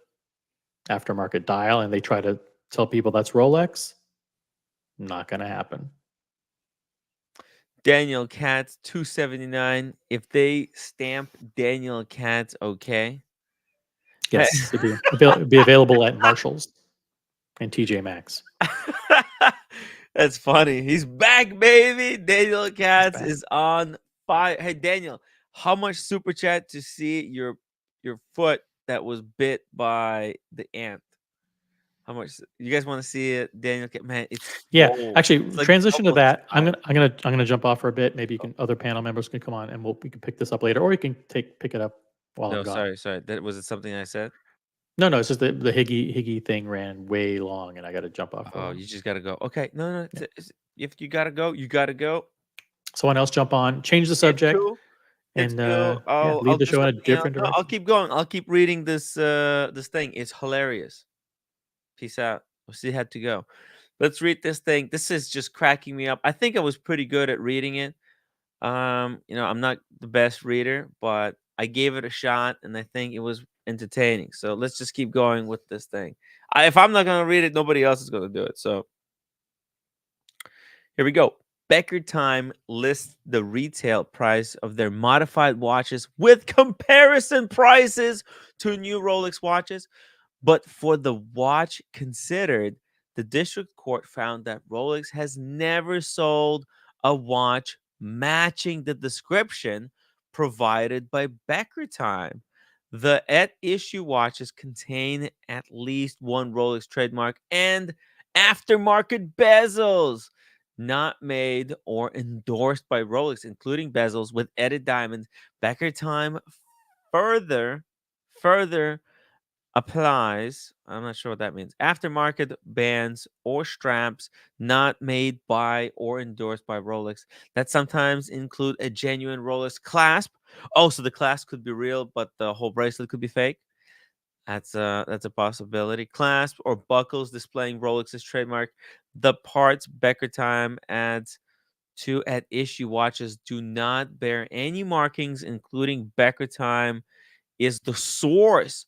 aftermarket dial, and they try to tell people that's Rolex. Not going to happen. Daniel Katz 279. If they stamp Daniel Katz, okay. Yes, it'd be available at Marshalls and TJ Maxx. That's funny. He's back, baby. Daniel Katz back. is on fire. Hey, Daniel, how much super chat to see your foot that was bit by the ant? How much you guys want to see it, Daniel? Man, it's gold. Actually, It's like transition to almost that. five. I'm gonna jump off for a bit. Maybe you can other panel members can come on and we can pick this up later, or you can pick it up while I'm No, gone. sorry. That was it something I said? No, it's just the Higgy thing ran way long, and I got to jump off. Oh, you just gotta go. Okay, no. If you gotta go, you gotta go. Someone else jump on, change the It's subject, cool. It's and cool. lead I'll the do show in a something else. different No, I'll direction. keep going. I'll keep reading this this thing. It's hilarious. Peace out. We'll see had to go. Let's read this thing. This is just cracking me up. I think I was pretty good at reading it. I'm not the best reader, but I gave it a shot and I think it was entertaining. So let's just keep going with this thing. If I'm not gonna read it, nobody else is gonna do it. So here we go. Beckertime lists the retail price of their modified watches with comparison prices to new Rolex watches. But for the watch considered, the district court found that Rolex has never sold a watch matching the description provided by Beckertime. The at issue watches contain at least one Rolex trademark and aftermarket bezels not made or endorsed by Rolex, including bezels with added diamonds. Beckertime further applies, I'm not sure what that means, aftermarket bands or straps not made by or endorsed by Rolex that sometimes include a genuine Rolex clasp. Oh, so the clasp could be real, but the whole bracelet could be fake. That's a possibility. Clasp or buckles displaying Rolex's trademark. The parts Beckertime adds to at issue watches do not bear any markings, including Beckertime is the source.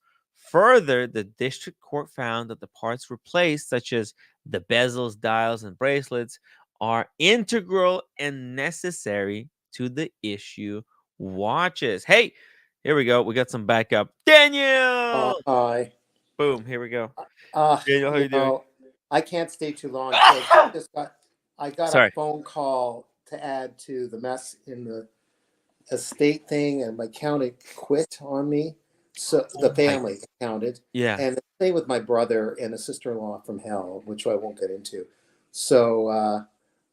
Further, the district court found that the parts replaced, such as the bezels, dials, and bracelets, are integral and necessary to the issue watches. Hey, here we go. We got some backup. Daniel! Hi. Boom, here we go. Daniel, how you doing? I can't stay too long because I got Sorry. a phone call to add to the mess in the estate thing, and my accountant quit on me. So the family accounted. Yeah. And the same with my brother and a sister-in-law from hell, which I won't get into. So,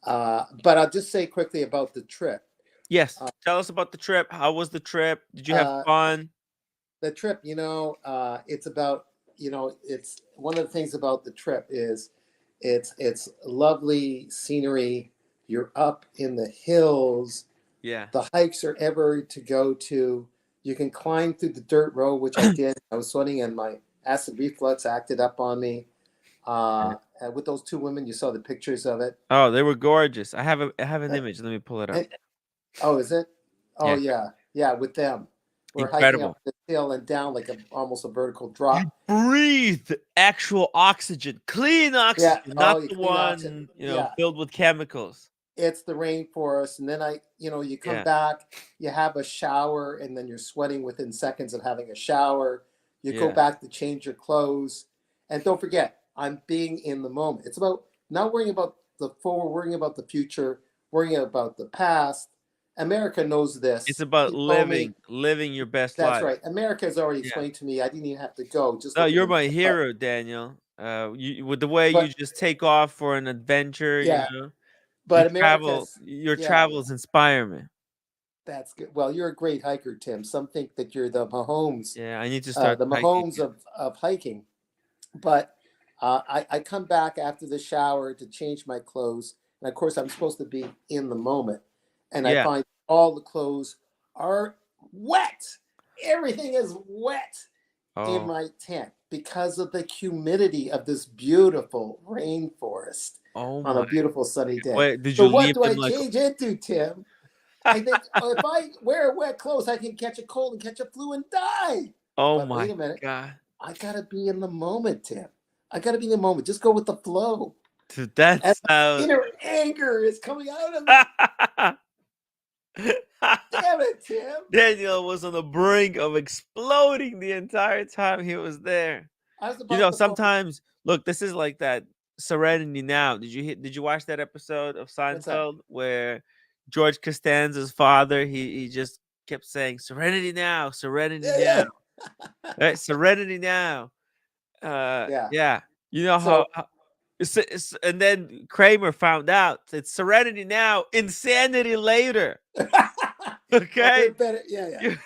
but I'll just say quickly about the trip. Yes. Tell us about the trip. How was the trip? Did you have fun? The trip, it's about it's one of the things about the trip is it's lovely scenery. You're up in the hills. Yeah. The hikes are ever to go to. You can climb through the dirt road, which I did. I was sweating and my acid reflux acted up on me. And with those two women, you saw the pictures of it. Oh, they were gorgeous. I have an image. Let me pull it up. Oh, is it? Oh, Yeah. yeah, with them. We're hiking Incredible. up the hill and down like almost a vertical drop. You breathe actual oxygen, clean oxygen, Yeah. not Oh, the clean one oxygen. Yeah. filled with chemicals. It's the rainforest, and then you come Yeah. back, you have a shower, and then you're sweating within seconds of having a shower. You go Yeah. back to change your clothes, and don't forget, I'm being in the moment. It's about not worrying about the forward, worrying about the future, worrying about the past. America knows this. It's about He told me- living your best That's life. right. America has already Yeah. explained to me. I didn't even have to go. Just No, look at you're the my map. hero, Daniel. You with the way you But- just take off for an adventure, Yeah. your But America's your yeah. travels inspire me. That's good. Well, you're a great hiker, Tim. Some think that you're the Mahomes. Yeah, I need to start The hiking Mahomes again. of hiking. But I come back after the shower to change my clothes. And of course, I'm supposed to be in the moment. And I Yeah. find all the clothes are wet. Everything is wet in Oh, my tent because of the humidity of this beautiful rainforest oh on a my. beautiful sunny day. Wait, did So you what leave do I them like change into, Tim? I think if I wear wet clothes, I can catch a cold and catch a flu and die. Oh But wait my a minute. God. I gotta be in the moment, Tim. I gotta be in the moment. Just go with the flow. Dude, And that's how inner anger is coming out of me. Damn it, Tim. Daniel was on the brink of exploding the entire time he was there. I was about to Sometimes look, this is like that Serenity Now. Did you watch that episode of What's that? Seinfeld where George Costanza's father he just kept saying Serenity Now, Serenity Yeah. Now, right? Serenity Now. Yeah. Yeah. You know So- how and then Kramer found out it's Serenity Now, insanity later. Okay. Better. Yeah.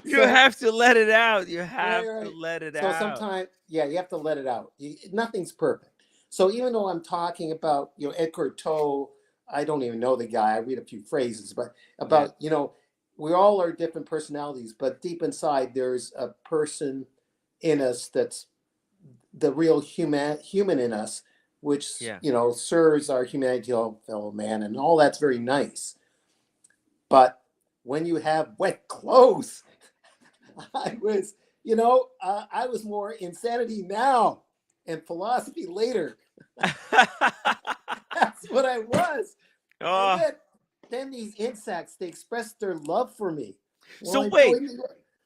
You So- have to let it out. You have Right. to let it So out. sometimes, you have to let it out. Nothing's perfect. So even though I'm talking about, Edgar Tolle, I don't even know the guy. I read a few phrases, but about, we all are different personalities, but deep inside there's a person in us that's the real human in us, which, Yeah. serves our humanity, fellow man, and all that's very nice. But when you have wet clothes, I was more insanity now and philosophy later. That's what I was. Oh, And then these insects, they expressed their love for me. So Well, wait.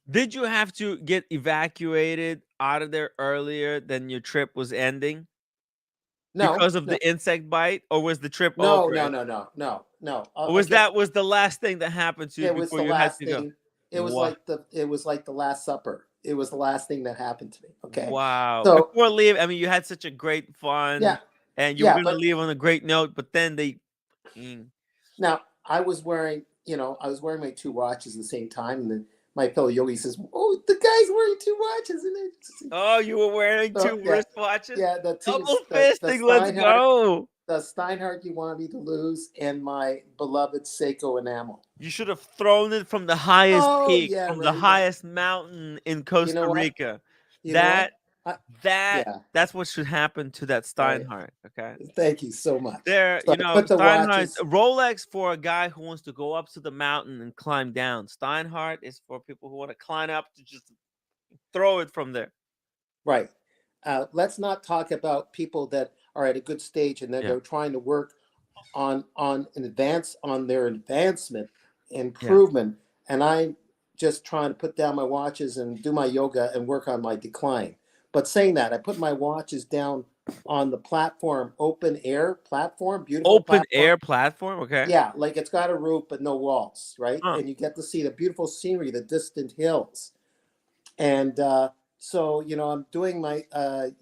Did you have to get evacuated out of there earlier than your trip was ending No, because of the insect bite, or was the trip no, over? no. Or was that the last thing that happened to you It was before the you had last to go? thing. It was Wow. like the Last Supper. It was the last thing that happened to me. Okay. Wow. So- Before leave, I mean, you had such a great fun, Yeah. and you were Yeah, going to but- leave on a great note, but then they. Now I was wearing my two watches at the same time, and then my fellow yogi says, "Oh, the guy's wearing two watches," and Oh, you were wearing So, two yeah. wristwatches? yeah, the two, Double the fisting, let's Steinhardt, go. the Steinhardt you want me to lose, and my beloved Seiko enamel. You should have thrown it from the highest Oh, peak, yeah, from the right. highest mountain in Costa know what? Rica. You know what? That's what should happen to that Steinhardt. Okay. Thank you so much. There, So I put the Steinhardt, watches- Rolex for a guy who wants to go up to the mountain and climb down. Steinhardt is for people who want to climb up to just throw it from there. Right. Let's not talk about people that are at a good stage and that they're trying to work on their advancement, improvement, and I'm just trying to put down my watches and do my yoga and work on my decline. But saying that, I put my watches down on the platform, open air platform, beautiful Open platform. air platform, okay? Yeah, like it's got a roof but no walls, right? Huh. And you get to see the beautiful scenery, the distant hills. And so, I'm doing my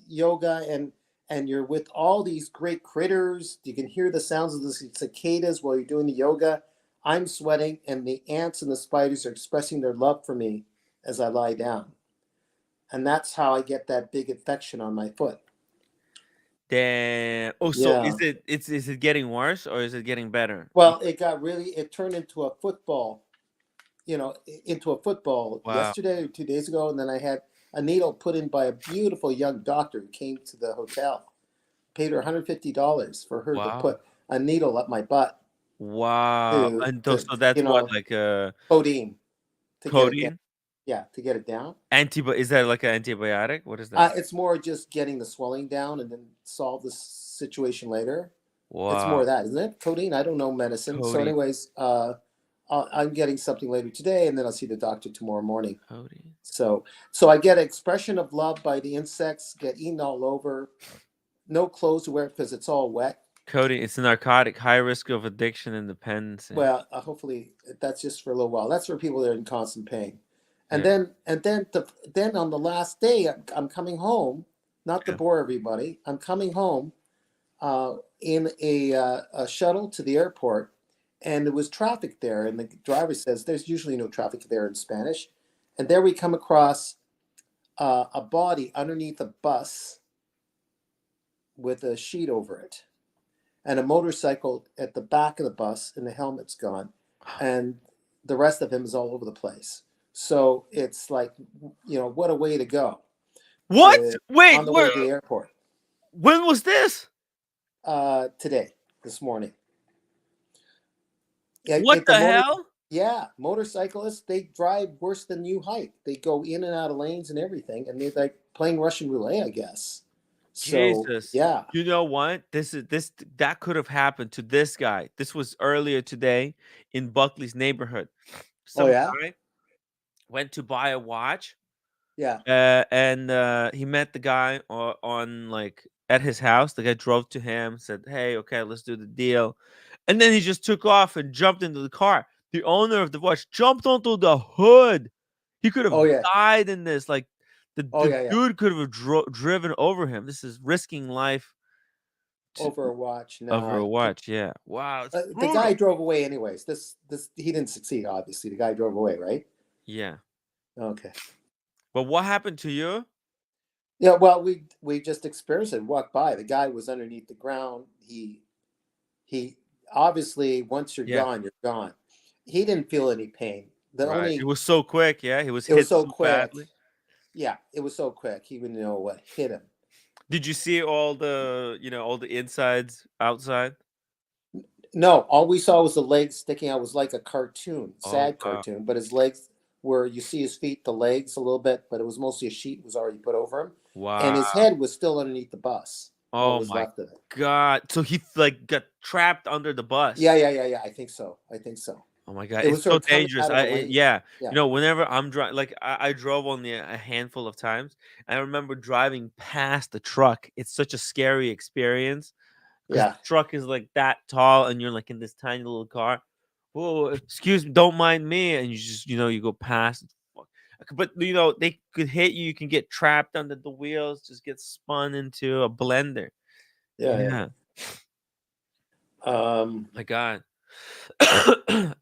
yoga and you're with all these great critters. You can hear the sounds of the cicadas while you're doing the yoga. I'm sweating and the ants and the spiders are expressing their love for me as I lie down. and that's how I get that big infection on my foot. Damn. Oh, so is it getting worse or is it getting better? Well, it turned into a football, into a football yesterday or 2 days ago, and then I had a needle put in by a beautiful young doctor who came to the hotel. Paid her $150 for her to put a needle up my butt. Wow. So that's what, like codeine. Codeine? To get it down. Is that like an antibiotic? What is that? It's more just getting the swelling down and then solve the situation later. Wow. It's more of that, isn't it? Codeine. I don't know medicine. Codeine. So, anyways, I'm getting something later today, and then I'll see the doctor tomorrow morning. Codeine. So I get expression of love by the insects. Get eaten all over. No clothes to wear because it's all wet. Codeine. It's a narcotic, high risk of addiction and dependency. Well, hopefully that's just for a little while. That's for people that are in constant pain. And then on the last day, I'm coming home. Not to bore everybody, I'm coming home in a shuttle to the airport, and there was traffic there. And the driver says there's usually no traffic there in Spanish. And there we come across a body underneath a bus with a sheet over it, and a motorcycle at the back of the bus, and the helmet's gone, and the rest of him is all over the place. So it's like, what a way to go. What? Wait, on the way to the airport. When was this? Today, this morning. What the hell? Yeah, motorcyclists, they drive worse than you hike. They go in and out of lanes and everything, and they're like playing Russian roulette, I guess. So, Jesus. Yeah. You know what? That could have happened to this guy. This was earlier today in Buckley's neighborhood. Some guy went to buy a watch. Yeah. And he met the guy on like at his house. The guy drove to him, said, "Hey, okay, let's do the deal." And then he just took off and jumped into the car. The owner of the watch jumped onto the hood. He could have died in this. Like the dude could have driven over him. This is risking life over a watch. No, over a watch. Yeah. Wow. The guy drove away anyways. This he didn't succeed. Obviously, the guy drove away, right? Yeah. Okay. But what happened to you? Yeah. Well, we just experienced it. Walked by. The guy was underneath the ground. He obviously, once you're gone, you're gone. He didn't feel any pain. It was so quick. Yeah, he was hit so quick. Badly. Yeah, it was so quick. He wouldn't know what hit him. Did you see all the insides outside? No, all we saw was the legs sticking out. It was like a cartoon, cartoon, but his legs were, you see his feet, the legs a little bit, but it was mostly a sheet was already put over him. Wow. And his head was still underneath the bus. Oh my God. So he like got trapped under the bus. Yeah. I think so. Oh my God. It's so dangerous. You know, whenever I'm driving, like I drove only a handful of times. I remember driving past the truck. It's such a scary experience. Yeah. The truck is like that tall and you're like in this tiny little car. Whoa, excuse me, don't mind me. And you just, you go past. But, they could hit you. You can get trapped under the wheels, just get spun into a blender. Yeah. My God.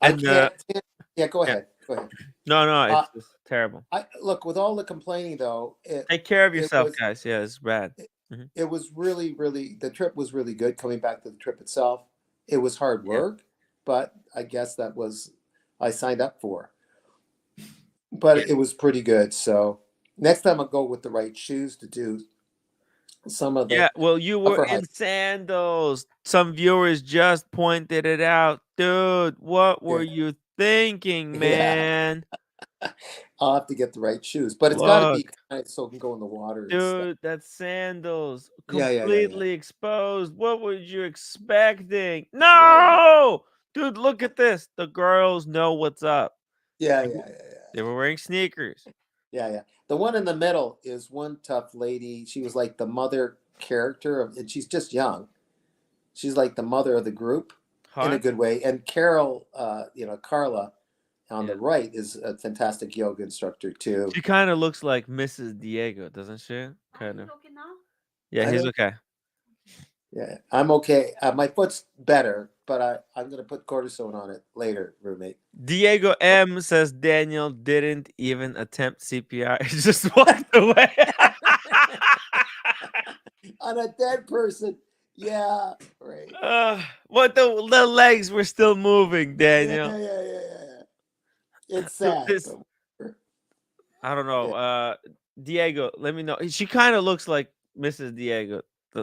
And, go ahead. No, it's just terrible. Look, with all the complaining, though. Take care of yourself, guys. Yeah, it's bad. It was really, the trip was really good. Coming back to the trip itself, it was hard work, but I guess I signed up for. But it was pretty good. So next time I'll go with the right shoes to do some of the. Yeah, well, you were in sandals. Some viewers just pointed it out. Dude, what were you thinking, man? I'll have to get the right shoes, but it's got to be kind of so it can go in the water. Dude, that's sandals. Completely exposed. What were you expecting? No! Dude, look at this. The girls know what's up. Yeah. They were wearing sneakers. Yeah. The one in the middle is one tough lady. She was like the mother character, and she's just young. She's like the mother of the group in a good way. And Carol, Carla on the right is a fantastic yoga instructor too. She kind of looks like Mrs. Diego, doesn't she? Kind of. Okay now? Yeah, he's okay. Yeah, I'm okay. My foot's better, but I'm going to put cortisone on it later, roommate. Diego M says Daniel didn't even attempt CPR. He just walked away. On a dead person. Yeah, right. What the legs were still moving, Daniel. Yeah. It's So sad. this, But I don't know. Diego, let me know. She kind of looks like Mrs. Diego,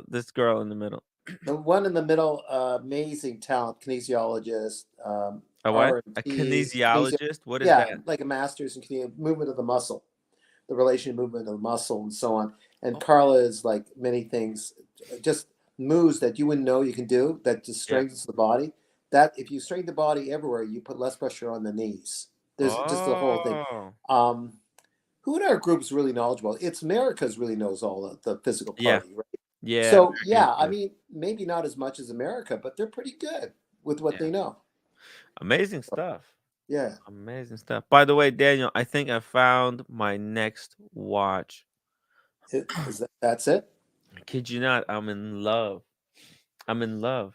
this girl in the middle. the one in the middle, amazing talent, kinesiologist. A what? A R&D, kinesiologist? What is yeah, that? like a master's in movement of the muscle, the relation movement of the muscle, and so on. And Oh. Carla is like many things, just moves that you wouldn't know you can do that just strengthens the body. That if you strengthen the body everywhere, you put less pressure on the knees. There's just the whole thing. Who in our group is really knowledgeable? It's America's really knows all the physical party, right? Yeah. So yeah, I mean, maybe not as much as America, but they're pretty good with what they know. Amazing stuff. Yeah. Amazing stuff. By the way, Daniel, I think I found my next watch. That's it? I kid you not. I'm in love. I'm in love.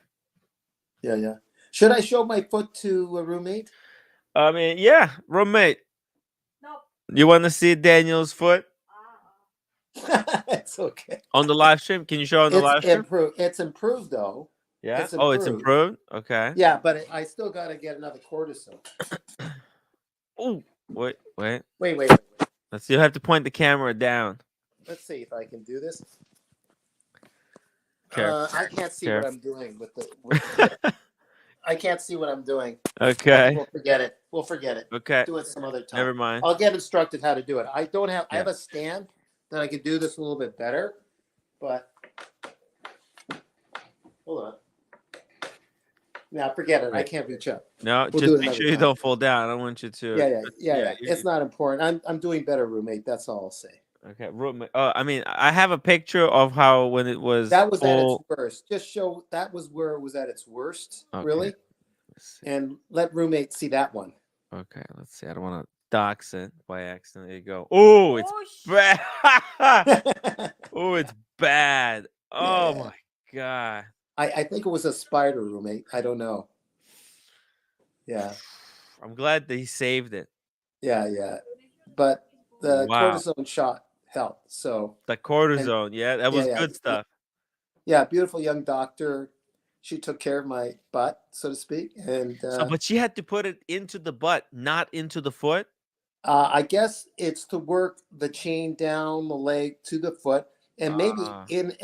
Yeah. Should I show my foot to a roommate? I mean, yeah, roommate. Nope. You want to see Daniel's foot It's okay. on the live stream? Can you show on the live stream? It's improved though. Yeah. It's Oh, it's improved. Okay. Yeah, but I still got to get another cortisone. Oh, wait. Wait. Let's see. You have to point the camera down. Let's see if I can do this. Okay. I can't see Care. what I'm doing with the. I can't see what I'm doing. Okay. We'll forget it. Okay. Do it some other time. Never mind. I'll get instructed how to do it. I don't have. I Yeah. have a stand that I could do this a little bit better, but hold on. Now forget it. I can't reach up. No, We'll do just it make another sure you time. don't fall down. I don't want you to. Yeah. you- It's not important. I'm doing better, roommate. That's all I'll say. Okay. Roommate. I mean, I have a picture of how when it was. That was at its full. worst. Just show that was where it was at its worst, Okay. really. Let's see. And let roommate see that one. Okay, let's see. I don't want to dox it by accident. There you go. Oh, it's bad. Oh, it's bad. Oh Yeah. my god. I think it was a spider, roommate. I don't know. Yeah. I'm glad that he saved it. Yeah. But the Wow. cortisone shot helped. So The cortisone. Yeah, that was yeah. good stuff. yeah, beautiful young doctor. She took care of my butt, so to speak. And But she had to put it into the butt, not into the foot. I guess it's to work the chain down the leg to the foot. And maybe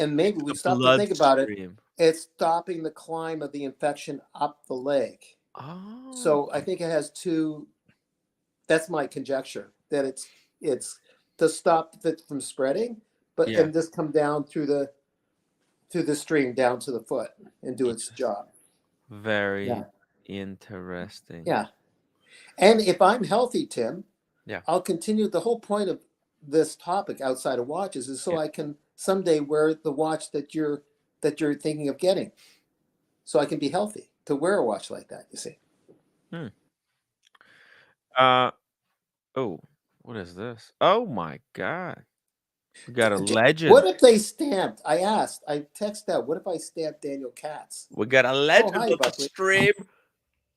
maybe we The stop to think about it. bloodstream. It's stopping the climb of the infection up the leg. Oh. So I think it has two. That's my conjecture, that it's to stop it from spreading, but Yeah. and just come down through the stream down to the foot and do its job. Very Yeah. interesting. Yeah. And if I'm healthy, Tim, Yeah. I'll continue. The whole point of this topic outside of watches is so Yeah. I can someday wear the watch that you're thinking of getting. So I can be healthy to wear a watch like that, you see. Oh, what is this? Oh my god. We got a legend. What if they stamped? I text out, what if I stamped Daniel Katz? We got a legend hi, on the Buckley. stream.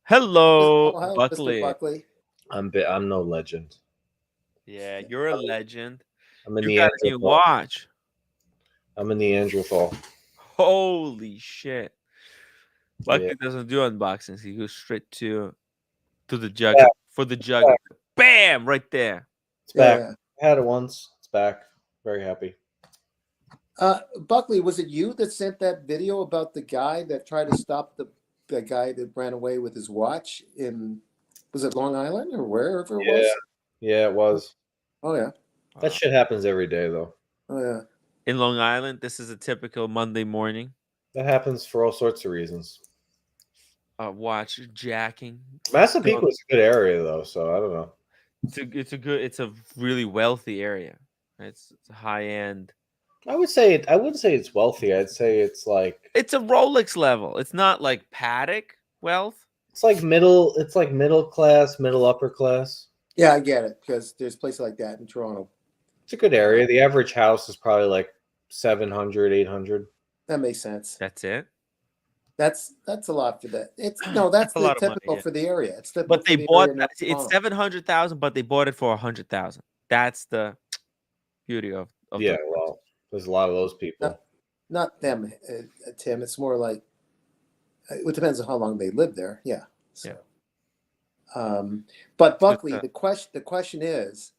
Hello, Oh, hi, Buckley. Mr. Buckley. I'm no legend. Yeah, you're a legend. I'm in You the got a new Neanderthal. watch. I'm in the Neanderthal. Holy shit. Buckley Yeah. doesn't do unboxings. He goes straight to the jug Yeah. for the jug. Bam! Right there. It's back. Yeah. I had it once. It's back. Very happy. Buckley, was it you that sent that video about the guy that tried to stop the guy that ran away with his watch was it Long Island or wherever it was? Yeah, it was. Oh yeah. That shit happens every day, though. Oh yeah. In Long Island, this is a typical Monday morning. That happens for all sorts of reasons. Watch jacking. Massapequa is a good area, though, so I don't know. It's a really wealthy area. It's a high end. I wouldn't say it's wealthy. I'd say it's like It's a Rolex level. It's not like paddock wealth. it's like middle class, middle upper class. Yeah, I get it, because there's places like that in Toronto. It's a good area. The average house is probably like 700, 800. That makes sense. That's it. That's a lot for that. It's no, that's a the lot of money, typical yeah. for the area. It's typical But for they the bought area. Not it's Palm. 700,000, but they bought it for 100,000. That's the beauty of Yeah, the well, there's a lot of those people. Not them, Tim. It's more like it depends on how long they live there. Yeah. So, but Buckley, the question is,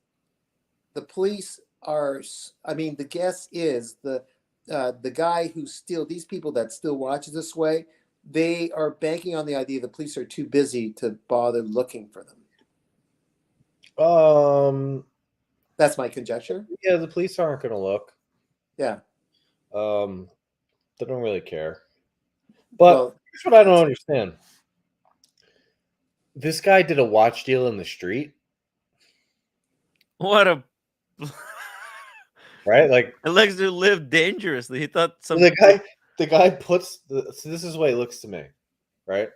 the police are. I mean, the guess is the guy who these people that still watch it this way. They are banking on the idea the police are too busy to bother looking for them. That's my conjecture. Yeah, the police aren't going to look. Yeah. They don't really care. But here's what I don't understand. This guy did a watch deal in the street. What a right? Like Alexander lived dangerously. He thought some the guy puts so this is the way it looks to me, right?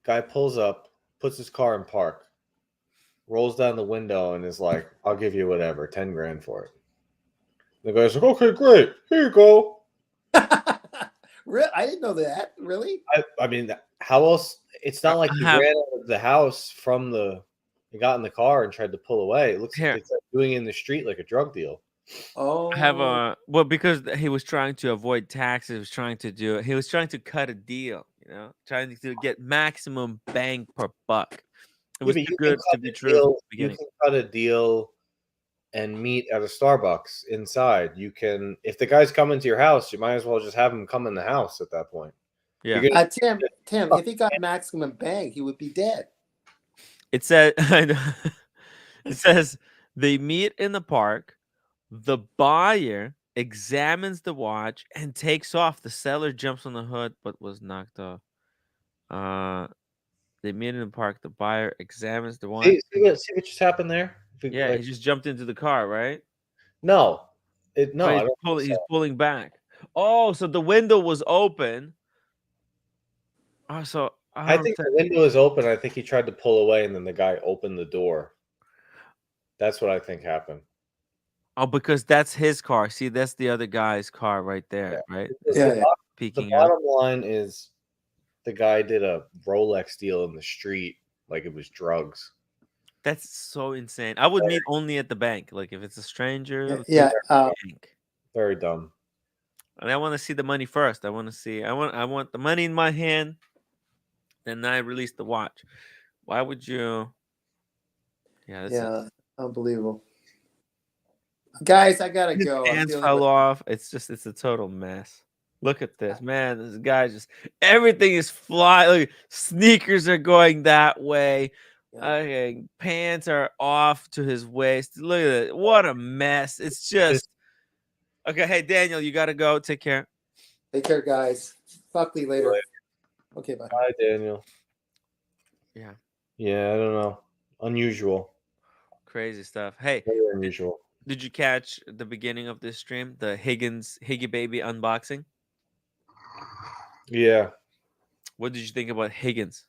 Guy pulls up, puts his car in park, rolls down the window, and is like, "I'll give you whatever, 10 grand for it." The guy's like, "Okay, great, here you go." Really? I didn't know that. Really? I mean, how else? It's not like he ran out of the house from he got in the car and tried to pull away. It looks like it's like doing it in the street like a drug deal. Oh, I have because he was trying to avoid taxes. He was trying to cut a deal, trying to get maximum bang per buck. It was too good to be true. You can cut a deal and meet at a Starbucks inside. You can, if the guy's coming to your house, you might as well just have him come in the house at that point. Yeah. Tim, if he got maximum bang, he would be dead. It says they meet in the park. The buyer examines the watch and takes off. The seller jumps on the hood but was knocked off. They meet in the park. The buyer examines the watch. See what just happened there? He just jumped into the car, right? No. He's pulling back. Oh, so the window was open. Oh, so I think the window is open. I think he tried to pull away, and then the guy opened the door. That's what I think happened. Oh, because that's his car. See, that's the other guy's car right there, right? Yeah. The bottom line is the guy did a Rolex deal in the street like it was drugs. That's so insane. I would meet only at the bank. Like if it's a stranger. Yeah. Bank. Very dumb. And I want to see the money first. I want the money in my hand. Then I release the watch. Why would you? Yeah. Unbelievable. Guys, I gotta go. Hands fell off. It's a total mess. Look at this, man. This guy everything is flying. Look, sneakers are going that way. Okay, pants are off to his waist. Look at it. What a mess. It's just okay. Hey, Daniel, you gotta go. Take care. Take care, guys. Talk to you later. Okay, bye. Bye, Daniel. Yeah. Yeah, I don't know. Unusual. Crazy stuff. Hey, very unusual. Did you catch the beginning of this stream? The Higgy Baby unboxing? Yeah. What did you think about Higgins?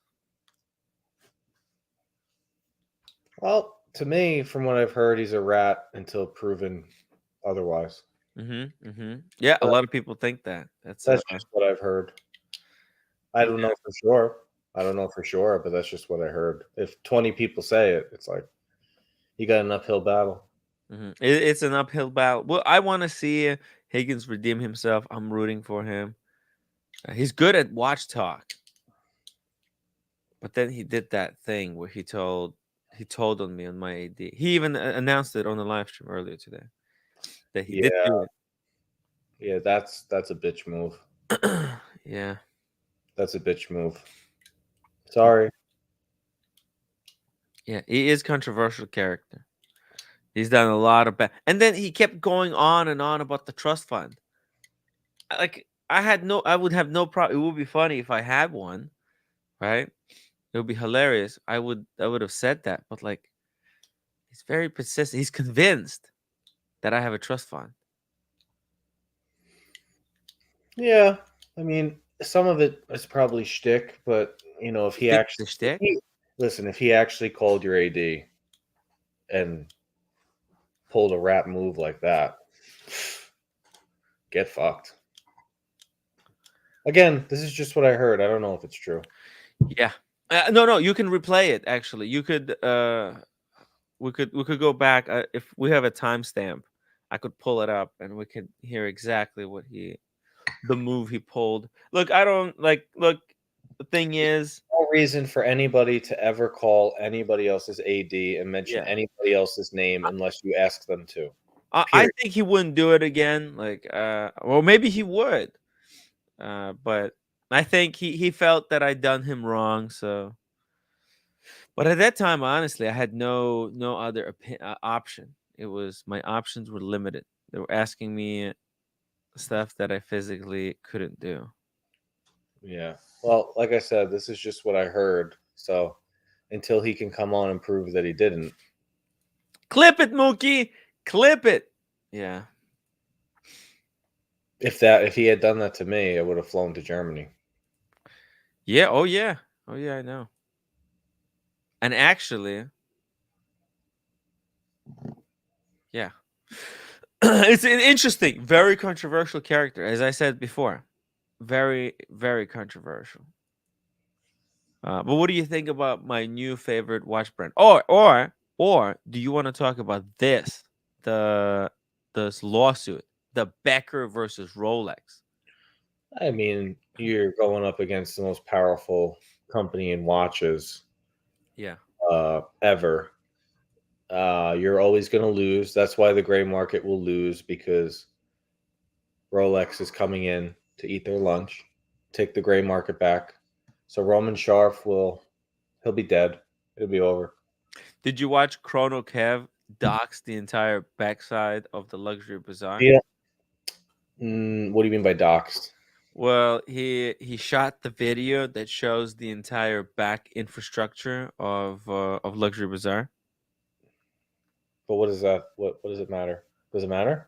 Well, to me, from what I've heard, he's a rat until proven otherwise. Yeah, a lot of people think that. That's just what I've heard. I don't know for sure, but that's just what I heard. If 20 people say it, it's like you got an uphill battle. It's an uphill battle. Well, I want to see Higgins redeem himself. I'm rooting for him. He's good at watch talk, but then he did that thing where he told on me on my AD. He even announced it on the live stream earlier today that he did do it. Yeah, that's a bitch move. Yeah, that's a bitch move. Sorry. Yeah, he is controversial character. He's done a lot of bad, and then he kept going on and on about the trust fund. Like I would have no problem. It would be funny if I had one, right? It would be hilarious. I would have said that, but like, he's very persistent. He's convinced that I have a trust fund. Yeah, I mean, some of it is probably shtick, but if he actually if he actually called your AD and pulled a rat move like that, get fucked. Again, this is just what I heard. I don't know if it's true. Yeah. No, you can replay it. Actually, you could. We could go back if we have a timestamp. I could pull it up and we could hear exactly the move he pulled. Look, I don't like. Look, the thing is, no reason for anybody to ever call anybody else's AD and mention anybody else's name unless you ask them to. I think he wouldn't do it again. Like, well, maybe he would. But I think he felt that I'd done him wrong. So, but at that time, honestly, I had no other option. It was my options were limited. They were asking me stuff that I physically couldn't do. Yeah. Well, like I said, this is just what I heard. So until he can come on and prove that he didn't. Clip it, Mookie. Clip it. Yeah. If he had done that to me, I would have flown to Germany. Yeah. Oh yeah. Oh yeah. I know. And actually, yeah, it's an interesting, very controversial character, as I said before. Very, very controversial. But what do you think about my new favorite watch brand? Or do you want to talk about this lawsuit, the Becker versus Rolex? I mean, you're going up against the most powerful company in watches, ever. You're always going to lose. That's why the gray market will lose, because Rolex is coming in to eat their lunch, take the gray market back. So Roman Sharf he'll be dead. It'll be over. Did you watch Chrono Kev dox the entire backside of the luxury bazaar? Yeah. What do you mean by doxed? Well, he shot the video that shows the entire back infrastructure of luxury bazaar. But what is that? What does it matter? Does it matter?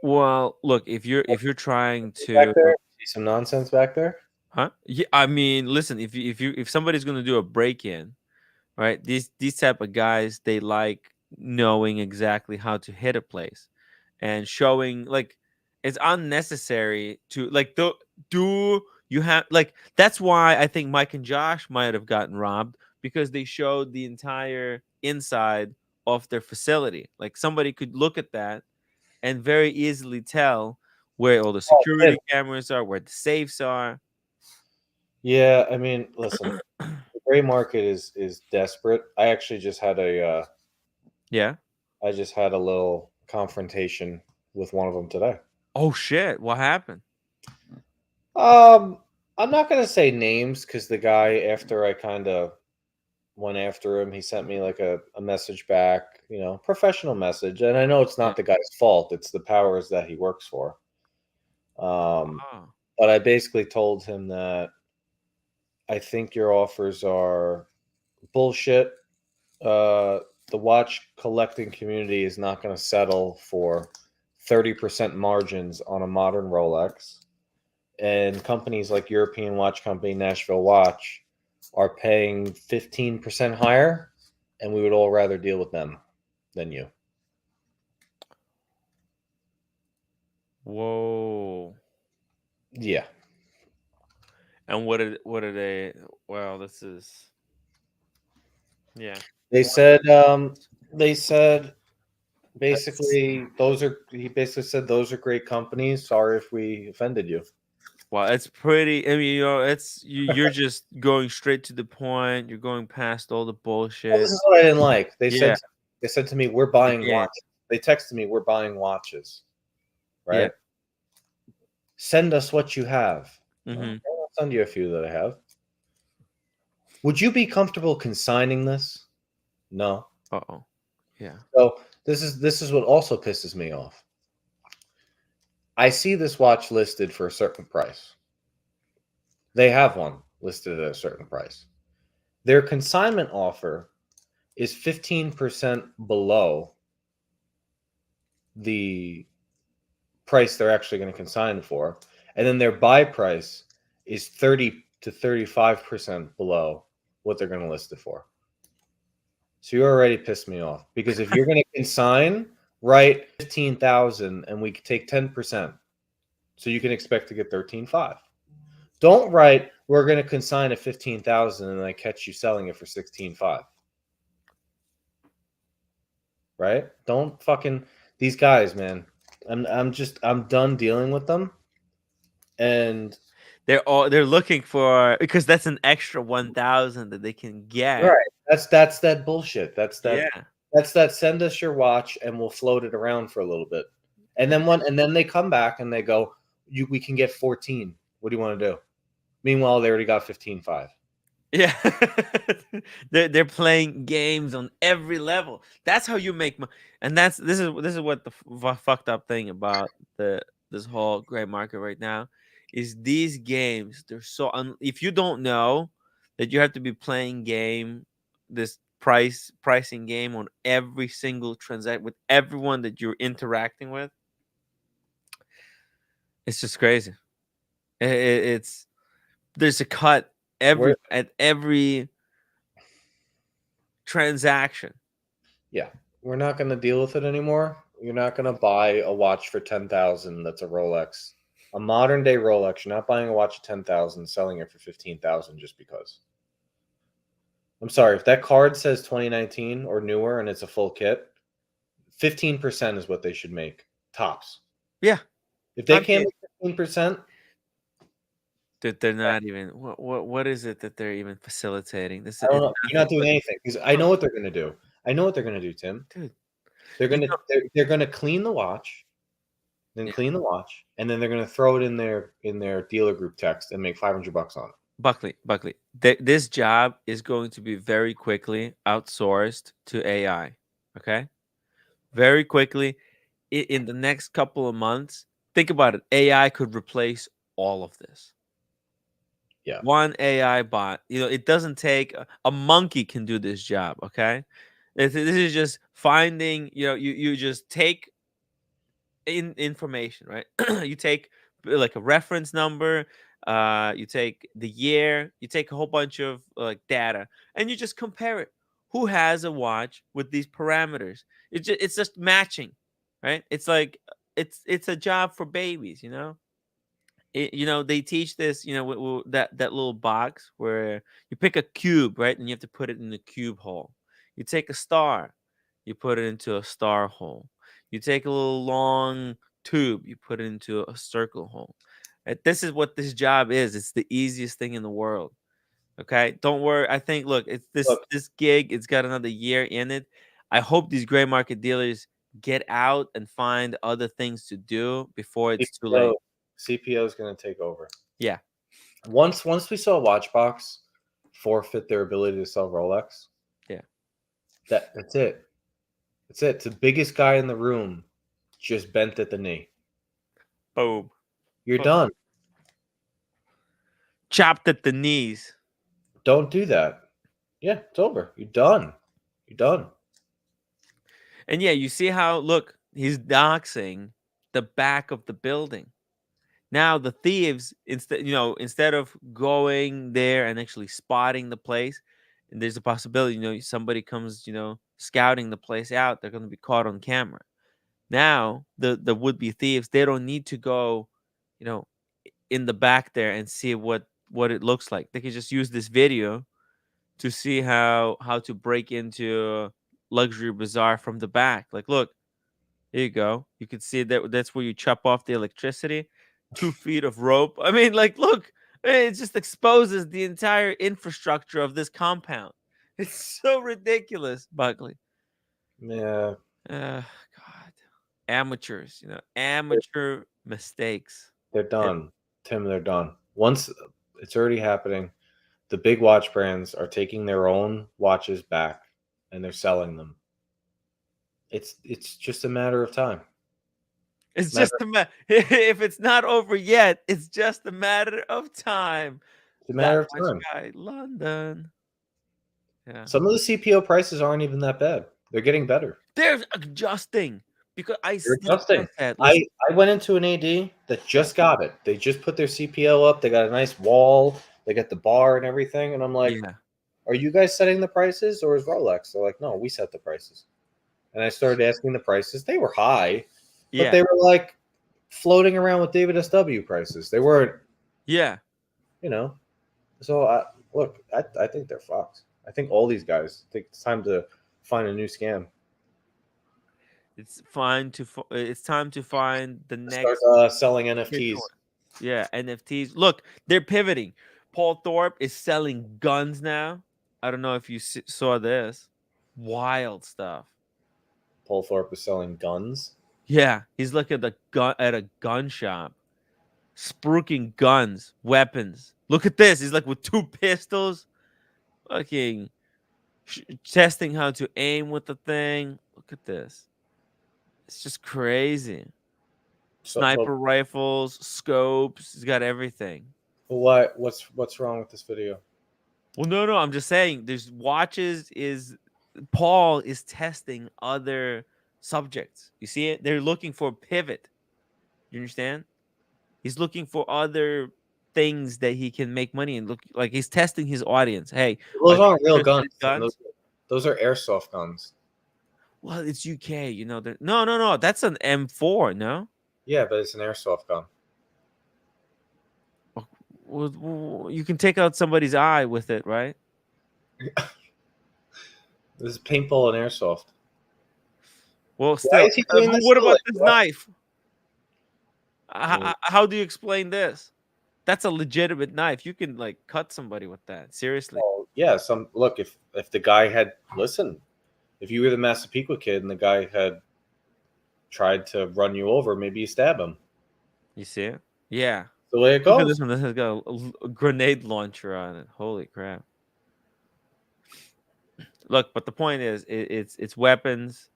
Well, look, if you're trying to see some nonsense back there, huh? Yeah, I mean, listen, if somebody's gonna do a break-in, right? These type of guys, they like knowing exactly how to hit a place and showing, like, it's unnecessary to like do you have, like, that's why I think Mike and Josh might have gotten robbed, because they showed the entire inside of their facility. Like, somebody could look at that and very easily tell where all the security cameras are, where the safes are. Yeah, I mean, listen, the gray market is desperate. I actually just had I just had a little confrontation with one of them today. Oh shit! What happened? I'm not gonna say names, because the guy, after I kind of went after him, he sent me like a message back, professional message, and I know it's not the guy's fault; it's the powers that he works for. But I basically told him that I think your offers are bullshit. The watch collecting community is not going to settle for 30% margins on a modern Rolex. And companies like European Watch Company, Nashville Watch, are paying 15% higher, and we would all rather deal with them than you. Whoa. Yeah. And what are they? Well, this is, yeah. They said basically he basically said those are great companies. Sorry if we offended you. Well, it's pretty. I mean, it's you're just going straight to the point. You're going past all the bullshit. Well, this is what I didn't like. They said to me, "We're buying watches." They texted me, "We're buying watches." Right? Yeah. Send us what you have. Mm-hmm. I'll send you a few that I have. Would you be comfortable consigning this? No. Uh-oh. Yeah. So this is what also pisses me off. I see this watch listed for a certain price. They have one listed at a certain price. Their consignment offer is 15% below the price they're actually going to consign for. And then their buy price is 30 to 35% below what they're going to list it for. So you already pissed me off, because if you're going to consign, write 15,000 and we take 10%. So you can expect to get 13.5. Don't write, we're going to consign at 15,000 and I catch you selling it for 16.5. Right? Don't fucking these guys, man. I'm done dealing with them. And they're looking for, because that's an extra 1,000 that they can get. right. That's that bullshit. That's that send us your watch and we'll float it around for a little bit. And then they come back and they go, we can get 14. What do you want to do? Meanwhile, they already got 15.5. Yeah. they're playing games on every level. That's how you make money. And this is what the fucked up thing about this whole gray market right now is these games. They're so if you don't know that you have to be playing this pricing game on every single transaction with everyone that you're interacting with, it's just crazy. It's there's a cut at every transaction. Yeah, we're not going to deal with it anymore. You're not going to buy a watch for 10,000 that's a Rolex, a modern day Rolex. You're not buying a watch at 10,000, selling it for 15,000 just because. I'm sorry, if that card says 2019 or newer and it's a full kit, 15% is what they should make tops. Yeah, if they can't make 15%, that they're not even. What is it that they're even facilitating? This I don't know. You're not doing anything because I know what they're going to do. I know what they're going to do, Tim. Dude, they're going to clean the watch, then clean the watch, and then they're going to throw it in their dealer group text and make $500 on it. Buckley, this job is going to be very quickly outsourced to AI. Okay, very quickly in the next couple of months. Think about it. AI could replace all of this. Yeah, one AI bot. It doesn't take a monkey can do this job. Okay, this is just finding. You just take information, right? You take like a reference number. You take the year. You take a whole bunch of like data, and you just compare it. Who has a watch with these parameters? It's just matching, right? It's like it's a job for babies. They teach this, that little box where you pick a cube, right? And you have to put it in the cube hole. You take a star, you put it into a star hole. You take a little long tube, you put it into a circle hole. This is what this job is. It's the easiest thing in the world. Okay, don't worry. I think, look, it's this gig. It's got another year in it. I hope these gray market dealers get out and find other things to do before it's too late. CPO is going to take over. Yeah. Once we saw Watchbox forfeit their ability to sell Rolex. Yeah. That's it. That's it. The biggest guy in the room just bent at the knee. Boom. You're done. Chopped at the knees. Don't do that. Yeah, it's over. You're done. You're done. And yeah, you see how, look, he's doxing the back of the building. Now the thieves, instead of going there and actually spotting the place, and there's a possibility, somebody comes, scouting the place out, they're going to be caught on camera. Now the would-be thieves, they don't need to go, in the back there and see what it looks like. They can just use this video to see how to break into luxury bazaar from the back. Like, look, here you go. You can see that's where you chop off the electricity. 2 feet of rope. I mean, like, look, it just exposes the entire infrastructure of this compound. It's so ridiculous, Buckley. Yeah. God. Amateurs, amateur mistakes. They're done. Tim, they're done. Once it's already happening, the big watch brands are taking their own watches back and they're selling them. It's just a matter of time. It's just a matter. If it's not over yet, it's just a matter of time. It's a matter of time. Guy, London. Yeah. Some of the CPO prices aren't even that bad. They're getting better. They're adjusting because I went into an AD that just got it. They just put their CPO up. They got a nice wall. They got the bar and everything. And I'm like, are you guys setting the prices or is Rolex? They're like, no, we set the prices. And I started asking the prices. They were high, but they were like floating around with David SW prices. They weren't. Yeah. you know. So I think they're fucked. I think all these guys think it's time to find a new scam. It's fine to. It's time to find the Start next. selling NFTs. Yeah, NFTs. Look, they're pivoting. Paul Thorpe is selling guns now. I don't know if you saw this. Wild stuff. Paul Thorpe is selling guns. Yeah, he's looking at a gun shop, spruiking guns, weapons. Look at this. He's like with 2 pistols, fucking testing how to aim with the thing. Look at this. It's just crazy. Sniper rifles, scopes. He's got everything. Why? What's wrong with this video? Well, no. I'm just saying. There's watches. Paul is testing other subjects. You see it? They're looking for a pivot. You understand? He's looking for other things that he can make money and look like he's testing his audience. Hey, those aren't real guns. Those are airsoft guns. Well, it's UK, you know. No. That's an M4, no? Yeah, but it's an airsoft gun. Well, you can take out somebody's eye with it, right? This is paintball and airsoft. Well, still, what about this knife? Mm. How do you explain this? That's a legitimate knife. You can like cut somebody with that. Seriously. Oh, yeah. Look, if the guy had listened, if you were the Massapequa kid and the guy had tried to run you over, maybe you stab him. You see it? Yeah. The way it goes. Look at this one. This has got a grenade launcher on it. Holy crap! Look, but the point is, it's weapons.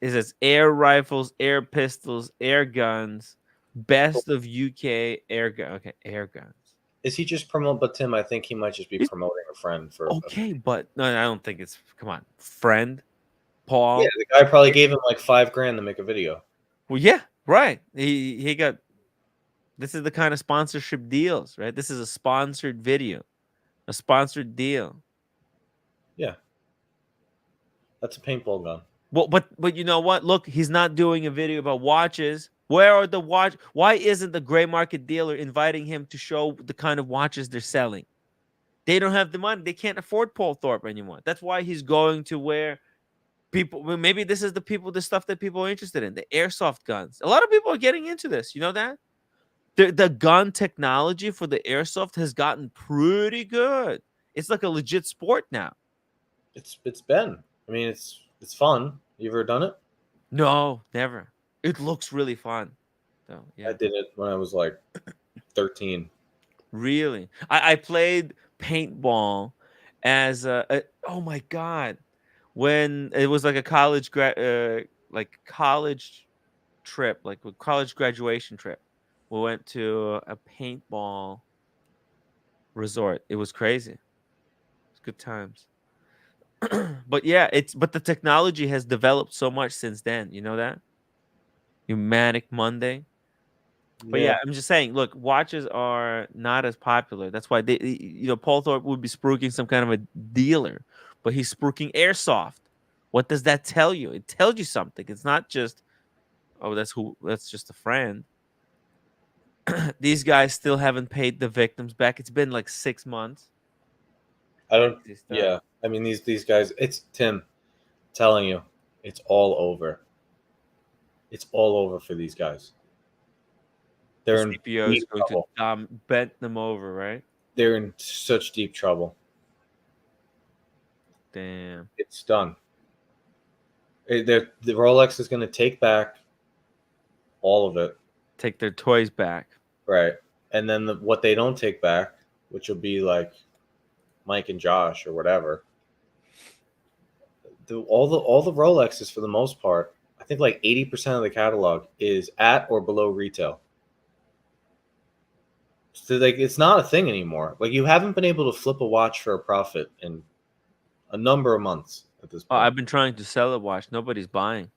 It's air rifles, air pistols, air guns. Best of UK air gun. Okay, air guns. Is he just promoting? But Tim, I think he might just be promoting a friend for. Okay, but no, I don't think it's. Come on, friend, Paul. Yeah, the guy probably gave him like $5,000 to make a video. Well, yeah, right. He got. This is the kind of sponsorship deals, right? This is a sponsored video, a sponsored deal. Yeah, that's a paintball gun. Well, but you know what? Look, he's not doing a video about watches. Where are the watch? Why isn't the gray market dealer inviting him to show the kind of watches they're selling? They don't have the money. They can't afford Paul Thorpe anymore. That's why he's going to where people. Well, maybe this is the stuff that people are interested in. The airsoft guns. A lot of people are getting into this. You know that? The gun technology for the airsoft has gotten pretty good. It's like a legit sport now. It's been. I mean, it's fun. You ever done it? No, never. It looks really fun. So, yeah. I did it when I was like 13. Really? I played paintball as oh my god, when it was like a college college trip, like a college graduation trip. We went to a paintball resort. It was crazy. It's good times. But yeah, but the technology has developed so much since then. You know that? Manic Monday. But yeah, I'm just saying, look, watches are not as popular. That's why Paul Thorpe would be spruiking some kind of a dealer, but he's spruiking airsoft. What does that tell you? It tells you something. It's not just, oh, that's just a friend. These guys still haven't paid the victims back. It's been like 6 months. Yeah. I mean, these guys, it's Tim telling you, it's all over. It's all over for these guys. They're in CPO is going to bend them over, right? They're in such deep trouble. Damn. It's done. The Rolex is going to take back all of it. Take their toys back. Right. And then what they don't take back, which will be like Mike and Josh or whatever. All the Rolexes, for the most part, I think like 80% of the catalog is at or below retail. So like it's not a thing anymore. Like you haven't been able to flip a watch for a profit in a number of months at this point. I've been trying to sell a watch. Nobody's buying.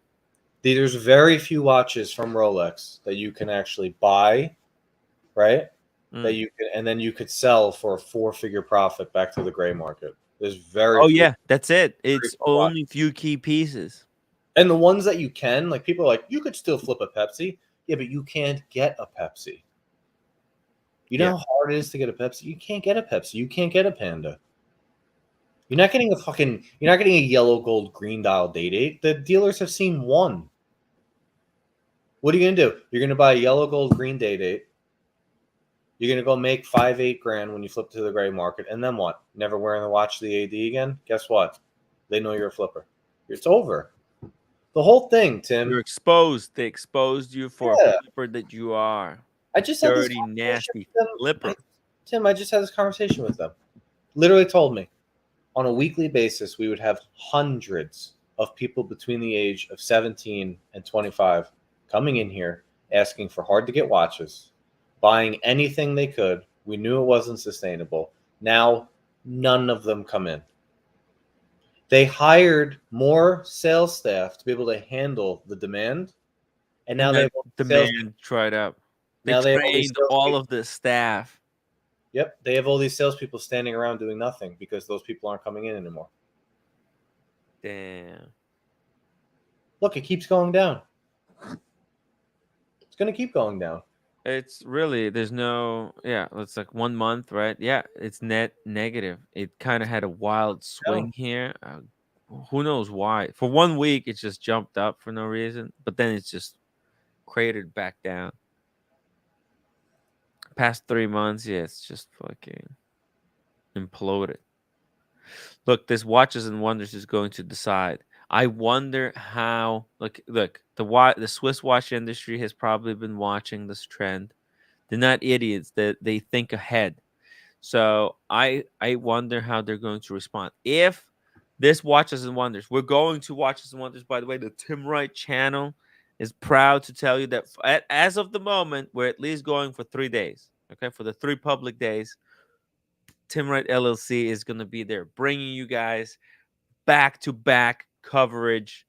There's very few watches from Rolex that you can actually buy, right? That you can, and then you could sell for a 4-figure profit back to the gray market. There's very few. Yeah, that's it. It's only few key pieces. And the ones that you can, like people are like, you could still flip a Pepsi. Yeah, but you can't get a Pepsi. You know how hard it is to get a Pepsi? You can't get a Pepsi. You can't get a Panda. You're not getting a yellow, gold, green dial date. The dealers have seen one. What are you going to do? You're going to buy a yellow, gold, green date. You're going to go make $5-8 when you flip to the gray market. And then what? Never wearing the watch to the AD again? Guess what? They know you're a flipper. It's over. The whole thing, Tim. You're exposed. They exposed you for a flipper that you are. I just had dirty, nasty flipper. Tim, I just had this conversation with them. Literally told me on a weekly basis we would have hundreds of people between the age of 17 and 25 coming in here asking for hard to get watches, buying anything they could. We knew it wasn't sustainable. Now none of them come in. They hired more sales staff to be able to handle the demand, and now they have demand dried up. They trained all of the staff. Yep, they have all these salespeople standing around doing nothing because those people aren't coming in anymore. Damn. Look, it keeps going down. It's going to keep going down. It's really, there's no, it's like 1 month, right? Yeah, it's net negative. It kind of had a wild swing here. Who knows why? For 1 week, it just jumped up for no reason, but then it's just cratered back down. Past 3 months, it's just fucking imploded. Look, this Watches and Wonders is going to decide. I wonder how. Look, the Swiss watch industry has probably been watching this trend. They're not idiots. They think ahead. So I wonder how they're going to respond. If this Watches and Wonders, we're going to Watches and Wonders. By the way, the Tim Wright channel is proud to tell you that as of the moment, we're at least going for 3 days. Okay, for the 3 public days, Tim Wright LLC is going to be there, bringing you guys back-to-back coverage,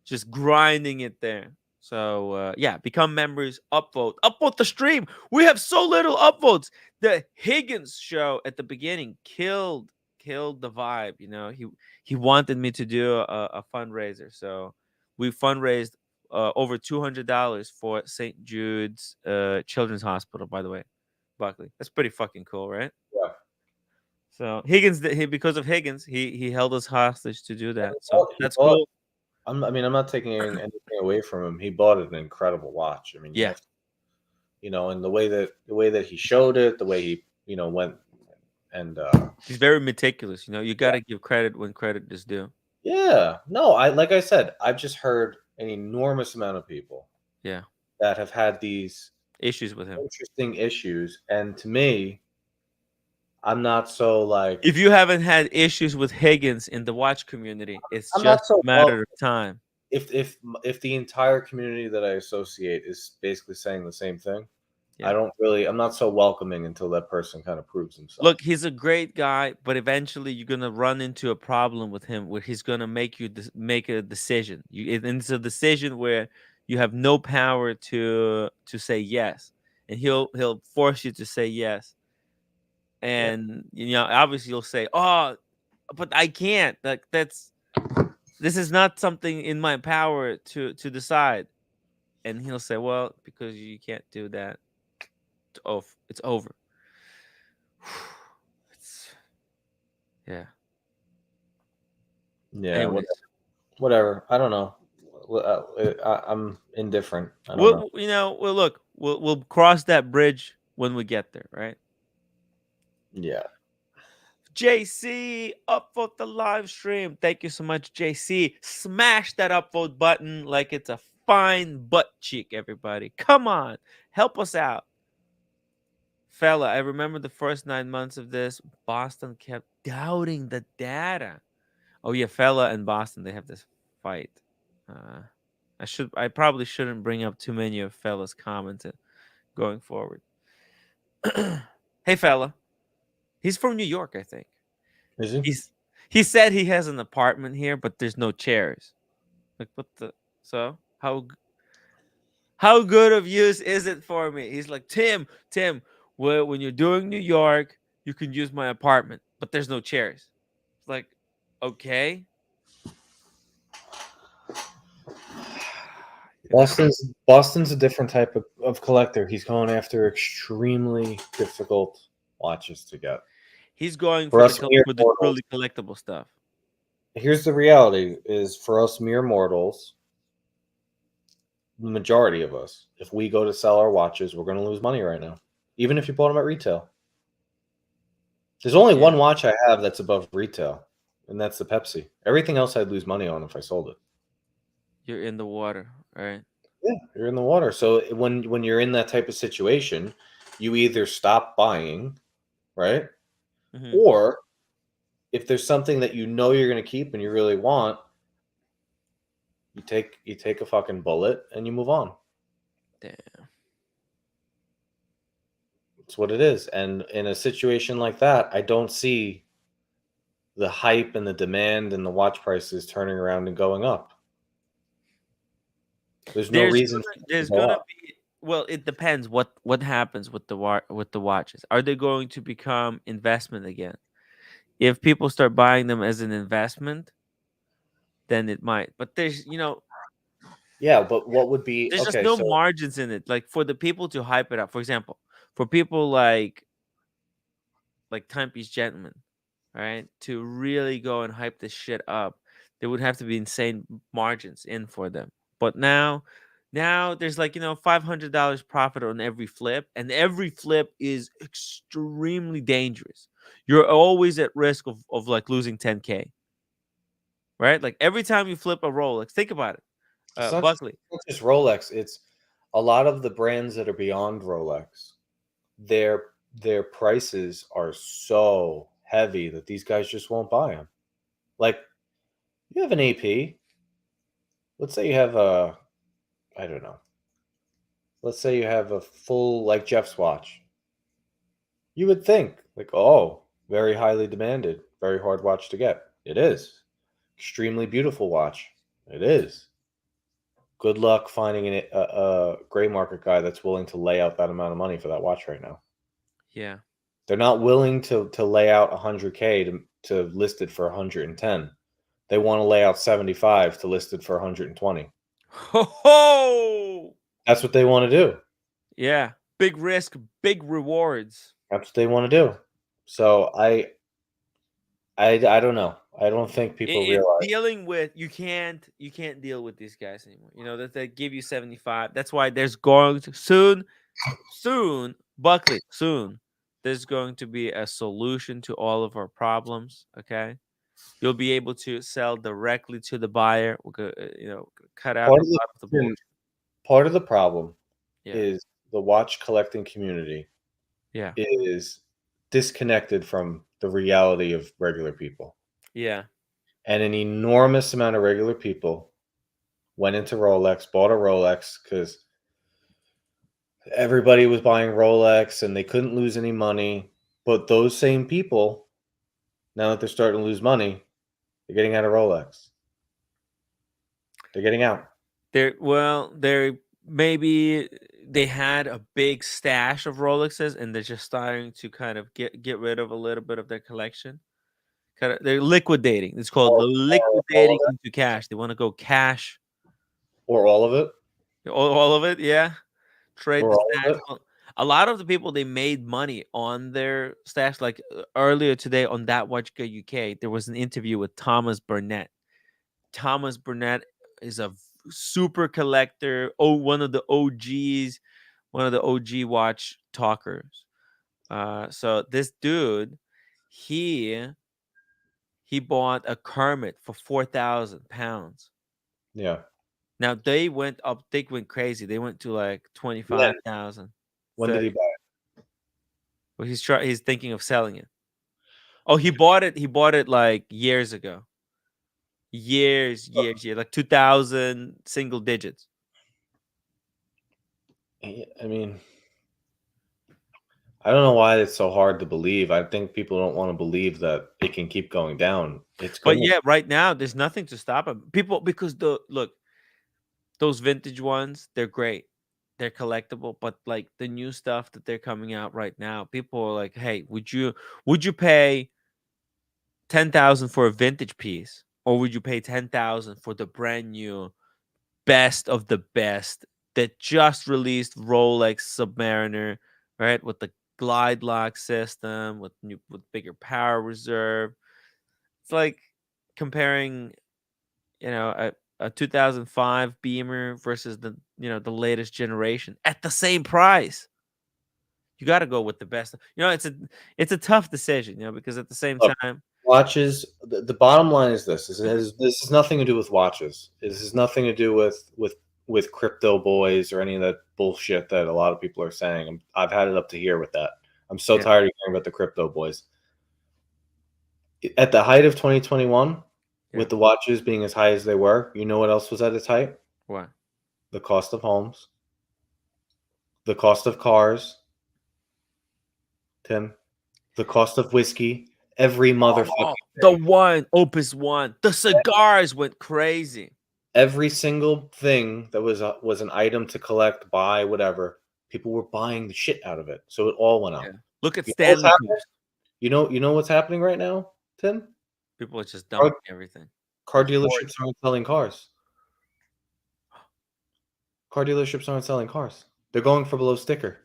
just grinding it there. So, become members, upvote the stream. We have so little upvotes. The Higgins show at the beginning killed the vibe. You know, he wanted me to do a fundraiser. So we fundraised over $200 for St. Jude's Children's Hospital, by the way, Buckley. That's pretty fucking cool, right? Yeah. So Higgins, because of Higgins, he held us hostage to do that. So that's cool. I'm not taking anything away from him. He bought an incredible watch. I mean, and the way that he showed it, the way he, went, and he's very meticulous. You got to give credit when credit is due. Yeah. No, like I said, I've just heard an enormous amount of people. Yeah. That have had these issues with him. Interesting issues, and to me, I'm not so like. If you haven't had issues with Higgins in the watch community, it's just a matter of time. If the entire community that I associate is basically saying the same thing, I'm not so welcoming until that person kind of proves himself. Look, he's a great guy, but eventually you're gonna run into a problem with him where he's gonna make you make a decision. And it's a decision where you have no power to say yes, and he'll force you to say yes. And obviously you'll say, "Oh, but I can't. Like this is not something in my power to decide." And he'll say, "Well, because you can't do that, it's over." Yeah. Anyways. Whatever. I don't know. I'm indifferent. I don't know. Well, look, we'll cross that bridge when we get there, right? Yeah. JC, upvote the live stream. Thank you so much, JC. Smash that upvote button like it's a fine butt cheek, everybody. Come on, help us out. Fella, I remember the first 9 months of this, Boston kept doubting the data. Oh yeah, Fella and Boston, they have this fight. I probably shouldn't bring up too many of Fella's comments going forward. Hey, Fella. He's from New York, I think. Is he? He said he has an apartment here, but there's no chairs. Like, what the? So how good of use is it for me? He's like, Tim, well, when you're doing New York, you can use my apartment, but there's no chairs. It's like, okay. Boston's a different type of collector. He's going after extremely difficult watches to get. He's going For for us mere the mortals, truly collectible stuff. here's the reality: is for us mere mortals, the majority of us, if we go to sell our watches, we're going to lose money right now, even if you bought them at retail. There's only one watch I have that's above retail, and that's the Pepsi. Everything else I'd lose money on if I sold it. You're in the water, right? Yeah, you're in the water. So when you're in that type of situation, you either stop buying, right? Mm-hmm. Or if there's something that you know you're going to keep and you really want, you take a fucking bullet and you move on. Damn. It's what it is. And in a situation like that, I don't see the hype and the demand and the watch prices turning around and going up. There's no reason. There's gonna be. Well, it depends what happens with the watches. Are they going to become investment again? If people start buying them as an investment, then it might. But there's Yeah, but what would be there's just okay? no So margins in it. Like for the people to hype it up. For example, for people like Timepiece Gentleman, right? To really go and hype this shit up, there would have to be insane margins in for them. But now there's like $500 profit on every flip, and every flip is extremely dangerous. You're always at risk of like losing 10K, right? Like every time you flip a Rolex, think about it, it's Buckley. not just Rolex. It's a lot of the brands that are beyond Rolex. Their prices are so heavy that these guys just won't buy them. Like you have an AP. Let's say you have a, I don't know. Let's say you have a full like Jeff's watch. You would think like, oh, very highly demanded, very hard watch to get. It is. Extremely beautiful watch. It is. Good luck finding a gray market guy that's willing to lay out that amount of money for that watch right now. Yeah. They're not willing to lay out 100K to list it for 110. They want to lay out 75 to list it for 120. Ho ho! That's what they want to do. Yeah. Big risk, big rewards. That's what they want to do. So I don't know. I don't think people realize dealing with you can't deal with these guys anymore. That they give you 75. That's why there's going to soon, Buckley, soon there's going to be a solution to all of our problems. Okay, you'll be able to sell directly to the buyer. We're gonna, cut out a lot of the bullshit. Part of the problem Yeah. is the watch collecting community Yeah. is disconnected from the reality of regular people. Yeah. And an enormous amount of regular people went into Rolex, bought a Rolex because everybody was buying Rolex and they couldn't lose any money. But those same people, now that they're starting to lose money, they're getting out of Rolex. They're getting out. Maybe they had a big stash of Rolexes and they're just starting to kind of get rid of a little bit of their collection. They're liquidating. It's called liquidating into cash. They want to go cash. Or all of it. All of it, yeah. Trade Or the all of stash. it. A lot of the people, they made money on their stash. Like earlier today on That Watch Guy UK, there was an interview with Thomas Burnett. Thomas Burnett is a super collector. One of the OGs, one of the OG watch talkers. So this dude, he bought a Kermit for £4,000. Yeah. Now they went up. They went crazy. They went to like 25,000. When did he buy it? Well, he's thinking of selling it. Oh, he bought it. He bought it like years ago. Years, like 2000 single digits. I mean, I don't know why it's so hard to believe. I think people don't want to believe that it can keep going down. But yeah, right now there's nothing to stop him. People, because those vintage ones, they're great. They're collectible, but like the new stuff that they're coming out right now, people are like, "Hey, would you pay 10,000 for a vintage piece, or would you pay 10,000 for the brand new best of the best that just released Rolex Submariner, right? With the glide lock system, with bigger power reserve. It's like comparing, a 2005 Beamer versus the latest generation at the same price. You got to go with the best. It's a tough decision, because at the same time, watches. The bottom line is this: this has nothing to do with watches. This has nothing to do with crypto boys or any of that bullshit that a lot of people are saying. I've had it up to here with that. I'm so tired of hearing about the crypto boys. At the height of 2021, with the watches being as high as they were, you know what else was at its height? What? The cost of homes, the cost of cars, Tim, the cost of whiskey. Every motherfucker. The wine, Opus One, the cigars went crazy. Every single thing that was an item to collect, buy, whatever, people were buying the shit out of it. So it all went up. Yeah. Look at Stanley. You know what's happening right now, Tim? People are just dumping everything. Car dealerships aren't selling cars. Car dealerships aren't selling cars. They're going for below sticker.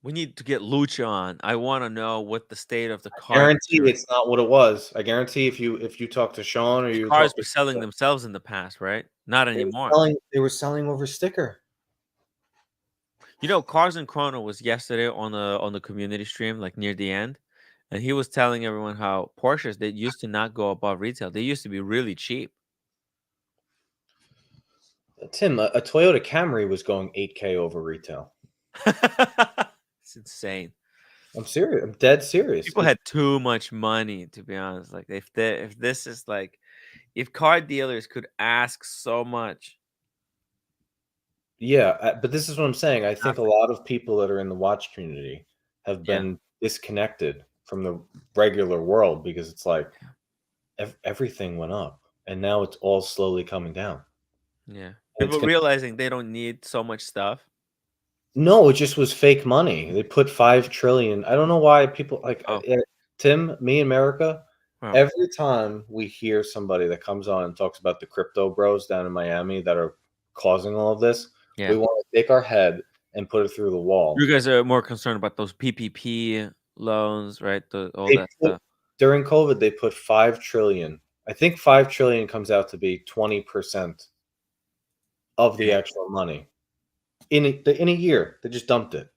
We need to get Lucha on. I want to know what the state of the car. I guarantee it's not what it was. I guarantee if you talk to Sean or cars were selling themselves in the past, right? Not anymore. They were selling over sticker. Cars and Chrono was yesterday on the community stream, like near the end, and he was telling everyone how Porsches, they used to not go above retail. They used to be really cheap. Tim, a Toyota Camry was going 8K over retail. It's insane. I'm serious. I'm dead serious. People had too much money, to be honest. Like if this is like, if car dealers could ask so much. Yeah, but this is what I'm saying. I think a lot of people that are in the watch community have been disconnected from the regular world because it's like everything went up and now it's all slowly coming down. Yeah. People realizing they don't need so much stuff. No, it just was fake money. They put 5 trillion. I don't know why people like Tim, me, America. Wow. Every time we hear somebody that comes on and talks about the crypto bros down in Miami that are causing all of this, we want to take our head and put it through the wall. You guys are more concerned about those PPP loans, right? All that stuff. During COVID, they put 5 trillion. I think 5 trillion comes out to be 20% of the actual money. In a year, they just dumped it.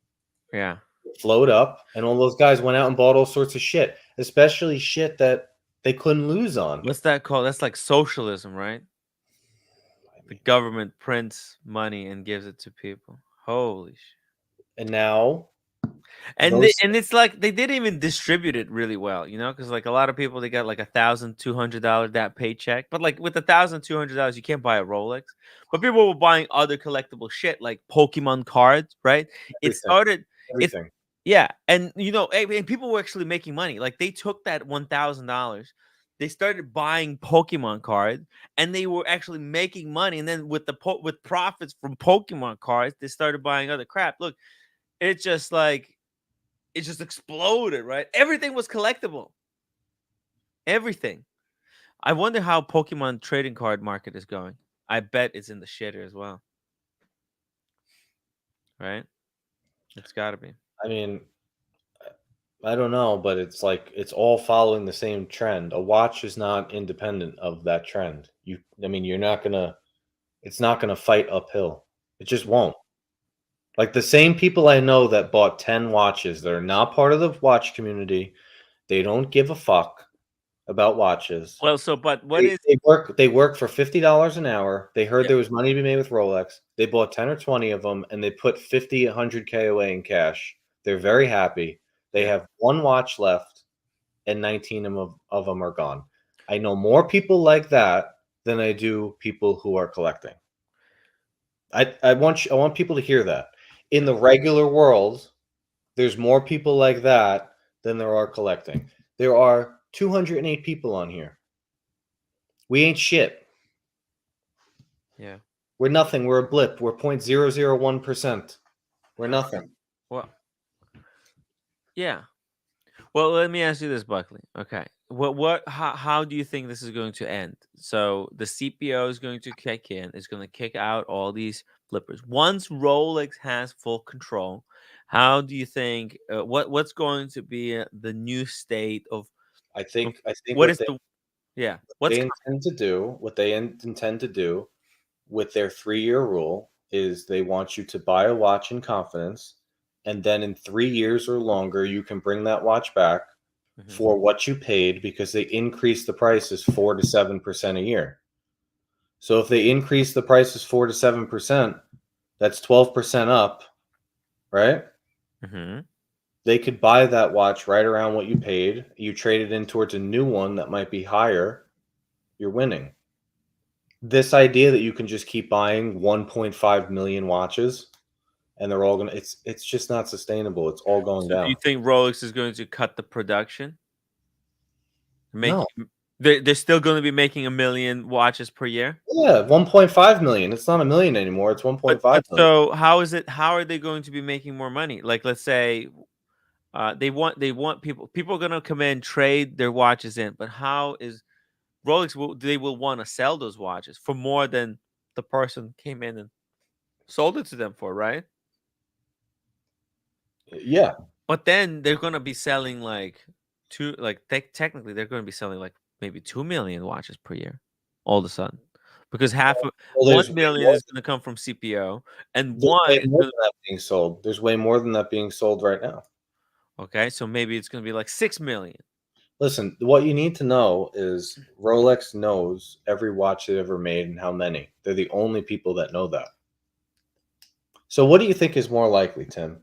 Yeah. It flowed up, and all those guys went out and bought all sorts of shit, especially shit that they couldn't lose on. What's that called? That's like socialism, right? The government prints money and gives it to people. Holy shit. And now... And it's like they didn't even distribute it really well, because like a lot of people, they got like $1,200 that paycheck, but like with $1,200 you can't buy a Rolex. But people were buying other collectible shit like Pokemon cards, right? It started everything. And and people were actually making money. Like they took that $1,000, they started buying Pokemon cards, and they were actually making money. And then with profits from Pokemon cards, they started buying other crap. Look, it just exploded, right? Everything was collectible. Everything. I wonder how Pokemon trading card market is going. I bet it's in the shitter as well. Right? It's got to be. I mean, I don't know, but it's like it's all following the same trend. A watch is not independent of that trend. You're not gonna. It's not gonna fight uphill. It just won't. Like the same people I know that bought 10 watches that are not part of the watch community, they don't give a fuck about watches. Well, but they work for $50 an hour. They heard there was money to be made with Rolex. They bought 10 or 20 of them and they put 50, 100K away in cash. They're very happy. They have one watch left and 19 of them are gone. I know more people like that than I do people who are collecting. I want people to hear that. In the regular world, there's more people like that than there are collecting. There are 208 people on here. We ain't shit. Yeah. We're nothing. We're a blip. We're 0.001%. We're nothing. Well, yeah. Well, let me ask you this, Buckley. Okay. how do you think this is going to end? So the CPO is going to kick in, it's going to kick out all these flippers. Once Rolex has full control, how do you think what's going to be the new state of I think what is the what's they intend to do, intend to do with their 3-year rule is they want you to buy a watch in confidence, and then in 3 years or longer, you can bring that watch back for what you paid, because they increase the prices 4 to 7% a year. So if they increase the prices 4 to 7%, that's 12% up, right? They could buy that watch right around what you paid. You trade it in towards a new one that might be higher. You're winning. This idea that you can just keep buying 1.5 million watches and they're all gonna, it's just not sustainable. It's all going down. Do you think Rolex is going to cut the production? No. They're still going to be making 1 million watches per year? Yeah, 1.5 million. It's not 1 million anymore. It's 1.5 million. So how are they going to be making more money? Like, let's say they want people are going to come in, trade their watches in, but how is Rolex they will want to sell those watches for more than the person came in and sold it to them for, right? Yeah. But then they're going to be selling technically they're going to be selling like maybe 2 million watches per year all of a sudden, because 1 million is going to come from CPO, and one is more than that being sold. There's way more than that being sold right now. Okay, so maybe it's going to be like 6 million. Listen, what you need to know is Rolex knows every watch they ever made and how many. They're the only people that know that. So what do you think is more likely, Tim?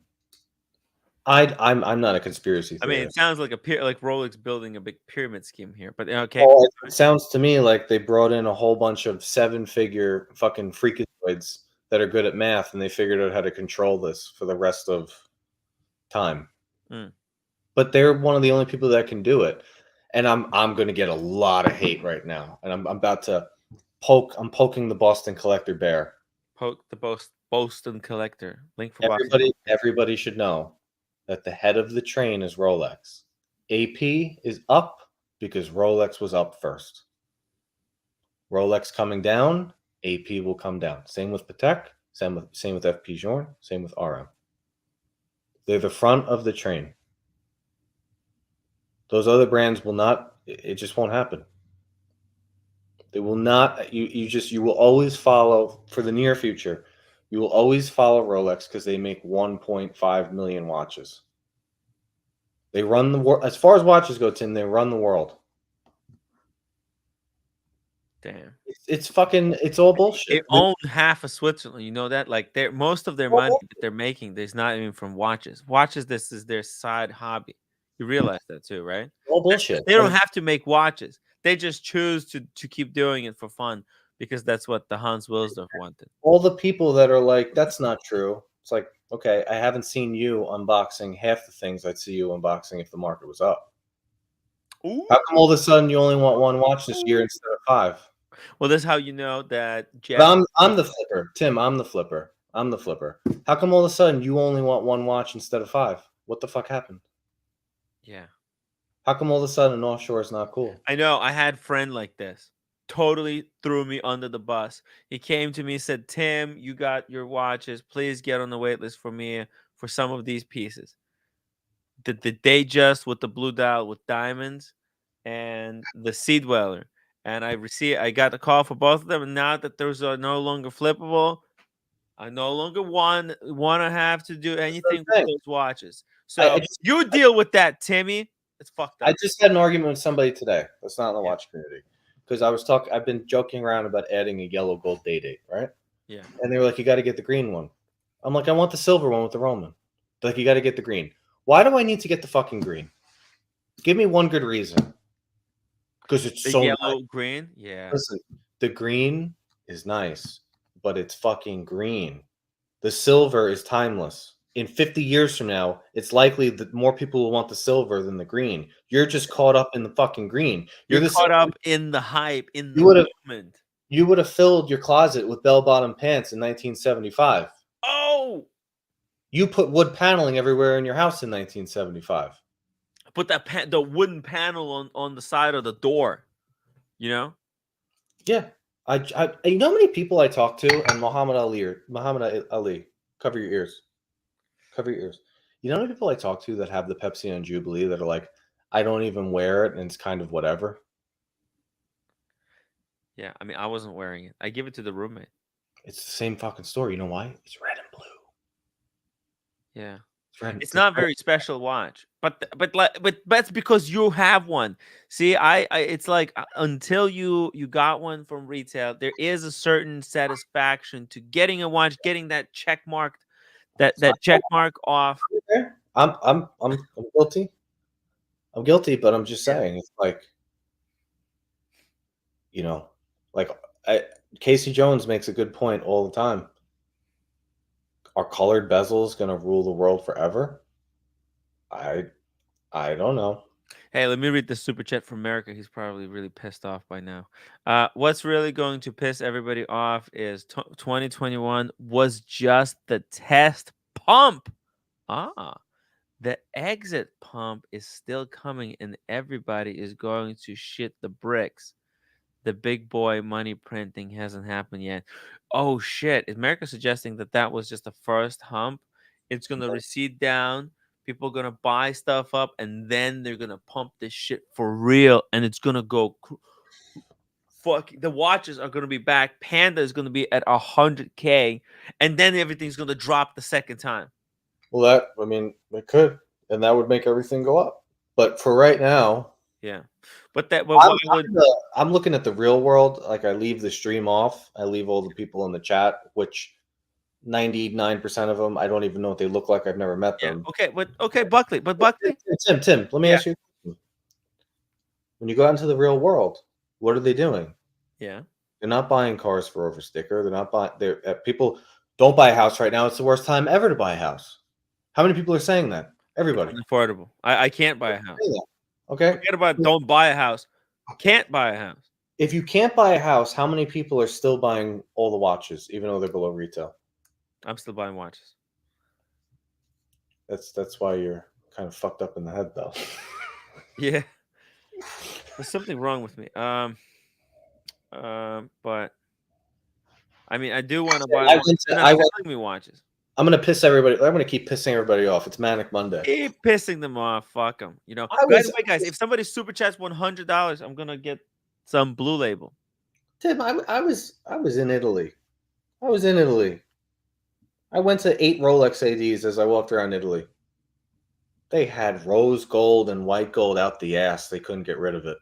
I'm not a conspiracy theorist. I mean, it sounds like like Rolex building a big pyramid scheme here, but okay. Well, it sounds to me like they brought in a whole bunch of 7-figure fucking freakazoids that are good at math, and they figured out how to control this for the rest of time. But they're one of the only people that can do it. And I'm going to get a lot of hate right now, and I'm about to poking the Boston collector bear. Poke the Boston collector. Link for everybody should know that the head of the train is Rolex. AP is up because Rolex was up first. Rolex coming down, AP will come down. Same with Patek, same with FP Journe, same with RM. They're the front of the train. Those other brands will not, it just won't happen. They will not, you will always follow, for the near future, you will always follow Rolex because they make 1.5 million watches. They run the world. As far as watches go, Tim, they run the world. Damn. It's all bullshit. They own half of Switzerland. You know that? Like, most of their money that they're making, there's not even from watches. Watches, this is their side hobby. You realize that too, right? All bullshit. They don't have to make watches. They just choose to keep doing it for fun because that's what the Hans Wilsdorf wanted. All the people that are like, that's not true. It's like, okay, I haven't seen you unboxing half the things I'd see you unboxing if the market was up. Ooh. How come all of a sudden you only want one watch this year instead of 5? Well, that's how you know that Jeff. I'm the flipper. Tim, I'm the flipper. How come all of a sudden you only want one watch instead of 5? What the fuck happened? Yeah. How come all of a sudden offshore is not cool? I know. I had a friend like this. Totally threw me under the bus. He came to me and said, Tim, you got your watches. Please get on the wait list for me for some of these pieces. The Datejust with the blue dial with diamonds and the Sea Dweller. And I got the call for both of them. And now that those are no longer flippable, I no longer want to have to do anything with those watches. So you deal with that, Timmy. It's fucked up. I just had an argument with somebody today. That's not in the watch community. Because I've been joking around about adding a yellow gold date, right? Yeah. And they were like, you got to get the green one. I'm like, I want the silver one with the Roman. They're like, you got to get the green. Why do I need to get the fucking green? Give me one good reason. Because it's the so yellow nice. Green. Yeah. Listen, the green is nice, but it's fucking green. The silver is timeless. In 50 years from now, it's likely that more people will want the silver than the green. You're just caught up in the fucking green. You're caught up in the hype, in the movement. You would have filled your closet with bell-bottom pants in 1975. Oh! You put wood paneling everywhere in your house in 1975. Put that the wooden panel on the side of the door. You know? Yeah. You know how many people I talk to, and Muhammad Ali, cover your ears. Cover your ears. You know how many people I talk to that have the Pepsi on Jubilee that are like, I don't even wear it and it's kind of whatever? Yeah, I mean, I wasn't wearing it. I give it to the roommate. It's the same fucking story. You know why? It's red and blue. Yeah. It's not very special watch, but that's because you have one. See, I it's like until you got one from retail, there is a certain satisfaction to getting a watch, getting that check mark, that check mark off. I'm guilty. I'm guilty, but I'm just Yeah. saying it's like, like Casey Jones makes a good point all the time. Are colored bezels going to rule the world forever? I don't know. Hey, let me read the super chat from America. He's probably really pissed off by now. What's really going to piss everybody off is 2021 was just the test pump. The exit pump is still coming, and everybody is going to shit the bricks. The big boy money printing hasn't happened yet. Oh shit! Is America suggesting that was just the first hump? It's gonna recede down. People are gonna buy stuff up, and then they're gonna pump this shit for real, and it's gonna go. Fuck! The watches are gonna be back. Panda is gonna be at 100K, and then everything's gonna drop the second time. Well, it could, and that would make everything go up. But for right now, yeah. But I'm looking at the real world. Like, I leave the stream off. I leave all the people in the chat, which 99% of them, I don't even know what they look like. I've never met them. Okay, Buckley. But Buckley, Tim, let me ask you. When you go out into the real world, what are they doing? Yeah. They're not buying cars for over sticker. They're not buying. People don't buy a house right now. It's the worst time ever to buy a house. How many people are saying that? Everybody. It's affordable. I can't buy a house. Okay. Forget about don't buy a house. Can't buy a house. If you can't buy a house, how many people are still buying all the watches, even though they're below retail? I'm still buying watches. That's why you're kind of fucked up in the head, though. Yeah. There's something wrong with me. But I mean, I do want to buy. They're not selling me watches. I'm gonna piss everybody. I'm gonna keep pissing everybody off. It's Manic Monday. Keep pissing them off. Fuck them. By the way, guys, if somebody super chats $100, I'm gonna get some Blue Label. Tim, I was in Italy. I was in Italy. I went to 8 Rolex ADs as I walked around Italy. They had rose gold and white gold out the ass. They couldn't get rid of it.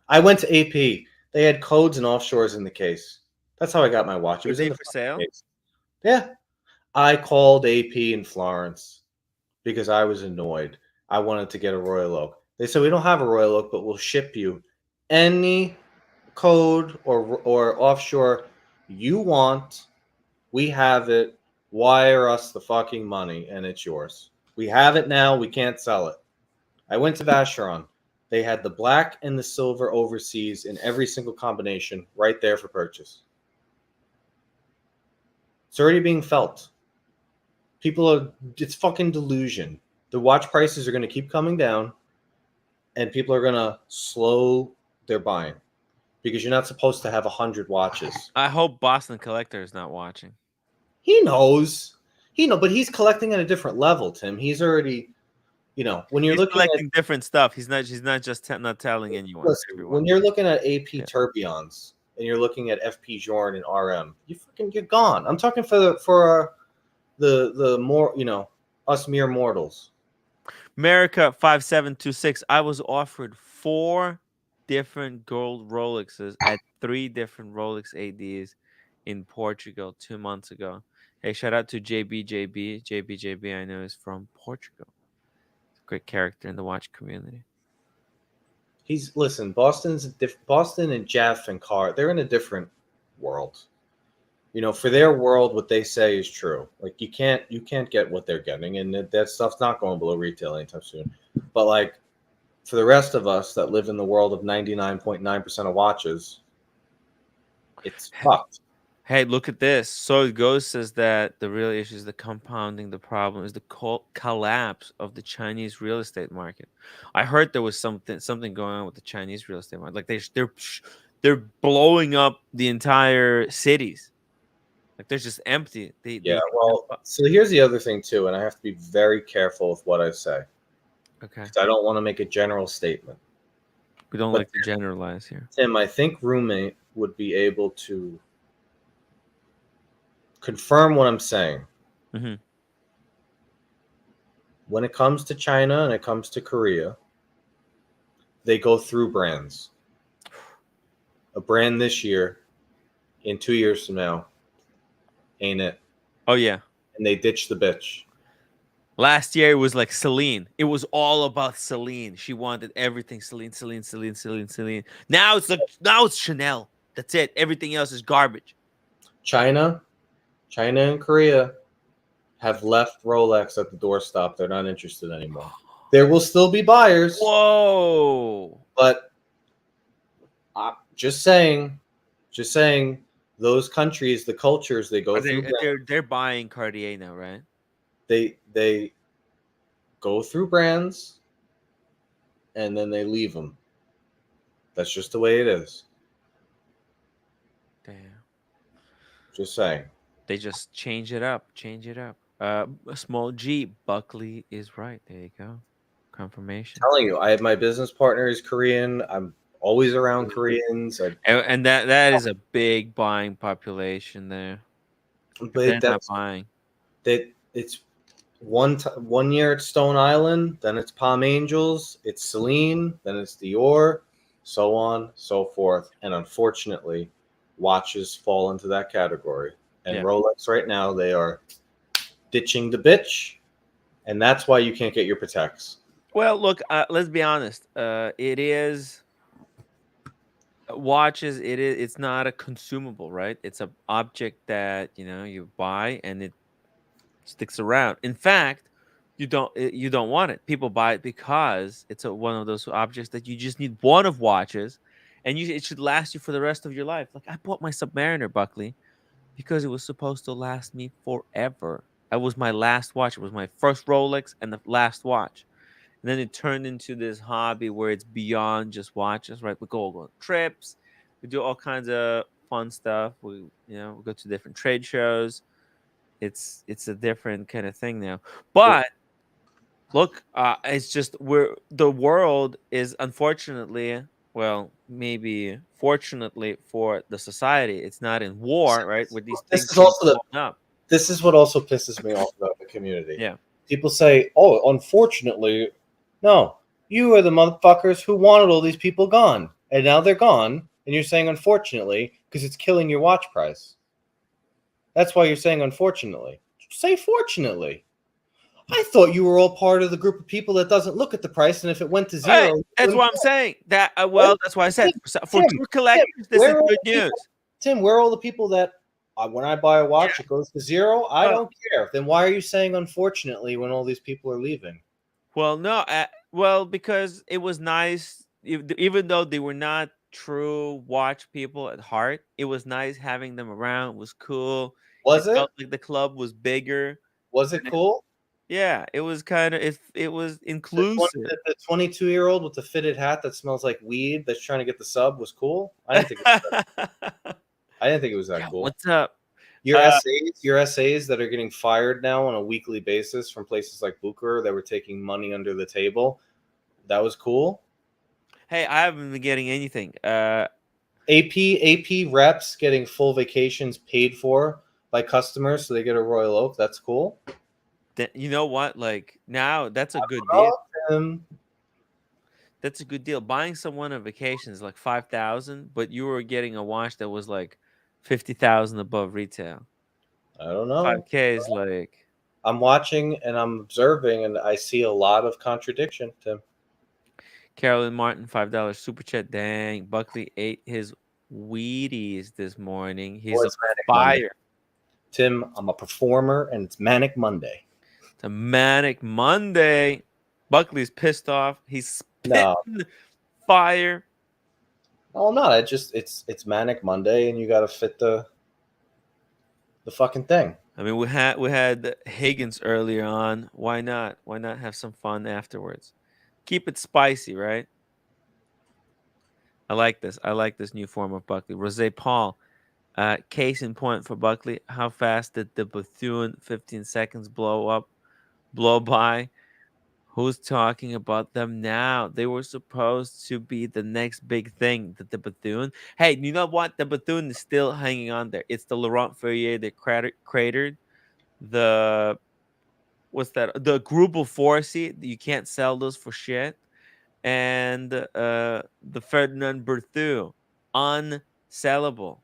I went to AP. They had codes and offshores in the case. That's how I got my watch. It was in the for sale. Case. Yeah. I called AP in Florence because I was annoyed. I wanted to get a Royal Oak. They said, we don't have a Royal Oak, but we'll ship you any code or offshore you want. We have it. Wire us the fucking money, and it's yours. We have it now. We can't sell it. I went to Vacheron. They had the black and the silver overseas in every single combination right there for purchase. It's already being felt. It's fucking delusion. The watch prices are going to keep coming down, and people are going to slow their buying because you're not supposed to have 100 watches. I hope Boston Collector is not watching. He knows. But he's collecting at a different level, Tim. He's already, when you're looking collecting different stuff. He's not just not telling anyone. Listen, when you're looking at AP Tourbillons and you're looking at FP Journe and RM, you're gone. I'm talking for the more, us mere mortals. America 5726. I was offered 4 different gold Rolexes at 3 different Rolex ADs in Portugal 2 months ago. Hey, shout out to JB. I know is from Portugal. Great character in the watch community. Boston and Jeff and Carr, they're in a different world. For their world, what they say is true. Like, you can't get what they're getting, and that stuff's not going below retail anytime soon. But like, for the rest of us that live in the world of 99.9% of watches, it's fucked. Hey, look at this. So it goes says that the real issue is the compounding the problem is the collapse of the Chinese real estate market. I heard there was something going on with the Chinese real estate market. Like they're blowing up the entire cities. Like they're just empty. Yeah, well, so here's the other thing too, and I have to be very careful with what I say. Okay. I don't want to make a general statement. We don't like to generalize here. Tim, I think Roommate would be able to confirm what I'm saying. Mm-hmm. When it comes to China and it comes to Korea, they go through brands. A brand this year, in 2 years from now, ain't it? Oh yeah. And they ditch the bitch. Last year it was like Celine. It was all about Celine. She wanted everything Celine. Now it's Chanel. That's it. Everything else is garbage. China and Korea have left Rolex at the doorstop. They're not interested anymore. There will still be buyers. Whoa. But just saying, those countries, the cultures, they go through. They're buying Cartier now, right? They go through brands, and then they leave them. That's just the way it is. Damn. Just saying. They just change it up. A small G. Buckley is right. There you go. Confirmation. I'm telling you, I have my business partner is Korean. I'm always around Koreans. And that is a big buying population there. But they're not buying. It's 1 year it's Stone Island, then it's Palm Angels, it's Celine, then it's Dior, so on, so forth. And unfortunately, watches fall into that category. And Rolex right now, they are ditching the bitch, and that's why you can't get your Pateks. Well, look, let's be honest. It is watches. It's not a consumable, right? It's an object that you buy and it sticks around. In fact, you don't want it. People buy it because it's one of those objects that you just need one of watches, and it should last you for the rest of your life. Like I bought my Submariner, Buckley, because it was supposed to last me forever. That was my last watch. It was my first Rolex and the last watch. And then it turned into this hobby where it's beyond just watches, right? We go on trips, we do all kinds of fun stuff. We go to different trade shows. It's a different kind of thing now. But look, it's just the world is unfortunately, well, maybe fortunately for the society, it's not in war, right? With these things up. This is what also pisses me off about the community. Yeah. People say, "Oh, unfortunately," no, you are the motherfuckers who wanted all these people gone, and now they're gone, and you're saying unfortunately because it's killing your watch price. That's why you're saying unfortunately. Say fortunately. I thought you were all part of the group of people that doesn't look at the price, and if it went to zero, right. That's what I'm saying. That that's why I said for true collectors, this is good news. Tim, where are all the people that when I buy a watch, it goes to zero? I don't care. Then why are you saying unfortunately when all these people are leaving? Well, no, because it was nice, even though they were not true watch people at heart. It was nice having them around. It was cool. Was it? Felt like the club was bigger. Was it cool? Yeah, it was kind of it was inclusive. The 22-year-old with the fitted hat that smells like weed that's trying to get the sub was cool. I didn't think it was that cool. What's up? Your SAs that are getting fired now on a weekly basis from places like Booker that were taking money under the table. That was cool. Hey, I haven't been getting anything. AP reps getting full vacations paid for by customers, so they get a Royal Oak. That's cool. You know what? Like now, that's a good deal. That's a good deal. Buying someone a vacation is like $5,000, but you were getting a watch that was like $50,000 above retail. I don't know. 5K is like. I'm watching and I'm observing, and I see a lot of contradiction, Tim. Carolyn Martin, $5 super chat. Dang, Buckley ate his Wheaties this morning. He's on fire. Monday. Tim, I'm a performer, and it's Manic Monday. It's a Manic Monday. Buckley's pissed off. He's spitting fire. No, I'm not. It's Manic Monday, and you got to fit the the fucking thing. I mean, we had Higgins earlier on. Why not? Why not have some fun afterwards? Keep it spicy, right? I like this. I like this new form of Buckley. Rose Paul, case in point for Buckley. How fast did the Bethune 15 seconds blow by? Who's talking about them now? They were supposed to be the next big thing. The Bethune. Hey, you know what? The Bethune is still hanging on there. It's the Laurent Ferrier that cratered. The what's that? The group of Fusee. You can't sell those for shit. And the Ferdinand Berthoud, unsellable.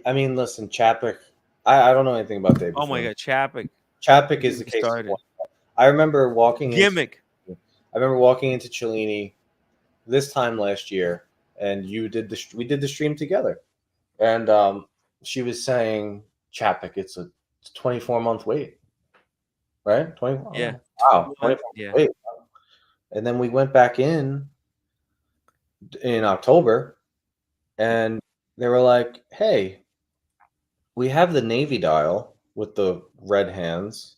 I mean, listen, Chapek. I don't know anything about David. Oh my God, Chapek. Chapek is the case. I remember walking gimmick. I remember walking into Cellini this time last year, and we did the stream together, and she was saying, Chapek, it's a 24-month wait, right? 24. Yeah. Wow. 24 yeah. Wait. And then we went back in October, and they were like, hey, we have the Navy dial with the red hands.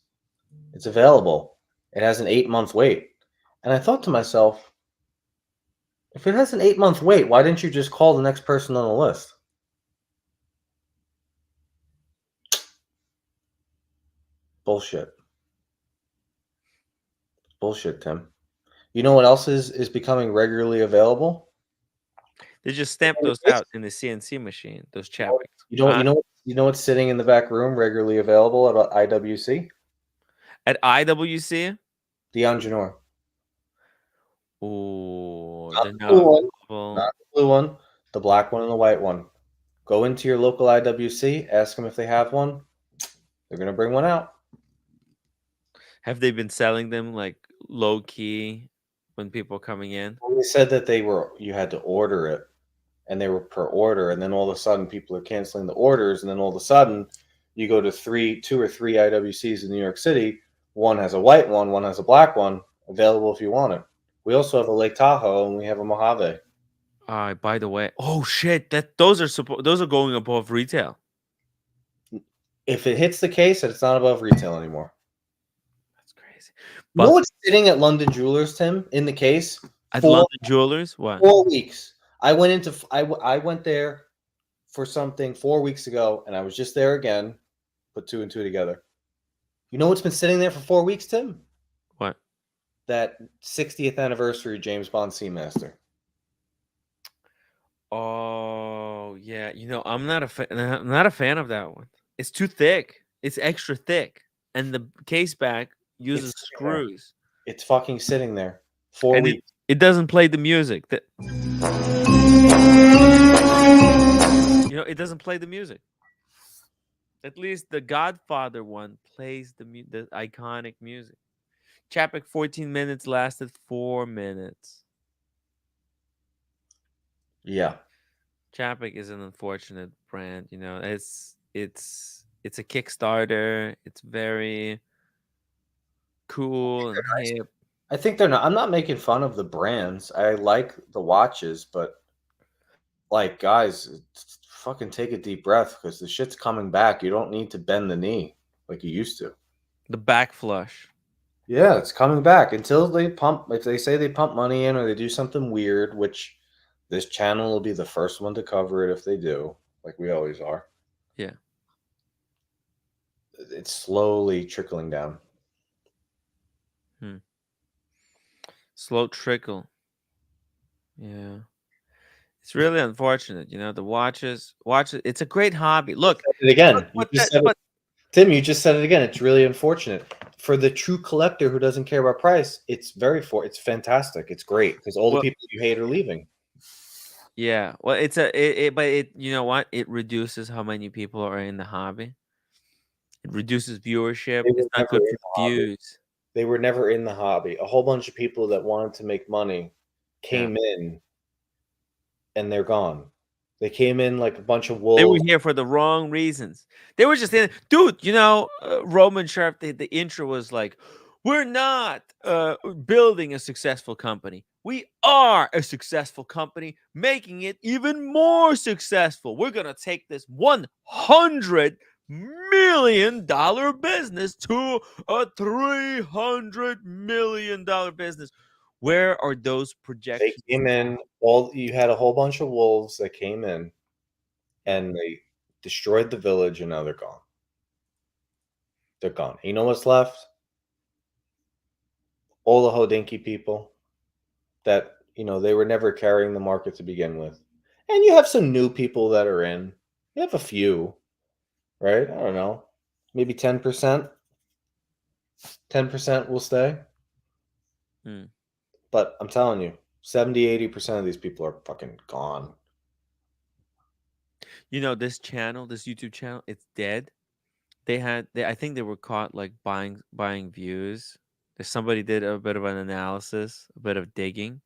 It's available. It has an 8-month wait. And I thought to myself, if it has an 8-month wait, why didn't you just call the next person on the list? Bullshit. Bullshit, Tim. You know what else is becoming regularly available? They just stamp those out in the CNC machine, those Chapek. You know what's sitting in the back room regularly available at IWC? At IWC? The Engineer. Oh, not the blue one, the black one and the white one. Go into your local IWC, ask them if they have one. They're going to bring one out. Have they been selling them like low key when people are coming in? Well, they said that you had to order it, and they were per order, and then all of a sudden people are canceling the orders, and then all of a sudden you go to 2 or 3 IWCs in New York City. One has a white one has a black one, available if you want it. We also have a Lake Tahoe, and we have a Mojave. By the way, oh shit, those are going above retail. If it hits the case, it's not above retail anymore. That's crazy. You know what's sitting at London Jewelers, Tim, in the case? At London Jewelers? What? 4 weeks. I went there for something 4 weeks ago, and I was just there again. Put 2 and 2 together. You know what's been sitting there for 4 weeks, Tim? What? That 60th anniversary James Bond Seamaster. Oh yeah, I'm not a fan of that one. It's too thick. It's extra thick, and the case back uses screws. It's fucking sitting there 4 weeks. It doesn't play the music. It doesn't play the music. At least the Godfather one plays the iconic music. Chapek 14 minutes lasted 4 minutes. Yeah. Chapek is an unfortunate brand, It's a Kickstarter. It's very cool and hip. I think they're not. I'm not making fun of the brands. I like the watches, but like, guys, fucking take a deep breath because the shit's coming back. You don't need to bend the knee like you used to. The back flush. Yeah, it's coming back until they pump. If they say they pump money in or they do something weird, which this channel will be the first one to cover it if they do, like we always are. Yeah. It's slowly trickling down. Slow trickle. Yeah. It's really unfortunate, the watches. It's a great hobby. Look, Tim, you just said it again. It's really unfortunate for the true collector who doesn't care about price. It's fantastic. It's great because all the people you hate are leaving. Yeah, well, but you know what? It reduces how many people are in the hobby. It reduces viewership. It's not good for views. They were never in the hobby. A whole bunch of people that wanted to make money came in, and they're gone. They came in like a bunch of wolves. They were here for the wrong reasons. They were just in, dude. Roman Sharp. The intro was like, "We're not building a successful company. We are a successful company, making it even more successful. We're going to take this $100 million business to a $300 million business. Where are those They projections? came in, you had a whole bunch of wolves that came in and they destroyed the village, and now they're gone. They're gone. You know what's left? All the Hodinky people that, they were never carrying the market to begin with. And you have some new people that are in. You have a few, right? I don't know. Maybe 10%. 10% will stay. But I'm telling you, 70-80% of these people are fucking gone. This channel, this YouTube channel, it's dead. I think they were caught like buying views. Somebody did a bit of an analysis, a bit of digging,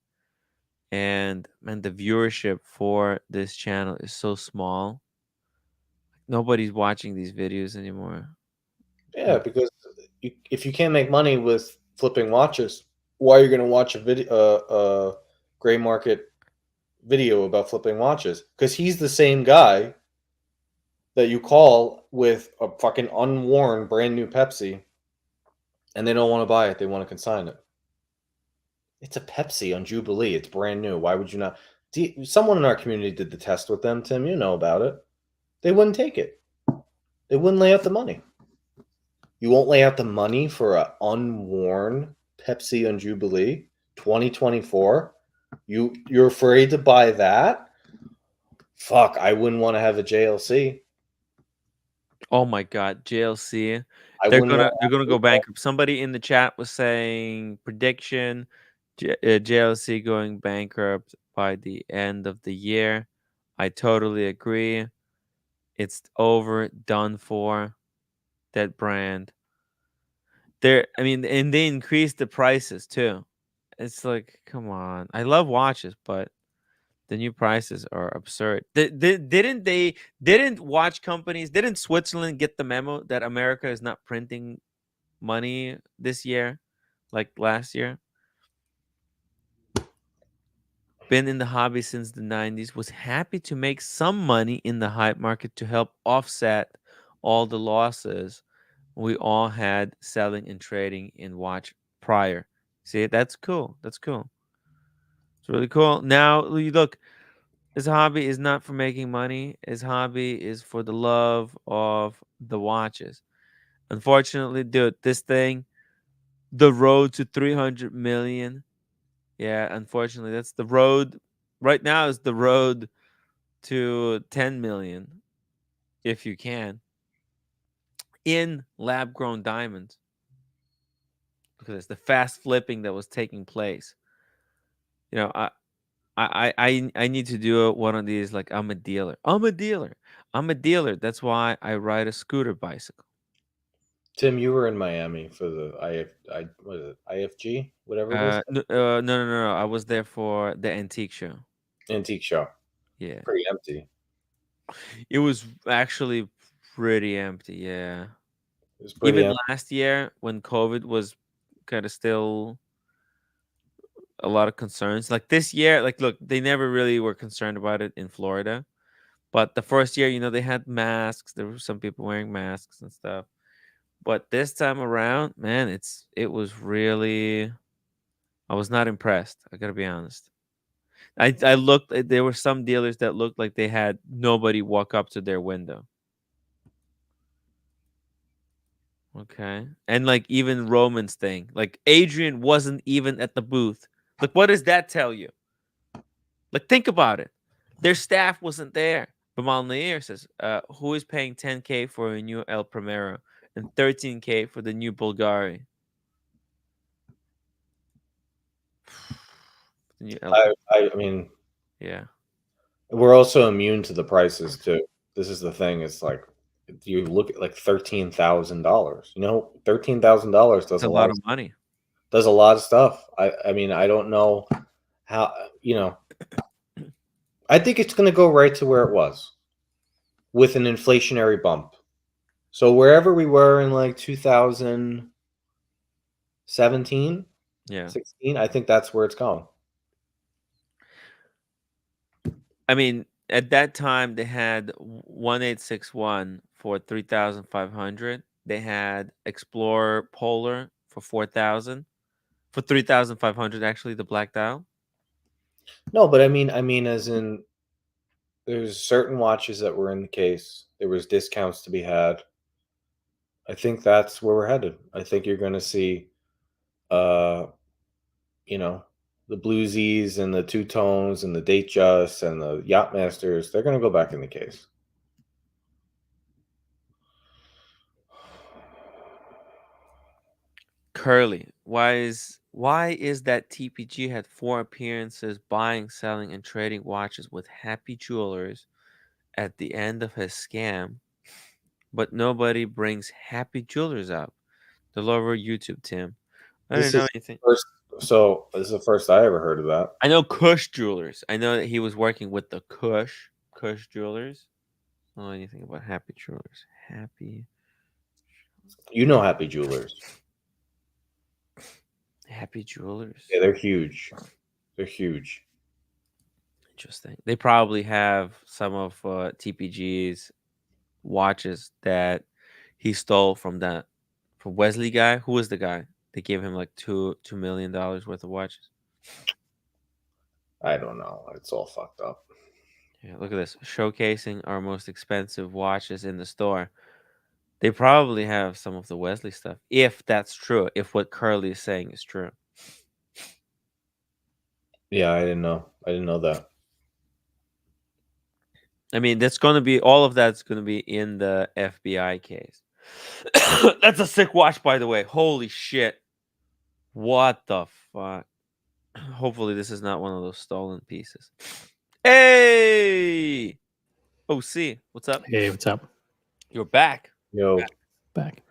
and the viewership for this channel is so small. Nobody's watching these videos anymore. Yeah, because if you can't make money with flipping watches, why are you going to watch a gray market video about flipping watches? Because he's the same guy that you call with a fucking unworn brand new Pepsi, and they don't want to buy it. They want to consign it. It's a Pepsi on Jubilee. It's brand new. Why would you not? Someone in our community did the test with them, Tim. You know about it. They wouldn't take it. They wouldn't lay out the money. You won't lay out the money for an unworn Pepsi on Jubilee 2024. You're afraid to buy that? Fuck, I wouldn't want to have a JLC. Oh my god, JLC. They're gonna go bankrupt. Somebody in the chat was saying prediction JLC going bankrupt by the end of the year. I totally agree. It's over, done for. That brand. And they increased the prices too. It's like, come on. I love watches, but the new prices are absurd. Didn't watch companies, didn't Switzerland get the memo that America is not printing money this year like last year? Been in the hobby since the 90s, was happy to make some money in the hype market to help offset all the losses we all had selling and trading in watch prior. See, that's cool. That's cool. It's really cool. Now, you look, his hobby is not for making money. His hobby is for the love of the watches. Unfortunately, dude, this thing, the road to 300 million. Yeah, unfortunately, that's the road. Right now is the road to 10 million, if you can, in lab-grown diamonds. Because it's the fast flipping that was taking place. I need to do one of these. Like, I'm a dealer. That's why I ride a scooter bicycle. Tim, you were in Miami for the what is it? IFG, whatever it is. No. I was there for the antique show. Antique show. Yeah. Pretty empty. It was actually pretty empty. Yeah. It was pretty Even empty. last year when COVID was kind of still a lot of concerns. Like this year, like, look, they never really were concerned about it in Florida. But the first year, they had masks. There were some people wearing masks and stuff. But this time around, man, it was really, I was not impressed. I gotta be honest. I looked. There were some dealers that looked like they had nobody walk up to their window. Okay, and like even Roman's thing, like Adrian wasn't even at the booth. Like, what does that tell you? Like, think about it. Their staff wasn't there. Bamal Nair says, who is paying 10K for a new El Primero and 13K for the new Bulgari? I mean, yeah. We're also immune to the prices too. This is the thing. It's like you look at like $13,000. $13,000 does a lot of money. Does a lot of stuff. I mean, I don't know how. I think it's going to go right to where it was, with an inflationary bump. So wherever we were in like 2017, 16, I think that's where it's going. I mean, at that time they had 1861 for 3,500. They had Explorer Polar for 4,000. For 3,500 actually, the black dial. No, but I mean as in there's certain watches that were in the case. There was discounts to be had. I think that's where we're headed. I think you're going to see you know, the bluesies and the two tones and the Datejust and the Yachtmasters, they're going to go back in the case. Curly, why is that TPG had 4 appearances buying, selling, and trading watches with Happy Jewelers at the end of his scam, but nobody brings Happy Jewelers up? The lower YouTube, Tim. I This don't know is anything. so this is the first I ever heard of that. I know Kush Jewelers. I know that he was working with the Kush Jewelers. I don't know anything about Happy Jewelers. Happy Happy Jewelers. Happy Jewelers. Yeah, they're huge. They're huge. Interesting. They probably have some of TPG's watches that he stole from Wesley guy. Who was the guy? They gave him like $2 million worth of watches. I don't know. It's all fucked up. Yeah, look at this. Showcasing our most expensive watches in the store. They probably have some of the Wesley stuff, if that's true, if what Curly is saying is true. Yeah, I didn't know. I didn't know that. I mean, that's going to be, all of that's going to be in the FBI case. That's a sick watch, by the way. Holy shit. What the fuck? Hopefully this is not one of those stolen pieces. Hey! OC, what's up? Hey, what's up? You're back. Yo, Back.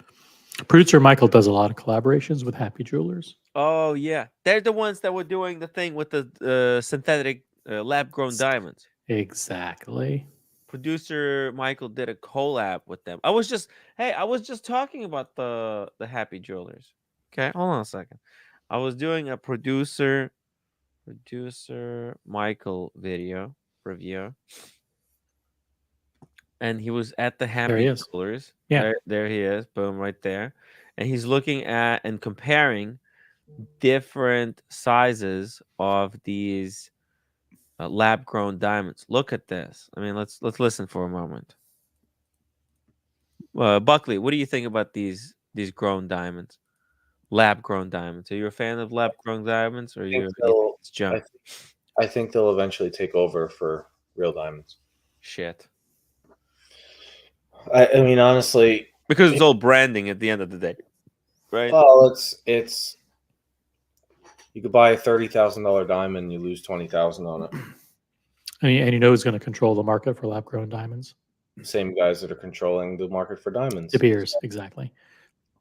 Producer Michael does a lot of collaborations with Happy Jewelers. Oh, yeah. They're the ones that were doing the thing with the synthetic lab-grown diamonds. Exactly. Producer Michael did a collab with them. I was just talking about the Happy Jewelers. Okay, hold on a second. I was doing a producer Michael video review, and he was at the Happy Jewelers. Yeah, there he is. Boom, right there. And he's looking at and comparing different sizes of these lab-grown diamonds. Look at this. I mean, let's listen for a moment. Buckley, what do you think about these grown diamonds? Lab-grown diamonds. Are you a fan of lab-grown diamonds, or you think it's junk? I think they'll eventually take over for real diamonds. Shit. I mean, honestly, because it's all branding at the end of the day, right? Well, it's you could buy a $30,000 diamond, and you lose $20,000 on it. And you know who's going to control the market for lab-grown diamonds? Same guys that are controlling the market for diamonds. De Beers, exactly.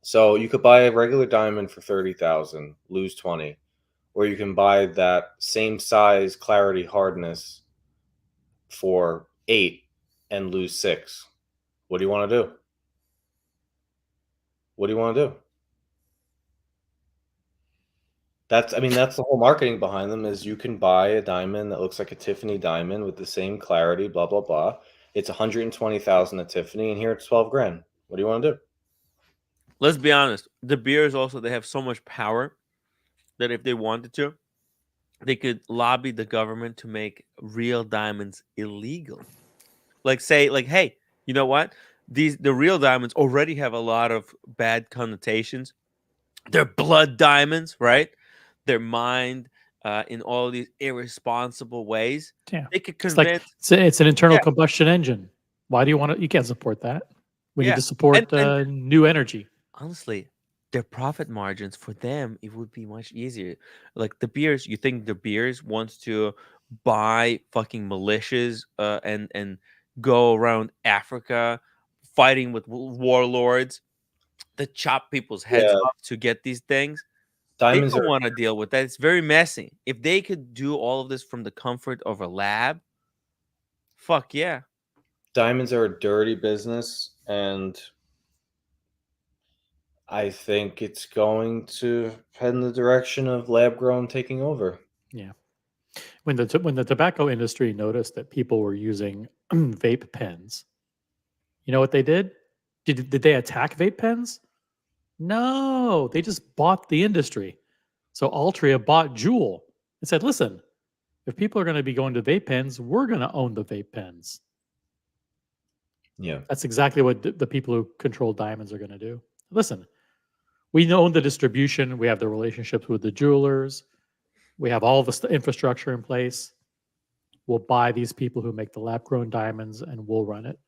So you could buy a regular diamond for $30,000, lose 20, or you can buy that same size, clarity, hardness for 8 and lose 6. What do you want to do? What do you want to do? That's the whole marketing behind them is you can buy a diamond that looks like a Tiffany diamond with the same clarity, blah, blah, blah. It's 120,000 at Tiffany, and here it's 12 grand. What do you want to do? Let's be honest. The Beers also, they have so much power that if they wanted to, they could lobby the government to make real diamonds illegal. Like say, like, hey, you know what? The real diamonds already have a lot of bad connotations. They're blood diamonds, right? They're mined in all these irresponsible ways. Yeah, they could convince. It's an internal combustion engine. Why do you want to? You can't support that. We need to support new energy. Honestly, their profit margins for them, it would be much easier. Like the Beers, you think the Beers wants to buy fucking militias and go around Africa fighting with warlords that chop people's heads off to get these things? Diamonds they don't want to deal with that. It's very messy. If they could do all of this from the comfort of a lab, fuck yeah. Diamonds are a dirty business, and I think it's going to head in the direction of lab grown taking over. Yeah. when the tobacco industry noticed that people were using vape pens, you know what they did? Did they attack vape pens? No, they just bought the industry. So Altria bought Juul and said, "Listen, if people are going to be going to vape pens, we're going to own the vape pens." Yeah. That's exactly what the people who control diamonds are going to do. Listen, we own the distribution. We have the relationships with the jewelers. We have all the infrastructure in place. We'll buy these people who make the lab-grown diamonds, and we'll run it.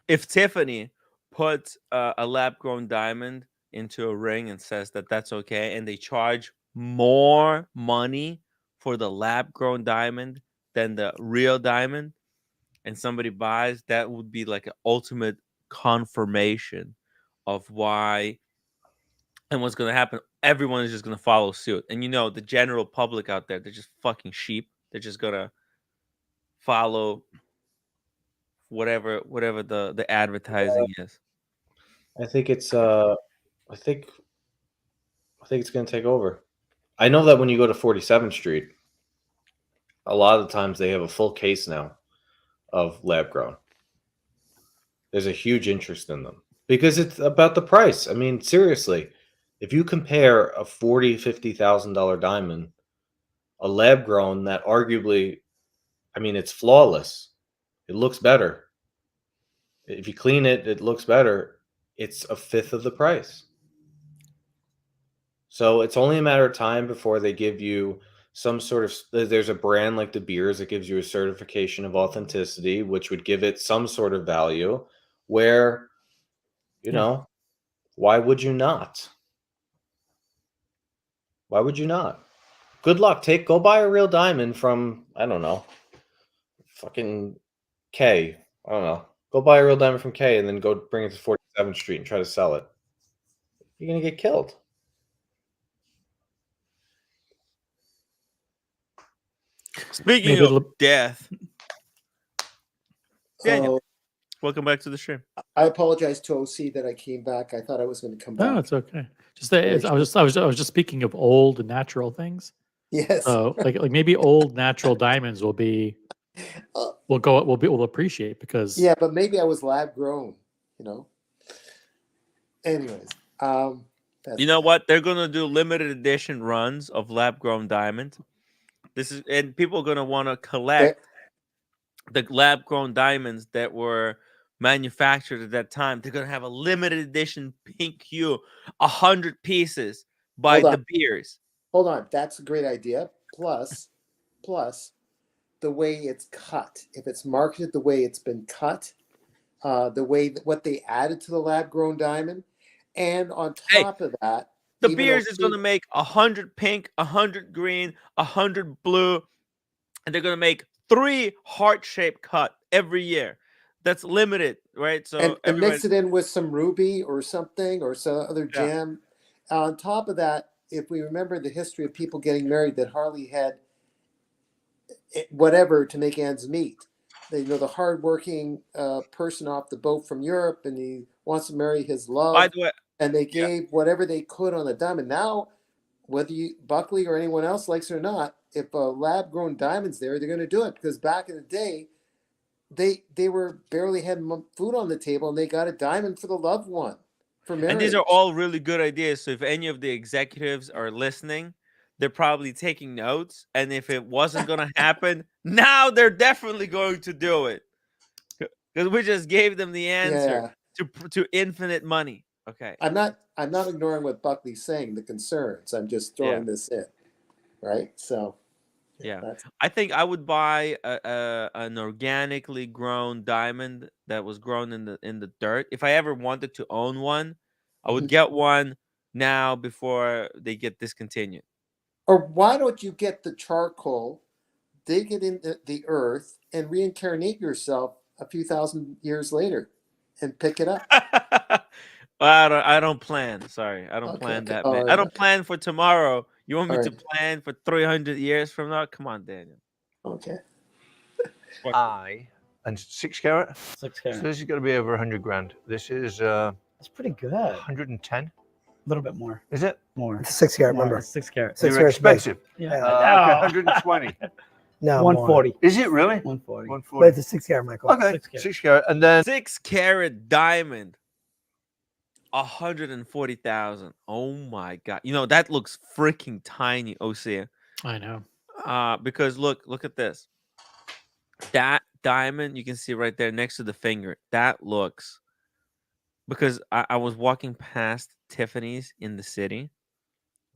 If Tiffany puts a lab-grown diamond into a ring and says that that's okay, and they charge more money for the lab-grown diamond than the real diamond, and somebody buys, that would be like an ultimate confirmation of why and what's going to happen. Everyone is just going to follow suit. And the general public out there, they're just fucking sheep. They're just going to follow whatever the advertising is. I think it's I think it's going to take over. I know that when you go to 47th Street, a lot of the times they have a full case now of lab grown. There's a huge interest in them because it's about the price. I mean, seriously, if you compare a $50,000 diamond, a lab grown that arguably, I mean, it's flawless. It looks better. If you clean it, it looks better. It's a fifth of the price. So it's only a matter of time before they give you some sort of, there's a brand like De Beers that gives you a certification of authenticity, which would give it some sort of value where, why would you not? Why would you not? Good luck. Go buy a real diamond from, I don't know, fucking K. I don't know. Go buy a real diamond from K and then go bring it to 47th Street and try to sell it. You're going to get killed. Speaking of death, Daniel, welcome back to the stream. I apologize to OC that I came back. I thought I was going to come back. No, it's okay. I was just speaking of old natural things. Yes. So like maybe old natural diamonds will be we'll appreciate because yeah, but maybe I was lab grown. Anyways, you know what? They're gonna do limited edition runs of lab grown diamonds. And people are gonna want to collect the lab grown diamonds that were manufactured at that time. They're gonna have a limited edition pink hue, 100 pieces by De Beers. Hold on, that's a great idea. Plus, the way it's cut. If it's marketed the way it's been cut, the way what they added to the lab grown diamond, and on top of that, De Beers is going to make 100 pink, 100 green, 100 blue, and they're going to make 3 heart-shaped cut every year. That's limited, right? So and mix it in with some ruby or something or some other gem. Yeah. On top of that, if we remember the history of people getting married, that Harley had whatever to make ends meet. The hardworking person off the boat from Europe, and he wants to marry his love. By the way, and they gave whatever they could on the diamond. Now, whether Buckley or anyone else likes it or not, if a lab-grown diamond's there, they're going to do it because back in the day, they were barely had food on the table, and they got a diamond for the loved one for marriage. And these are all really good ideas. So if any of the executives are listening, they're probably taking notes. And if it wasn't going to happen, now they're definitely going to do it because we just gave them the answer to infinite money. Okay. I'm not ignoring what Buckley's saying, the concerns. I'm just throwing this in, right? So, I think I would buy an organically grown diamond that was grown in the dirt. If I ever wanted to own one, I would get one now before they get discontinued. Or why don't you get the charcoal, dig it into the earth, and reincarnate yourself a few thousand years later, and pick it up? I don't plan. Sorry, I don't plan that. I don't plan for tomorrow. You want me to plan for 300 years from now? Come on, Daniel. Okay. And 6 carat. 6 carat. So this is going to be over 100 grand. This is that's pretty good. 110. little bit more. Is it? More. It's a 6 carat, More. remember? It's 6 carat. 6 You're carat big. expensive. Yeah. Okay, 120. No, 140. Is it really? 140. 140. But it's a 6 carat, Michael. Okay, 6 carat. 6 carat. And then 6-carat diamond, 140,000. Oh my god! You know that looks freaking tiny, OC. I know. Because look at this. That diamond you can see right there next to the finger. That looks. Because I was walking past Tiffany's in the city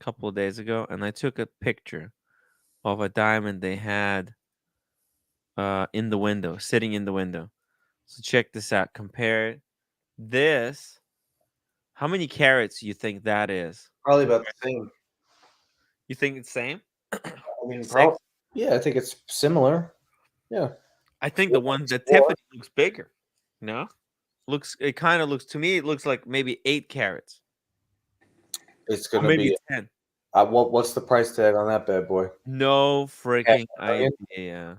a couple of days ago, and I took a picture of a diamond they had in the window, sitting in the window. So check this out. Compare this. How many carats you think that is? Probably about the same. You think it's same? I mean, Six? yeah, I think it's similar. Yeah. I think the one that Tiffany looks bigger. No? It kind of looks to me, it looks like maybe 8 carats. It's Or gonna maybe be 10. what's the price tag on that bad boy? No freaking million? idea.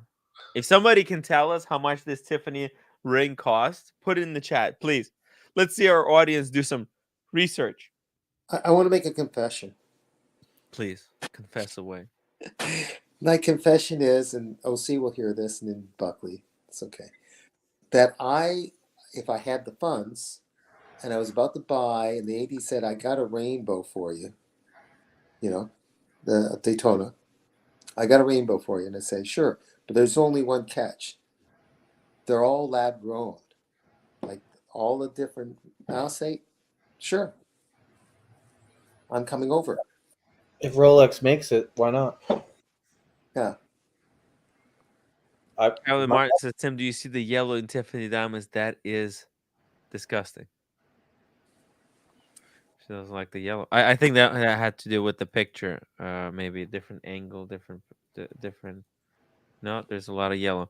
If somebody can tell us how much this Tiffany ring costs, put it in the chat, please. Let's see our audience do some research. I want to make a confession. Please confess away. My confession is, and OC will hear this, and then Buckley, it's okay, that if I had the funds and I was about to buy, and the AD said, I got a rainbow for you, the Daytona, I got a rainbow for you. And I say, sure, but there's only one catch. They're all lab grown, like all the different, I'll say, sure, I'm coming over. If Rolex makes it, why not? Yeah. Carolyn Martin says, Tim, do you see the yellow in Tiffany diamonds? That is disgusting. She doesn't like the yellow. I think that had to do with the picture. Maybe a different angle, different. No, there's a lot of yellow.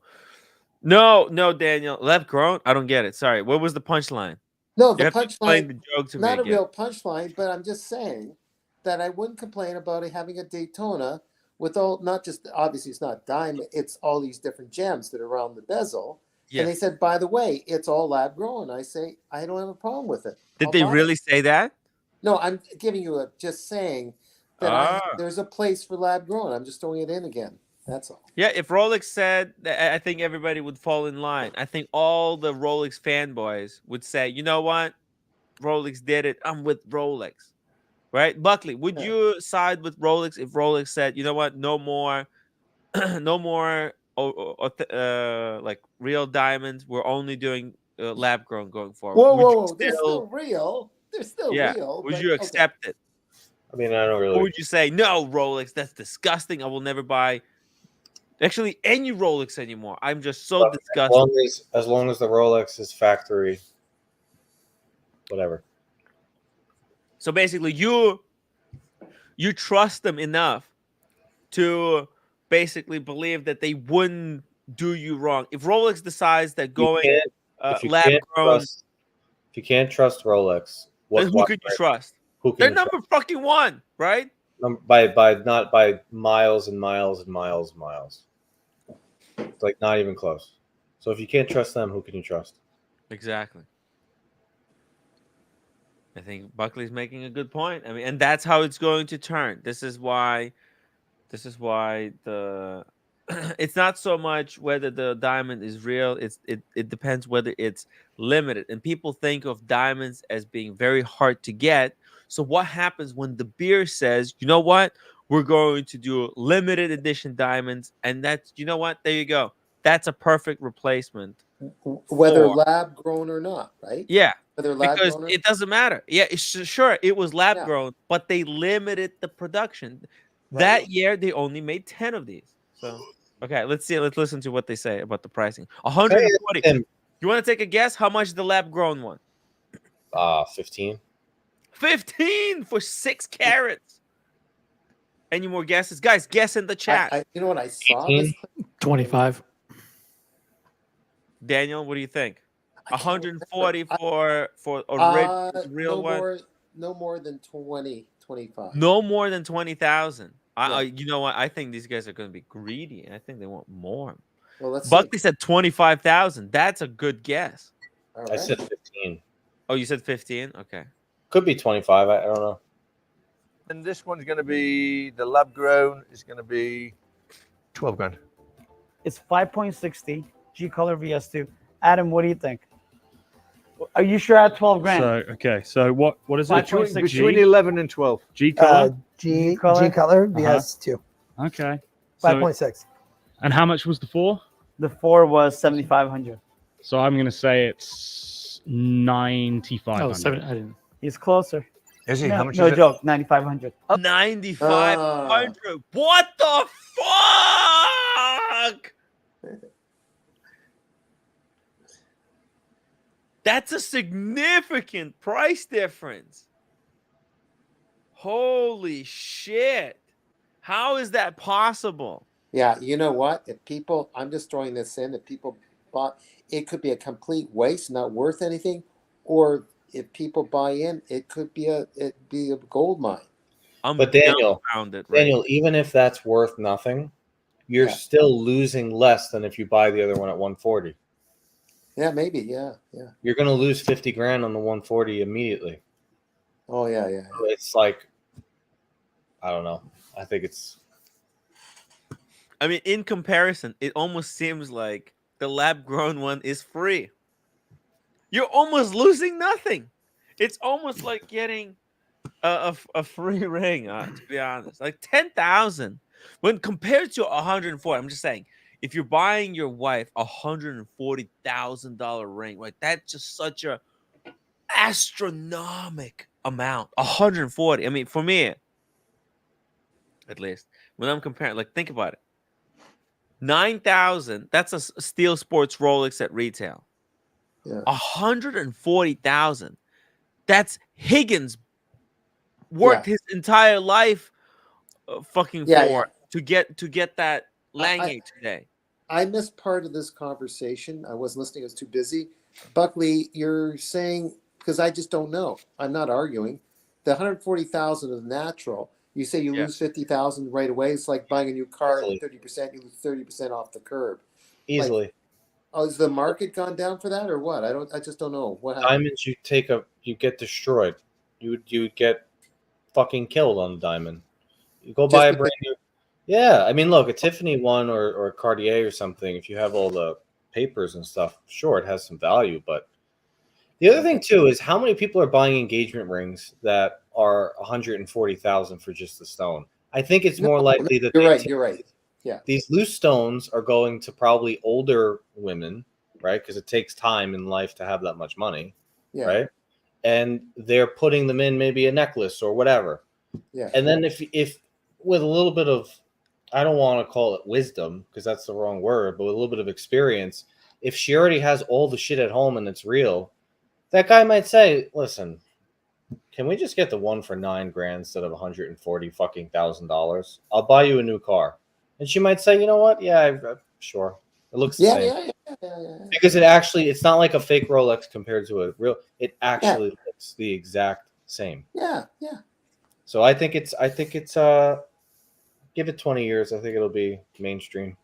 No, Daniel. Left grown? I don't get it. Sorry. What was the punchline? No, You the have to explain punchline, the joke to me not a again. real punchline, but I'm just saying that I wouldn't complain about it having a Daytona with all, not just, obviously it's not diamond, it's all these different gems that are around the bezel. Yes. And they said, by the way, it's all lab grown. I say, I don't have a problem with it. Did I'll they buy really it. say that? No, I'm giving you just saying that there's a place for lab grown. I'm just throwing it in again. That's all. Yeah, if Rolex said that, I think everybody would fall in line. I think all the Rolex fanboys would say, you know what? Rolex did it. I'm with Rolex. Right? Buckley, would you side with Rolex if Rolex said, you know what? No more, no more like real diamonds. We're only doing lab grown going forward. Whoa. They're still real. They're still real. Would you accept it? I mean, I don't really. Or would you say, no, Rolex, that's disgusting. I will never buy actually any Rolex anymore. I'm just so disgusted. As long as the Rolex is factory, whatever. So basically, you trust them enough to basically believe that they wouldn't do you wrong. If Rolex decides that going lab grown, if you can't trust Rolex, then who could you trust? They're number fucking one, right? Not by miles and miles and miles and miles. It's like not even close. So if you can't trust them, who can you trust? Exactly. I think Buckley's making a good point. I mean, and that's how it's going to turn. This is why the it's not so much whether the diamond is real. It depends whether it's limited. And people think of diamonds as being very hard to get. So what happens when the beer says, you know what? We're going to do limited edition diamonds. And that's, you know what? There you go. That's a perfect replacement. Whether lab grown or not, right? Yeah. Whether lab because grown it doesn't matter. Yeah, sure, it was lab grown, but they limited the production. Right. That year, they only made 10 of these. So, okay, let's listen to what they say about the pricing. 140. You want to take a guess? How much the lab grown one? 15. 15 for 6 carats. Any more guesses? Guys, guess in the chat. You know what I saw? This 25. Daniel, what do you think? 140 for a real one? No more than 20, 25. No more than 20,000. You know what? I think these guys are going to be greedy. I think they want more. Well, Buckley said 25,000. That's a good guess. Right. I said 15. Oh, you said 15? Okay. Could be 25. I don't know. And this one's going to be, the lab grown is going to be 12 grand. It's 5.60 G color VS2. Adam, what do you think? Are you sure at 12 grand? So okay, so what is it? 5.6 Between 11 and 12. G color. G color? color VS2. Okay. So, 5.6. and how much was the 4? The 4 was 7,500. So I'm gonna say it's 9,500. Oh, 7. I didn't. He's closer. Is he? No, How much no is joke, 9,500. 9,500. What the fuck? That's a significant price difference. Holy shit. How is that possible? Yeah, you know what? If people, I'm just throwing this in, if people bought, it could be a complete waste, not worth anything, or if people buy in, it could be a gold mine. But Daniel, dumbfounded, right? Daniel, even if that's worth nothing, you're still losing less than if you buy the other one at 140. Yeah, maybe. Yeah. You're going to lose 50 grand on the 140 immediately. Oh, yeah. So it's like, I don't know. I think it's. I mean, in comparison, it almost seems like the lab grown one is free. You're almost losing nothing. It's almost like getting a free ring, to be honest. Like 10,000 when compared to 140. I'm just saying, if you're buying your wife $140,000 ring, right? That's just such a astronomical amount. 140. I mean, for me, at least, when I'm comparing, like, think about it. 9,000. That's a Steel Sports Rolex at retail. Yeah. 140,000. That's Higgins worked his entire life, for to get that Lange today. I missed part of this conversation. I wasn't listening. I was too busy. Buckley, you're saying, because I just don't know. I'm not arguing. The 140,000 is natural. You say you lose 50,000 right away. It's like buying a new car at 30%. You lose 30% off the curb. Easily. Like, has the market gone down for that or what? I just don't know what happened. Diamonds, you get destroyed. You get fucking killed on the diamond. You go buy a brand new. Yeah, I mean, look, a Tiffany one or a Cartier or something. If you have all the papers and stuff, sure, it has some value. But the other thing too is how many people are buying engagement rings that are 140,000 for just the stone. I think it's more likely that you're right. Yeah, these loose stones are going to probably older women, right? Because it takes time in life to have that much money, right? And they're putting them in maybe a necklace or whatever. Yeah. And then if with a little bit of, I don't want to call it wisdom because that's the wrong word, but with a little bit of experience, if she already has all the shit at home and it's real, that guy might say, "Listen, can we just get the one for $9 grand instead of $140,000? I'll buy you a new car." And she might say, "You know what? Yeah, sure. It looks the same." Yeah. Because it's not like a fake Rolex compared to a real. It actually looks the exact same. Yeah. So I think it's give it 20 years. I think it'll be mainstream.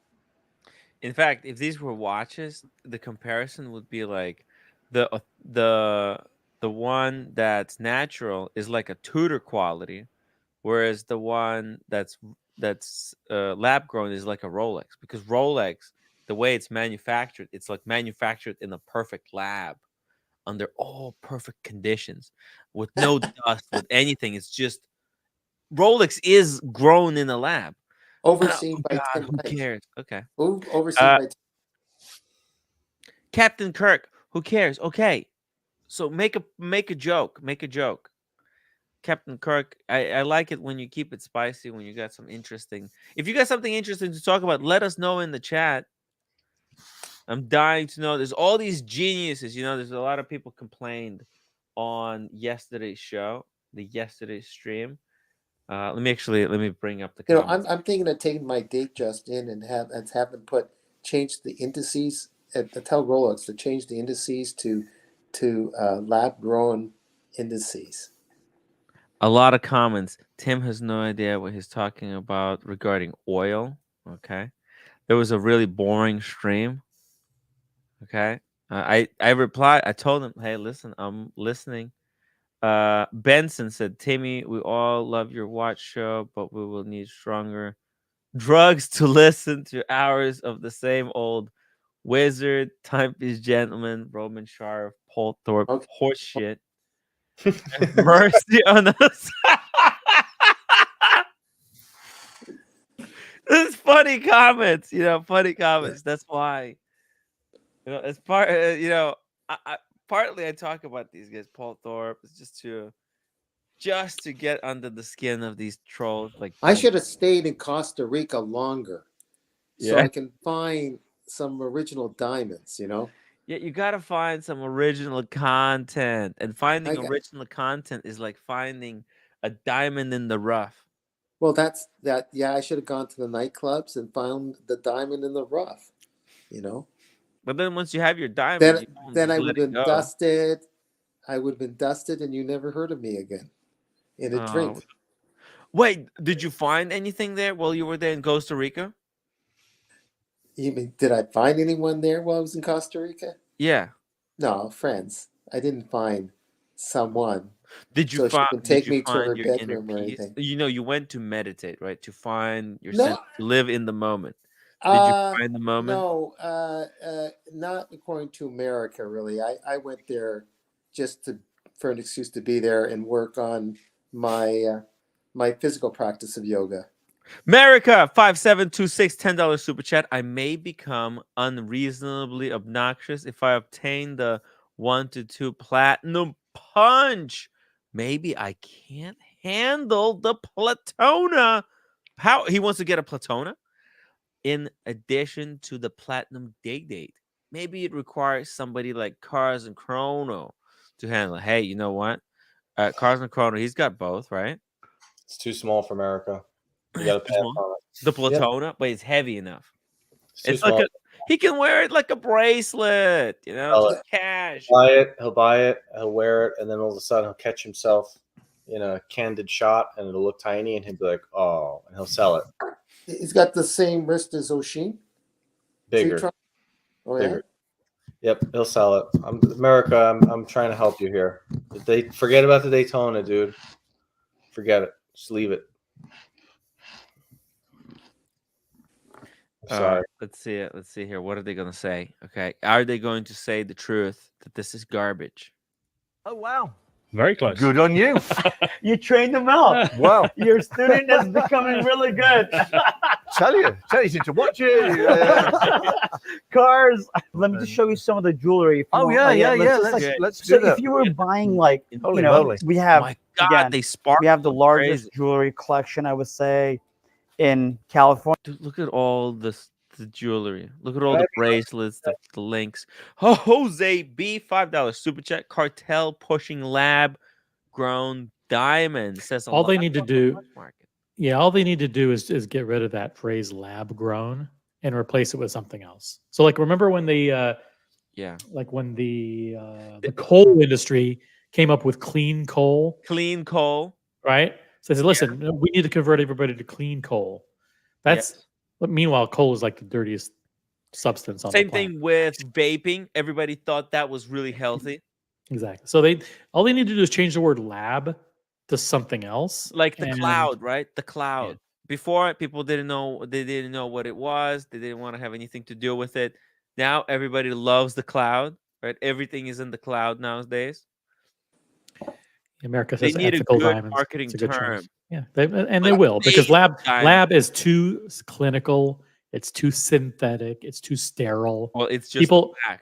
In fact, if these were watches, the comparison would be like the one that's natural is like a Tudor quality, whereas the one that's lab grown is like a Rolex, because Rolex, the way it's manufactured, it's like manufactured in a perfect lab under all perfect conditions with no dust, with anything. It's just Rolex is grown in a lab. Overseen by God, 10 who guys. cares? Okay. Overseen by 10. Captain Kirk, who cares? Okay. So make a joke. Make a joke. Captain Kirk, I like it when you keep it spicy, when you got some interesting. If you got something interesting to talk about, let us know in the chat. I'm dying to know. There's all these geniuses, there's a lot of people complained on yesterday's show, yesterday's stream. Let me bring up the comments. I'm thinking of taking my date just in and have them change the indices tell Rolex to change the indices to lab grown indices. A lot of comments. Tim has no idea what he's talking about regarding oil. Okay. There was a really boring stream. Okay. I replied. I told him, hey, listen, I'm listening. Benson said, Timmy, we all love your watch show, but we will need stronger drugs to listen to hours of the same old wizard, timepiece gentleman, Roman Sharp, Paul Thorpe, Okay. horse shit. Have mercy on us. This is funny comments, funny comments. That's why, it's part, partly I talk about these guys, Paul Thorpe, it's just to get under the skin of these trolls. Like, I should have stayed in Costa Rica longer, so Yeah. I can find some original diamonds. Yeah, you gotta find some original content, and finding original content is like finding a diamond in the rough. Well, that's that. Yeah, I should have gone to the nightclubs and found the diamond in the rough. But then once you have your diamond, you don't Then just I let would it have been go. dusted. I would have been dusted, and you never heard of me again in a drink. Wait, did you find anything there while you were there in Costa Rica? You mean, did I find anyone there while I was in Costa Rica? Yeah. No, friends. I didn't find someone. Did you So she find? can Did take you me to her find your inner bedroom or peace? anything. You went to meditate, right? To find your No. sense, to live in the moment. Did you find the moment? No, not according to America, really. I went there just for an excuse to be there and work on my my physical practice of yoga. America 5726 $10 super chat. I may become unreasonably obnoxious if I obtain the 1 to 2 platinum punch. Maybe I can't handle the Platona. How he wants to get a Platona in addition to the platinum date. Maybe it requires somebody like Cars and Chrono to handle it. Hey, you know what? Cars and Chrono, he's got both, right? It's too small for America. You got to pass on it. The Platona, but it's heavy enough. It's like small. he can wear it like a bracelet, just cash. He'll buy it, he'll wear it, and then all of a sudden he'll catch himself in a candid shot, and it'll look tiny, and he'll be like, "Oh," and he'll sell it. He's got the same wrist as Oshin. Bigger. Oh, Bigger. Yeah? Yep, he'll sell it. America, I'm trying to help you here. They forget about the Daytona, dude. Forget it. Just leave it. Sorry. Let's see it. Let's see here. What are they going to say? Okay. Are they going to say the truth that this is garbage? Oh, wow. Very close. Good on you. You trained them out. Wow. Your student is becoming really good. Tell you to watch it. Cars. Let me just show you some of the jewelry. If you Oh, want. yeah. Let's do So that. if you were buying like, Holy moly. we have, My God, again, they sparkle. we have the largest crazy. jewelry collection, I would say, in California. Dude, look at all the jewelry. Look at all the bracelets, the links. Oh, Jose B, $5 super chat. Cartel pushing lab grown diamonds. Says All they need to do, market. yeah, all they need to do is get rid of that phrase "lab grown" and replace it with something else. So, like, remember when the coal industry came up with clean coal, right? So they said, listen, we need to convert everybody to clean coal. That's but meanwhile, coal is like the dirtiest substance on the Same planet. thing with vaping. Everybody thought that was really healthy. Exactly. So all they need to do is change the word lab to something else. Like the cloud, right? The cloud. Yeah. Before, people didn't know what it was. They didn't want to have anything to do with it. Now everybody loves the cloud, right? Everything is in the cloud nowadays. America They says need a ethical good diamonds. marketing It's a good term. choice. Yeah, they will, because lab is too clinical. It's too synthetic. It's too sterile. Well, it's just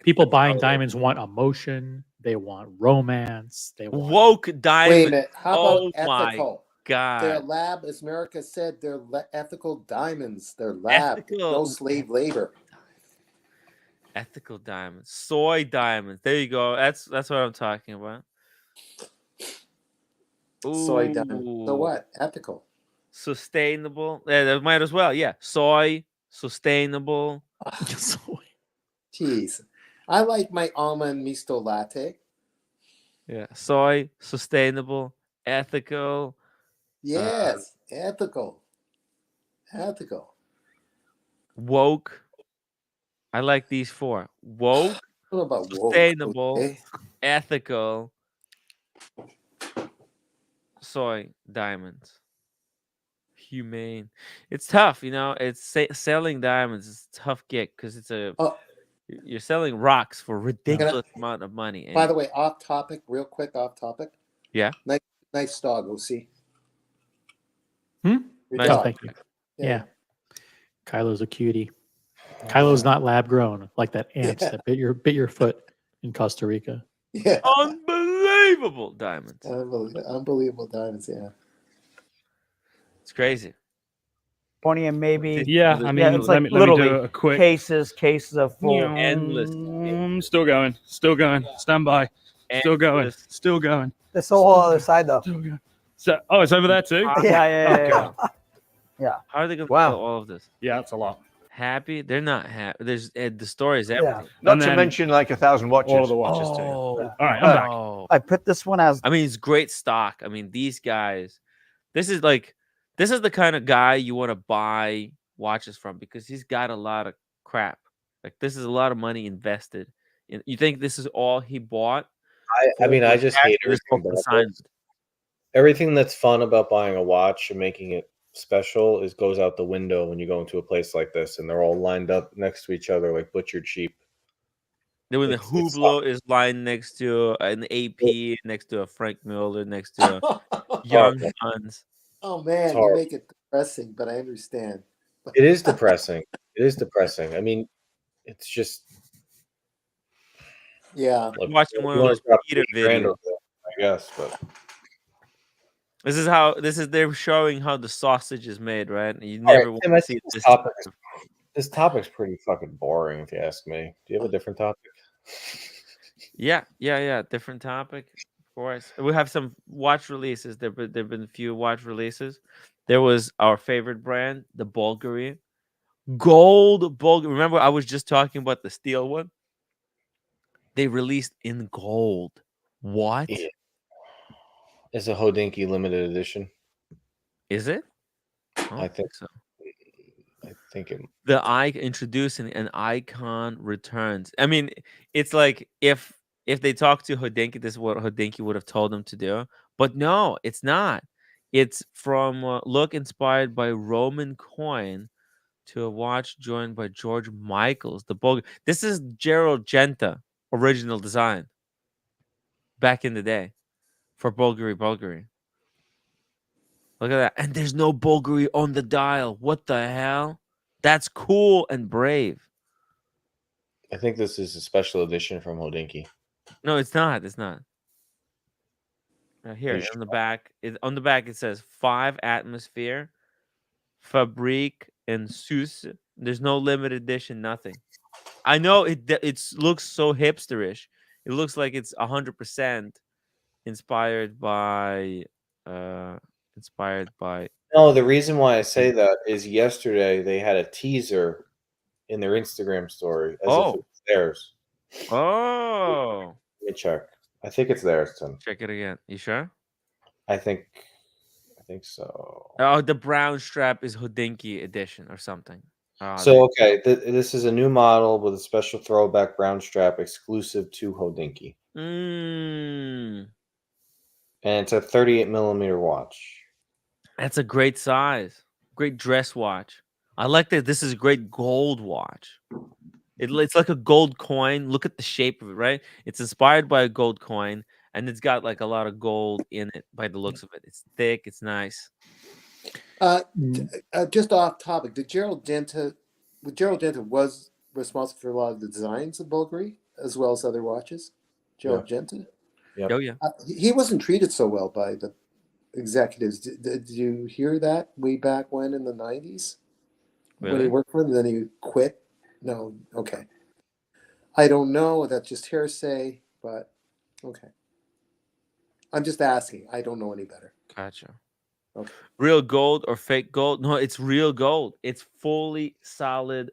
people buying diamonds want emotion. They want romance. They want woke diamonds. Wait a minute. How about my ethical? God. Their lab, as America said, they're ethical diamonds. They're lab. No slave labor. Ethical diamonds. Soy diamonds. There you go. That's what I'm talking about. Soy diamond. So what? Ethical. Sustainable. Yeah, that might as well. Yeah. Soy. Sustainable. Jeez. I like my almond misto latte. Yeah. Soy. Sustainable. Ethical. Yes. Ethical. Ethical. Woke. I like these four. Woke. What about sustainable. woke? Okay. Ethical. soy diamonds. Humane. It's tough, It's selling diamonds. It's a tough gig because you're selling rocks for ridiculous amount of money. By the way, off topic, real quick, off topic. Yeah. Nice dog, OC. Nice Oh, thank you. Yeah. Kylo's a cutie. Kylo's not lab grown like that ant that bit your foot in Costa Rica. Yeah. Unbelievable diamonds. Unbelievable diamonds, yeah. It's crazy. Pony and maybe. Yeah, I mean, it's let like me literally do a quick. cases of full. Endless. Still going. Stand by. Still going. Endless. Still going. This whole other side though. Still going. So, it's over there too. Yeah. How are they going to Wow. sell all of this? Yeah, that's a lot. Happy? They're not happy. There's the story is everything. Not And to then mention like 1,000 watches. all of the watches too. Oh, All right, I'm back. I put this one as. I mean, it's great stock. I mean, these guys. This is the kind of guy you want to buy watches from because he's got a lot of crap. Like this is a lot of money invested. You think this is all he bought? I mean, I just hate This everything whole about consignment. this. Everything that's fun about buying a watch and making it special goes out the window when you go into a place like this and they're all lined up next to each other like butchered sheep. Then when the It's Hublot is lying next to an AP, next to a Frank Miller, next to a Young Guns. Oh man, you make it depressing, but I understand. It is depressing. I mean, it's just yeah. I'm watching one of those Peter videos. I guess, but they're showing how the sausage is made, right? You never want to see this. This topic's pretty fucking boring, if you ask me. Do you have a different topic? Yeah. Different topic. Of course, we have some watch releases. There've been a few watch releases. There was our favorite brand, the Bulgari, gold Bulgari. Remember, I was just talking about the steel one. They released in gold. What? Yeah. It's a Hodinkee limited edition. Is it? I think so. I think it. Introducing an icon returns. I mean, it's like if they talk to Hodinkee, this is what Hodinkee would have told them to do. But no, it's not. It's from look inspired by Roman coin to a watch joined by George Michaels. This is Gerald Genta original design back in the day for Bulgari. Look at that. And there's no Bulgari on the dial. What the hell? That's cool and brave. I think this is a special edition from Hodinkee. No, it's not. It's not. Here on the back. It says 5 atmosphere, Fabrique and Sus. There's no limited edition. Nothing. I know it looks so hipsterish. It looks like it's 100% inspired by. No, the reason why I say that is yesterday they had a teaser in their Instagram story as if it was theirs. Oh. Let me check. I think it's theirs, Tim. Check it again. You sure? I think so. Oh, the brown strap is Hodinkee edition or something. So, okay, this is a new model with a special throwback brown strap exclusive to Hodinkee. And it's a 38 millimeter watch. That's a great size. Great dress watch. I like that this is a great gold watch. It's like a gold coin. Look at the shape of it, right? It's inspired by a gold coin, and it's got like a lot of gold in it by the looks of it. It's thick. It's nice. Just off topic, Gerald Genta was responsible for a lot of the designs of Bulgari as well as other watches. Gerald Genta? Yep. Oh, yeah. He wasn't treated so well by the executives. Did you hear that way back when in the 90s? Really? When he worked for them, then he quit? No. Okay. I don't know. That's just hearsay, but okay. I'm just asking. I don't know any better. Gotcha. Okay. Real gold or fake gold? No, it's real gold. It's fully solid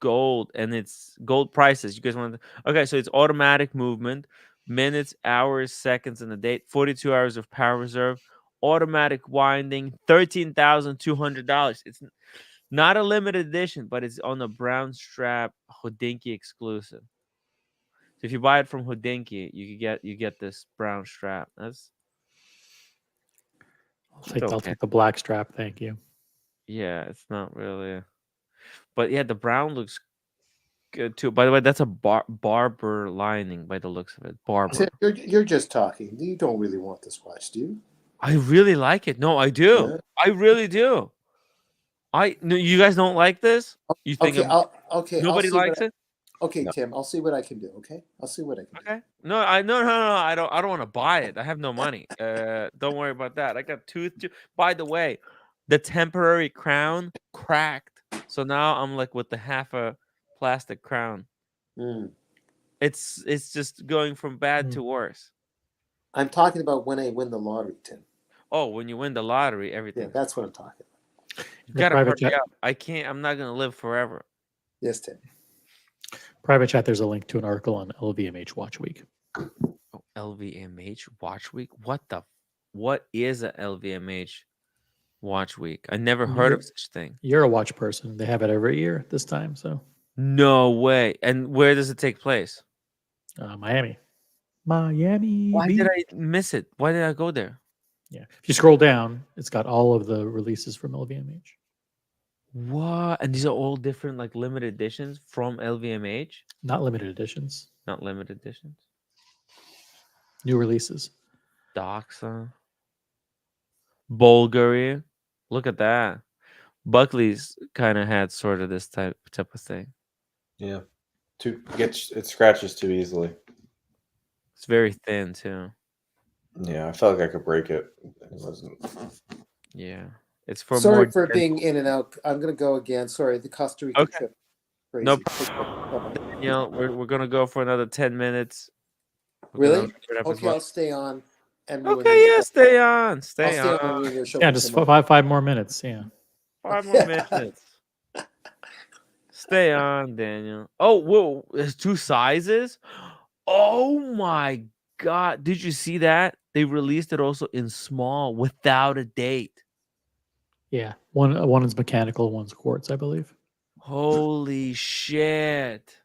gold, and it's gold prices. You guys want to? Okay, so it's automatic movement, minutes, hours, seconds, and a date. 42 hours of power reserve, automatic winding, $13,200. It's not a limited edition, but it's on a brown strap Hodinkee exclusive. So if you buy it from Hodinkee, you get this brown strap. I'll take the black strap. Thank you. Yeah, it's not really. But yeah, the brown looks good too. By the way, that's a barber lining by the looks of it. Barber. You're just talking. You don't really want this watch, do you? I really like it. No, I do. Yeah. I really do. No, you guys don't like this? You think Okay, nobody likes it? Okay, No. Tim, I'll see what I can do. Okay, I'll see what I can do. Okay. No, I don't want to buy it. I have no money. Don't worry about that. I got By the way, the temporary crown cracked. So now I'm like with the half a plastic crown. Mm. It's just going from bad to worse. I'm talking about when I win the lottery, Tim. Oh, when you win the lottery, everything. Yeah, that's what I'm talking about. You gotta hurry up. I'm not gonna live forever. Yes, Tim. Private chat, there's a link to an article on LVMH Watch Week. Oh, LVMH Watch Week? What is a LVMH Watch Week? I never heard of such thing. You're a watch person. They have it every year this time, so. No way. And where does it take place? Miami. Miami. Why did I miss it? Why did I go there? Yeah. If you scroll down, it's got all of the releases from LVMH. What? And these are all different, like limited editions from LVMH? Not limited editions. Not limited editions. New releases. Doxa. Bulgari. Look at that. Buckley's kind of had sort of this type of thing. Yeah. It scratches too easily. It's very thin too. Yeah, I felt like I could break it. It wasn't. Yeah. It's for Sorry more for being in and out. I'm gonna go again. Sorry, the Costa Rica trip. Crazy. No problem. You know, we're gonna go for another 10 minutes. Really? Okay, I'll stay on. And okay, yeah, stay on. Stay on. Yeah, just five more minutes. Yeah. 5 more minutes. Stay on, Daniel. Oh, whoa, there's 2 sizes. Oh my God. Did you see that? They released it also in small without a date. Yeah. One is mechanical, one's quartz, I believe. Holy shit.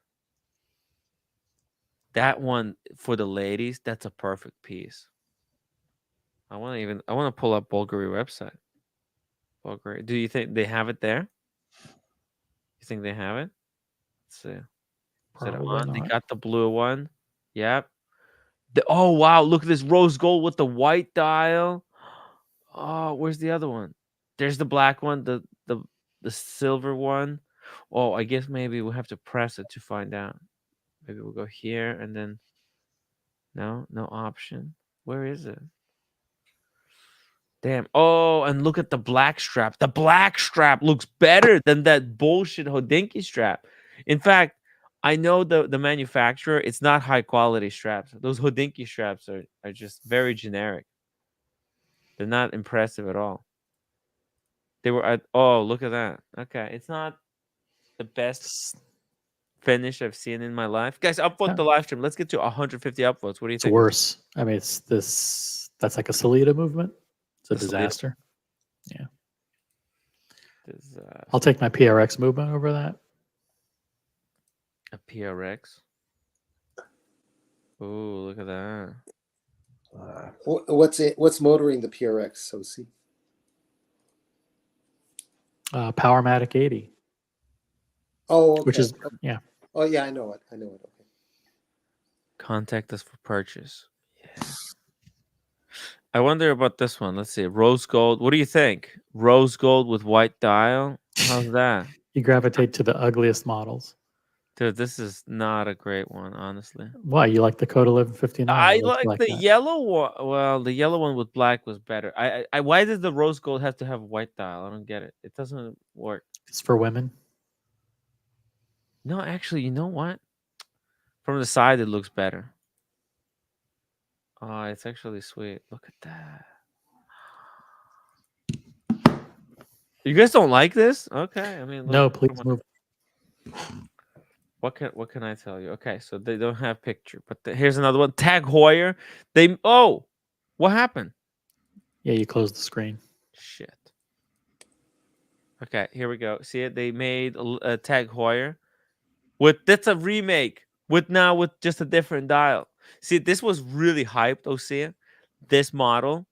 That one for the ladies, that's a perfect piece. I want to pull up Bulgari website. Bulgari. Do you think they have it there? You think they have it? Let's see. Is it on? They got the blue one. Yep. Oh wow, look at this rose gold with the white dial. Oh, where's the other one? There's the black one, the silver one. Oh, I guess maybe we'll have to press it to find out. Maybe we'll go here and then no option. Where is it? Damn. Oh, and look at the black strap. The black strap looks better than that bullshit Hodinkee strap. In fact, I know the manufacturer, it's not high quality straps. Those Hodinkee straps are just very generic. They're not impressive at all. They were oh, look at that. Okay, it's not the best finish I've seen in my life. Guys, upvote the live stream. Let's get to 150 upvotes. What do you think? It's worse. I mean, that's like a Salida movement. It's a disaster. Yeah. I'll take my PRX movement over that. A PRX. Oh, look at that. What's motoring the PRX, Sohne? Powermatic 80. Oh, okay. Which is yeah. Oh yeah, I know it. Okay. Contact us for purchase. Yeah. I wonder about this one. Let's see. Rose gold. What do you think? Rose gold with white dial. How's that? You gravitate to the ugliest models. Dude, this is not a great one, honestly. Why? You like the Code 1159? I like the yellow one. Well, the yellow one with black was better. Why does the rose gold have to have white dial? I don't get it. It doesn't work. It's for women. No, actually, you know what? From the side, it looks better. Oh, it's actually sweet. Look at that. You guys don't like this? Okay. I mean, no, please move. What can I tell you? Okay, so they don't have picture, but here's another one. Tag Heuer. What happened? Yeah, you closed the screen. Shit. Okay, here we go. See it? They made a Tag Heuer. That's a remake with just a different dial. See, this was really hyped, OC. This model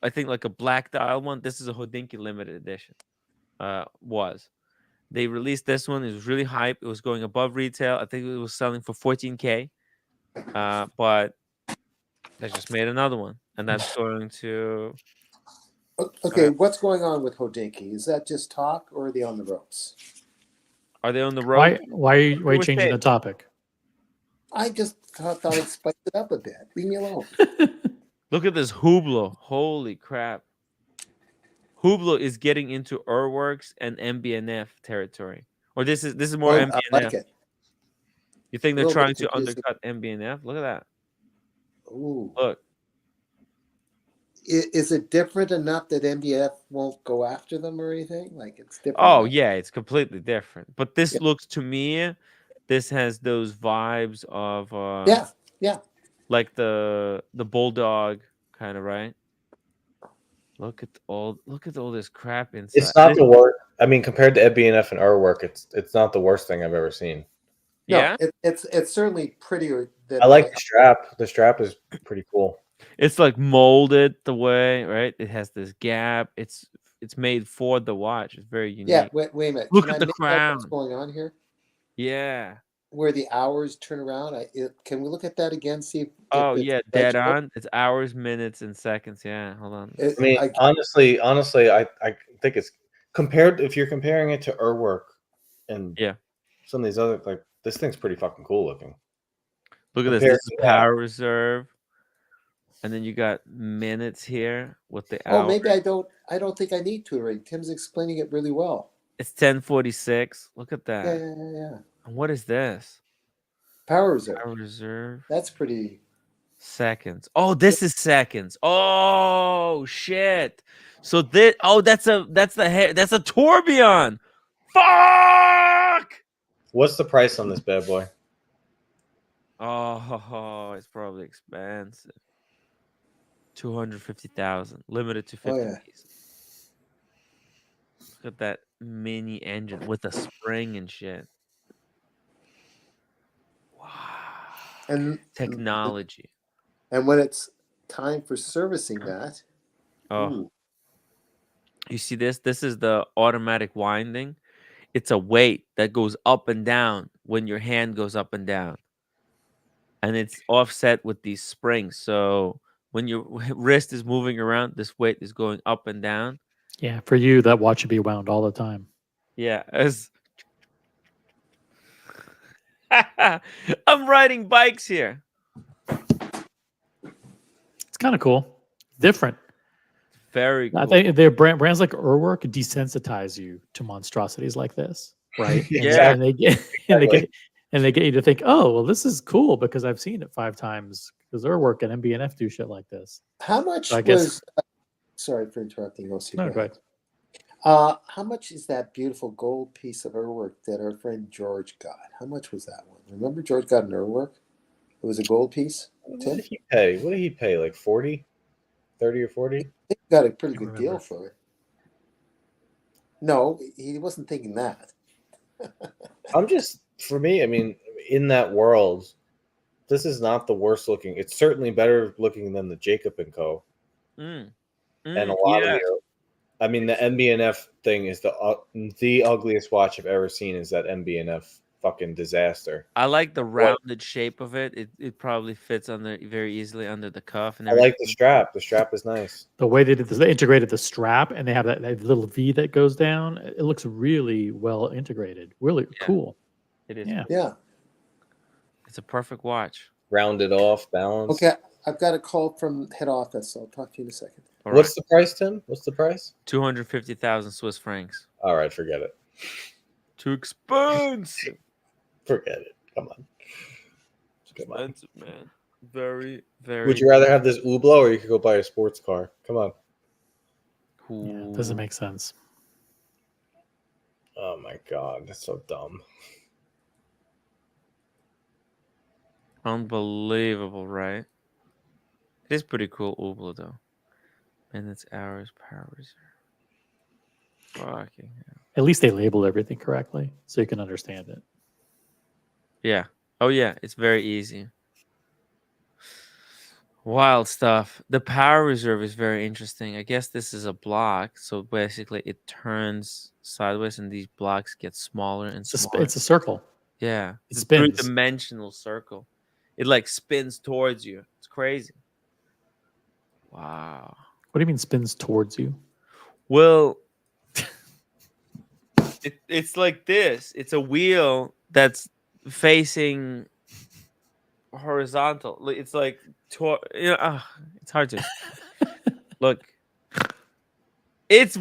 I think like a black dial one. This is a Hodinkee limited edition. They released this one. It was really hype. It was going above retail. I think it was selling for 14K. But they just made another one, and that's going to. Okay, what's going on with Hodinkee? Is that just talk, or are they on the ropes? Are they on the road? Why are you changing the topic? I just thought I'd spice it up a bit. Leave me alone. Look at this Hublot. Holy crap. Hublot is getting into Urworks and MBNF territory. Or this is more MBNF. I like it. You think they're A little trying bit to confusing. undercut MBNF? Look at that. Ooh. Look. Is it different enough that MBF won't go after them or anything? Like it's different. Oh, enough. yeah, it's completely different. But this Yeah. looks to me, this has those vibes of Yeah. like the bulldog kind of, right? Look at all this crap inside. It's not the worst. I mean, compared to MBNF and Urwork, it's not the worst thing I've ever seen. No, Yeah, it's certainly prettier than I like the strap. The strap is pretty cool. it's like molded the way, right? It has this gap. It's made for the watch. It's very unique. Yeah, wait a minute. Look Can at I the make out what's crown. going on here? Yeah. Where the hours turn around. Can we look at that again? See if Oh it's yeah, dead legible? on. It's hours, minutes, and seconds. Yeah, hold on. I mean, honestly, I think it's compared. If you're comparing it to Urwork and some of these other, like this thing's pretty fucking cool looking. Look at this. This is power reserve, and then you got minutes here with the hour. Oh, maybe I don't think I need to already. Tim's explaining it really well. It's 10:46. Look at that. Yeah. And what is this? Power reserve. Power reserve. That's pretty. Seconds. Oh, this is seconds. Oh shit. So this. Oh, that's a tourbillon. Fuck. What's the price on this bad boy? Oh, it's probably expensive. 250,000, limited to 50 pieces. Look at that mini engine with a spring and shit. Wow. And technology. And when it's time for servicing that, you see this? This is the automatic winding. It's a weight that goes up and down when your hand goes up and down. And it's offset with these springs. So when your wrist is moving around, this weight is going up and down. Yeah, for you, that watch should be wound all the time. Yeah. I'm riding bikes here. It's kind of cool. Different. Very cool. I think their brands like Urwork desensitize you to monstrosities like this, right? Yeah. And they get you to think, oh, well, this is cool because I've seen it 5 times because Urwork and MBNF do shit like this. How much so I guess, sorry for interrupting. No, go ahead. How much is that beautiful gold piece of Urwork that our friend George got? How much was that one? Remember George got an Urwork? It was a gold piece. What did he pay? What did he pay? Like 40? 30 or 40? He got a pretty good deal for it. No, he wasn't thinking that. For me, I mean, in that world, this is not the worst looking. It's certainly better looking than the Jacob & Co. And a lot of the, I mean, the MBNF thing is the ugliest watch I've ever seen is that MBNF fucking disaster. I like the rounded shape of it. It probably fits under very easily under the cuff. And I like the strap. The strap is nice. The way they did this, they integrated the strap and they have that little V that goes down. It looks really well integrated. Really cool. It is. Yeah. It's a perfect watch. Rounded off, balanced. Okay, I've got a call from head office. I'll talk to you in a second. What's the price, Tim? What's the price? 250,000 Swiss francs. All right, forget it. Too expensive. Forget it. Come on. Expensive, man. Very, very. Would you rather have this Hublot or you could go buy a sports car? Come on. Yeah, it doesn't make sense. Oh my god, that's so dumb. Unbelievable, right? It is pretty cool, Hublot, though. Minutes, hours, power reserve. Fucking hell. At least they labeled everything correctly so you can understand it. Yeah. Oh, yeah. It's very easy. Wild stuff. The power reserve is very interesting. I guess this is a block, so basically it turns sideways, and these blocks get smaller and smaller. It's a circle. Yeah, It it's a spins. three-dimensional circle. It like spins towards you. It's crazy. Wow. What do you mean spins towards you? Well, it's like this. It's a wheel that's facing horizontal. It's like it's hard to look. It's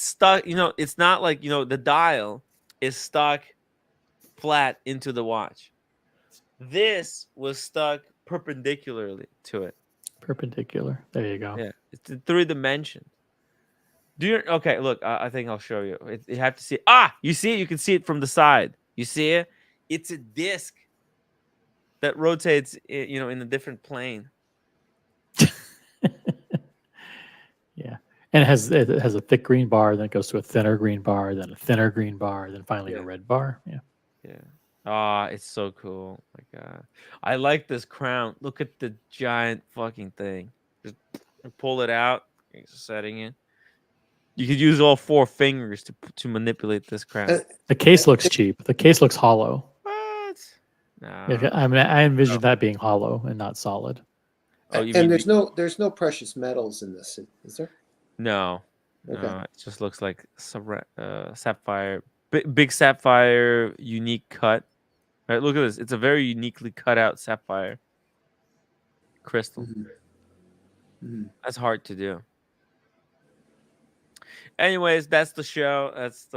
stuck. You know, it's not like, you know, the dial is stuck flat into the watch. This was stuck perpendicularly to it. Perpendicular. There you go. Yeah, it's in 3 dimensions. Okay? Look, I think I'll show you. You have to see. You see it. You can see it from the side. You see it? It's a disc that rotates, you know, in a different plane. Yeah, and it has a thick green bar, then it goes to a thinner green bar, then a thinner green bar, then finally a red bar. Yeah. Yeah. It's so cool. My God, I like this crown. Look at the giant fucking thing. Just pull it out. Setting it. You could use all 4 fingers to manipulate this crown. The case looks cheap. The case looks hollow. What? No. I mean, I envision that being hollow and not solid. Oh, and there's no precious metals in this, is there? No. Okay. No, it just looks like sapphire, big sapphire, unique cut. Right, look at this. It's a very uniquely cut out sapphire crystal. Mm-hmm. That's hard to do. Anyways, that's the show. That's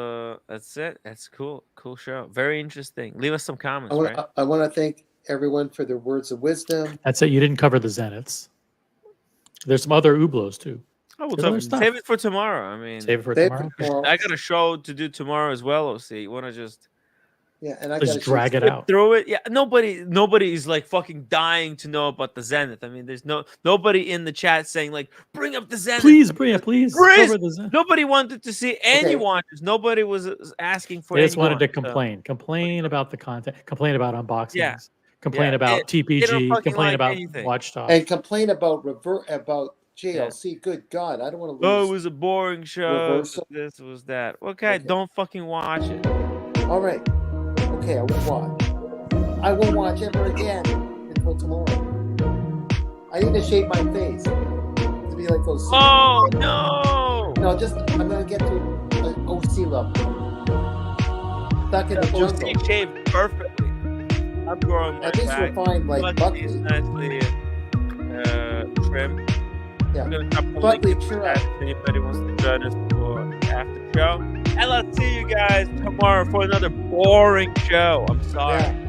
it. That's cool. Cool show. Very interesting. Leave us some comments. I want to thank everyone for their words of wisdom. That's it. You didn't cover the Zeniths. There's some other Hublots too. Oh, we'll save it for tomorrow. I mean, save it for tomorrow. I got a show to do tomorrow as well. OC, you want to just and I just drag it out through it? Yeah, nobody is like fucking dying to know about the Zenith. I mean, there's nobody in the chat saying like, bring up the Zenith. Please cover the Zenith. Nobody wanted to see any watches. Nobody was asking for. They just wanted to complain about the content, complain about unboxings, complain about TPG, complain about watch talk, and complain about JLC. Yeah. Good God, I don't want to lose. Oh, it was a boring show. This was that. Okay, don't fucking watch it. All right. Okay, I won't watch. I won't watch ever again until tomorrow. I need to shave my face to be like those. Oh no! No, I'm gonna get to an OC level. Stuck in the jungle. OC shaved perfectly. I'm growing. At least we'll find like Buckley. Nicely trimmed. Yeah. I'm gonna drop a Buckley, link if anybody wants to join us for after show. And let's see you guys tomorrow for another boring show. I'm sorry. Yeah.